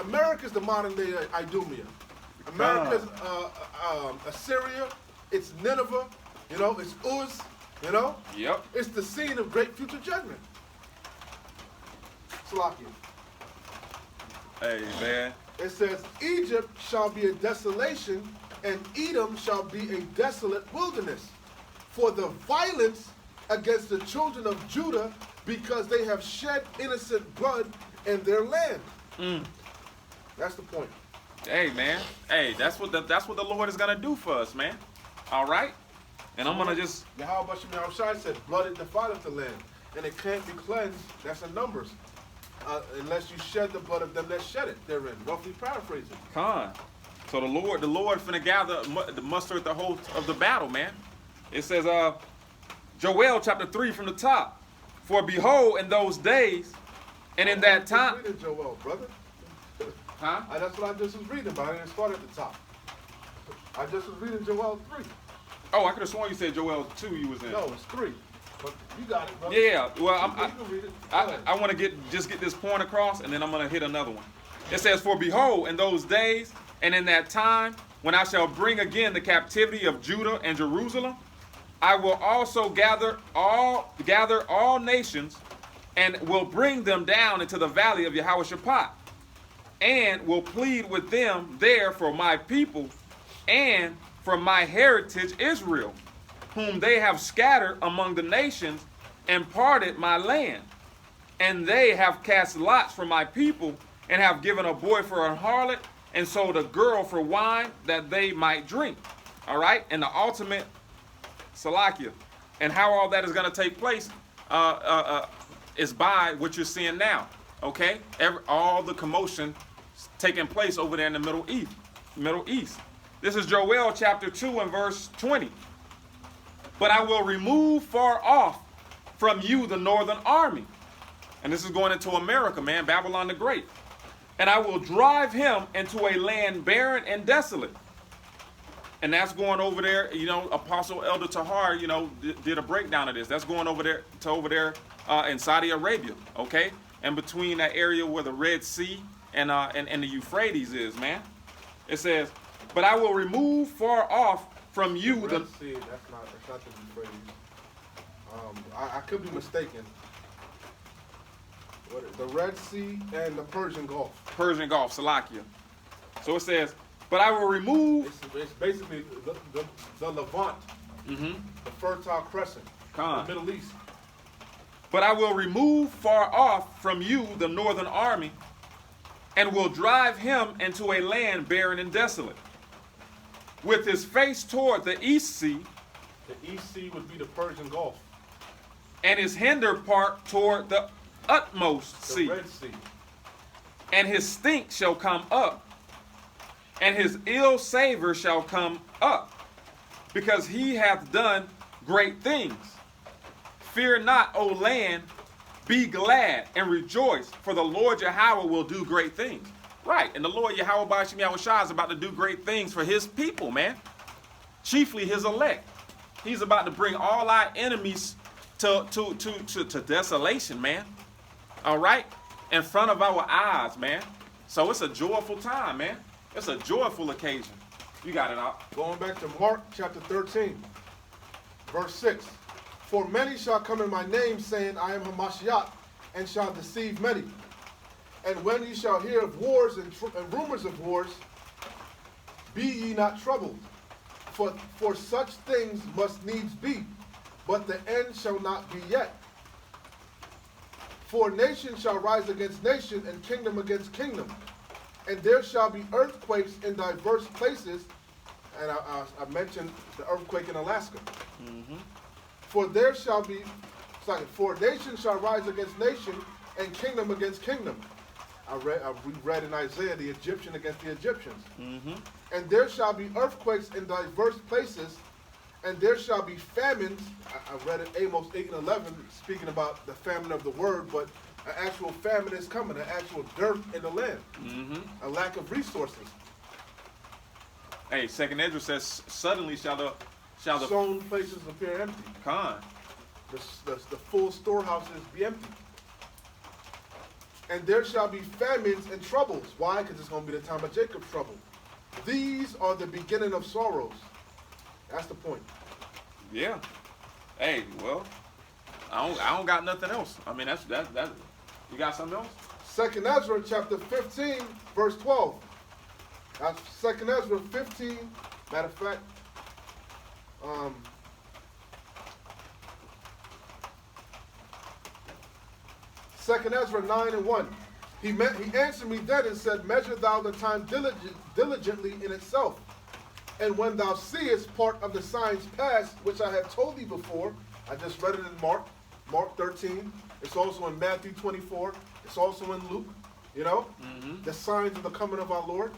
America is the modern day Idumea. America's Assyria. It's Nineveh. You know, it's Uz. You know?
Yep.
It's the scene of great future judgment. Salakia.
Hey, man.
It says, Egypt shall be a desolation, and Edom shall be a desolate wilderness, for the violence against the children of Judah, because they have shed innocent blood in their land. That's the point.
Hey, man. Hey, that's what the Lord is gonna do for us, man. All right. And I'm gonna just.
Yahweh Shemel Shai said, blood it defileth the land, and it can't be cleansed. That's in Numbers. Unless you shed the blood of them that shed it therein. Roughly paraphrasing.
Con. So the Lord finna gather the muster at the whole of the battle, man. It says, Joel chapter 3 from the top. For behold, in those days, and in that time.
Reading Joel, brother.
Huh?
That's what I just was reading, but I didn't start at the top. I just was reading Joel 3.
Oh, I could have sworn you said Joel 2 you was in.
No, it's 3. But you got it, brother.
Yeah, well,
You can read it.
I want to just get this point across, and then I'm going to hit another one. It says, for behold, in those days and in that time, when I shall bring again the captivity of Judah and Jerusalem, I will also gather all nations, and will bring them down into the valley of Jehoshaphat, and will plead with them there for my people and for my heritage Israel, whom they have scattered among the nations and parted my land. And they have cast lots for my people, and have given a boy for a harlot, and sold a girl for wine that they might drink. All right? And the ultimate Salakia. And how all that is going to take place is by what you're seeing now. Okay? All the commotion taking place over there in the Middle East. This is Joel chapter 2 and verse 20. But I will remove far off from you the northern army. And this is going into America, man, Babylon the Great. And I will drive him into a land barren and desolate. And that's going over there, you know, Apostle Elder Tahar, you know, did a breakdown of this. That's going over there in Saudi Arabia, okay? And between that area where the Red Sea and the Euphrates is, man. It says, but I will remove far off from you
the Red Sea. That's not the Euphrates. I could be mistaken. The Red Sea and the Persian Gulf.
Persian Gulf, Salakia. So it says, but I will remove.
It's basically the Levant, the Fertile Crescent, the Middle East.
But I will remove far off from you the northern army, and will drive him into a land barren and desolate, with his face toward the east sea.
The east sea would be the Persian Gulf.
And his hinder part toward the utmost sea.
The Red Sea.
And his stink shall come up, and his ill savor shall come up, because he hath done great things. Fear not, O land, be glad and rejoice, for the Lord Yahweh will do great things. Right, and the Lord Yahweh Ba'ashem Yahushua is about to do great things for his people, man. Chiefly his elect. He's about to bring all our enemies to desolation, man. All right? In front of our eyes, man. So it's a joyful time, man. It's a joyful occasion. You got it out.
Going back to Mark chapter 13, verse 6. For many shall come in my name, saying, I am Hamashiach, and shall deceive many. And when ye shall hear of wars and rumors of wars, be ye not troubled. For such things must needs be, but the end shall not be yet. For nation shall rise against nation, and kingdom against kingdom. And there shall be earthquakes in diverse places. And I mentioned the earthquake in Alaska.
Mm-hmm.
For nation shall rise against nation, and kingdom against kingdom. We read in Isaiah the Egyptian against the Egyptians.
Mm-hmm.
And there shall be earthquakes in diverse places, and there shall be famines. I read in Amos 8 and 11, speaking about the famine of the word, but an actual famine is coming, an actual dearth in the land,
Mm-hmm.
a lack of resources.
Hey, Second Ezra says, suddenly shall the
Sown places appear empty.
Khan.
The full storehouses be empty. And there shall be famines and troubles. Why? Because it's going to be the time of Jacob's trouble. These are the beginning of sorrows. That's the point.
Yeah. Hey, well, I don't got nothing else. I mean, that's that. You got something else?
Second Ezra chapter 15, verse 12. That's Second Ezra 15. Matter of fact, Second Ezra 9 and 1. He answered me then and said, measure thou the time diligently in itself. And when thou seest part of the signs past, which I have told thee before, I just read it in Mark 13. It's also in Matthew 24. It's also in Luke, the signs of the coming of our Lord.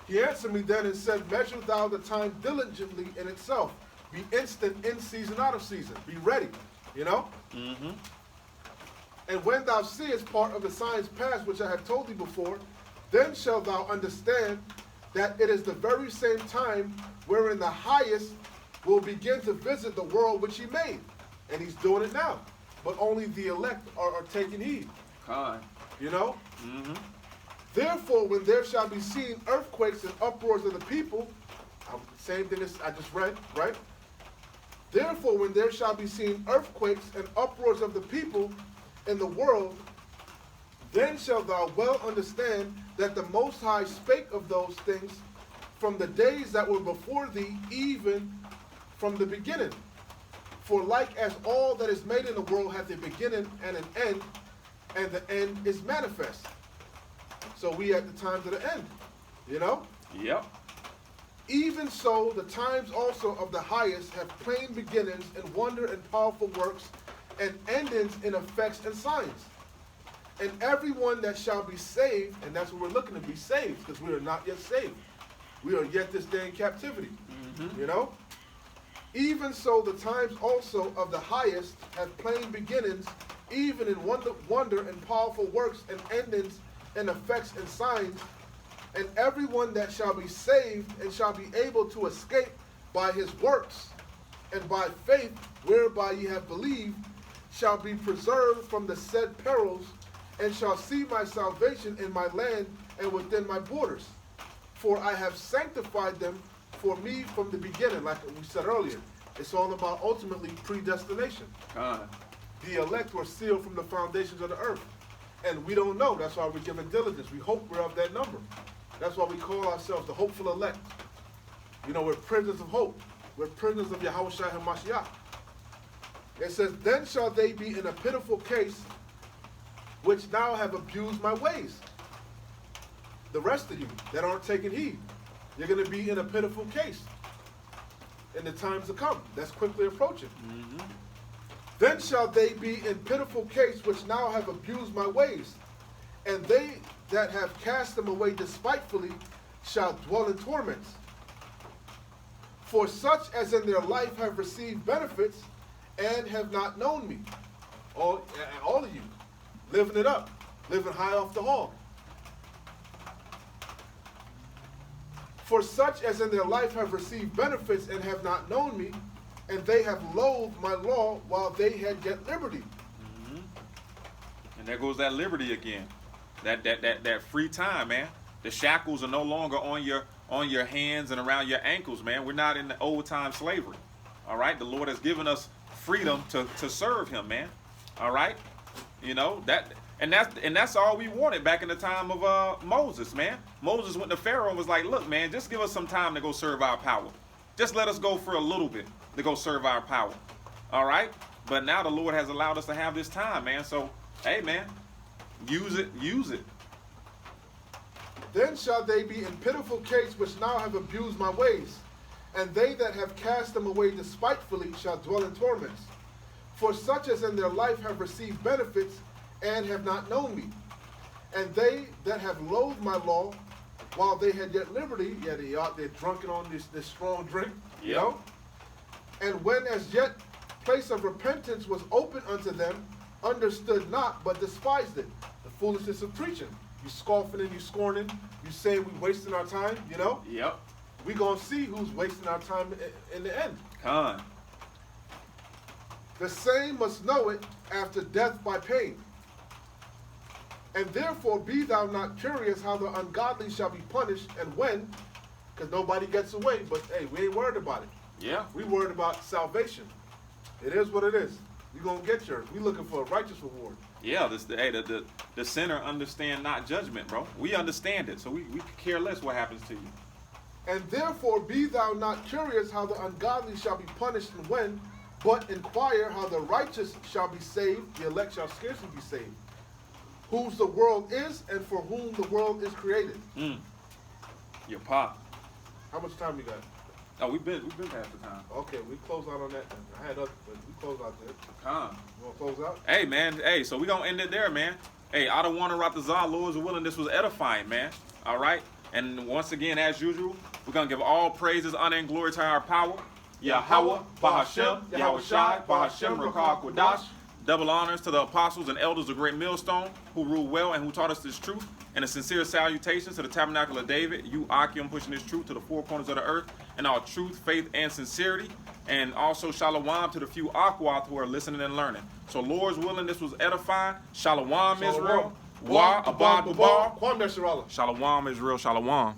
He answered me then and said, measure thou the time diligently in itself. Be instant in season, out of season. Be ready,
Mm-hmm.
And when thou seest part of the signs past, which I have told thee before, then shalt thou understand that it is the very same time wherein the highest will begin to visit the world which he made. And he's doing it now. But only the elect are taking heed.
Khan.
Mm-hmm. Therefore, when there shall be seen earthquakes and uproars of the people, same thing as I just read, right? Therefore, when there shall be seen earthquakes and uproars of the people in the world, then shalt thou well understand that the Most High spake of those things from the days that were before thee, even from the beginning. For like as all that is made in the world hath a beginning and an end, and the end is manifest. So we at the times of the end,
Yep.
Even so, the times also of the highest have plain beginnings and wonder and powerful works, and endings in effects and signs. And everyone that shall be saved, and that's what we're looking to be saved, because we are not yet saved. We are yet this day in captivity.
Mm-hmm.
Even so, the times also of the highest have plain beginnings, even in wonder and powerful works, and endings in effects and signs. And everyone that shall be saved and shall be able to escape by his works and by faith whereby ye have believed, shall be preserved from the said perils, and shall see my salvation in my land and within my borders. For I have sanctified them for me from the beginning, like we said earlier. It's all about ultimately predestination. The elect were sealed from the foundations of the earth. And we don't know. That's why we're giving diligence. We hope we're of that number. That's why we call ourselves the hopeful elect. We're prisoners of hope. We're prisoners of Yahushua HaMashiach. It says, then shall they be in a pitiful case, which now have abused my ways. The rest of you that aren't taking heed, you're going to be in a pitiful case in the times to come. That's quickly approaching.
Mm-hmm.
Then shall they be in pitiful case, which now have abused my ways. And they that have cast them away despitefully shall dwell in torments. For such as in their life have received benefits and have not known me. All of you, living it up, living high off the hog. For such as in their life have received benefits and have not known me, and they have loathed my law while they had yet liberty.
Mm-hmm. And there goes that liberty again. That free time, man. The shackles are no longer on your hands and around your ankles, man. We're not in the old time slavery. All right? The Lord has given us freedom to serve him, man. All right, you know that's all we wanted back in the time of Moses, man. Moses went to Pharaoh and was like, look, man, just give us some time to go serve our power. Just let us go for a little bit to go serve our power. All right, but now the Lord has allowed us to have this time, man. So hey, man, use it.
Then shall they be in pitiful case which now have abused my ways, and they that have cast them away despitefully shall dwell in torments. For such as in their life have received benefits and have not known me. And they that have loathed my law, while they had yet liberty, yeah, they out there drunken on this strong drink, you know? And when as yet place of repentance was open unto them, understood not, but despised it. The foolishness of preaching. You scoffing and you scorning. You saying we wasting our time, you know?
Yep.
We gonna see who's wasting our time in the end.
Con.
The same must know it after death by pain. And therefore be thou not curious how the ungodly shall be punished and when, because nobody gets away, but hey, we ain't worried about it.
Yeah.
We worried about salvation. It is what it is. We gonna get yours. We looking for a righteous reward.
Yeah, the sinner understand not judgment, bro. We understand it, so we care less what happens to you.
And therefore be thou not curious how the ungodly shall be punished and when, but inquire how the righteous shall be saved, the elect shall scarcely be saved. Whose the world is and for whom the world is created.
Your pop.
How much time we got?
Oh, we've been past the time.
Okay, we close out on that then. I had other, but we close out there.
Con.
You want to close out?
Hey, man. Hey, so we gonna end it there, man. Hey, I don't want to Ratazah, Lord's willing. This was edifying, man. All right. And once again, as usual, we're gonna give all praises, honor, and glory to our power. Yahweh, Bahashem, Yahweh Shai, Bahashem, Rakah, Quadash. Double honors to the apostles and elders of Great Millstone who ruled well and who taught us this truth. And a sincere salutation to the Tabernacle of David, you Akim, pushing this truth to the four corners of the earth in all truth, faith, and sincerity. And also shalom to the few Akwath who are listening and learning. So Lord's willing, this was edifying. Shalom, Israel. Wa, Abad, Babar.
Kwam Nesharallah.
Shalom, Israel. Shalom.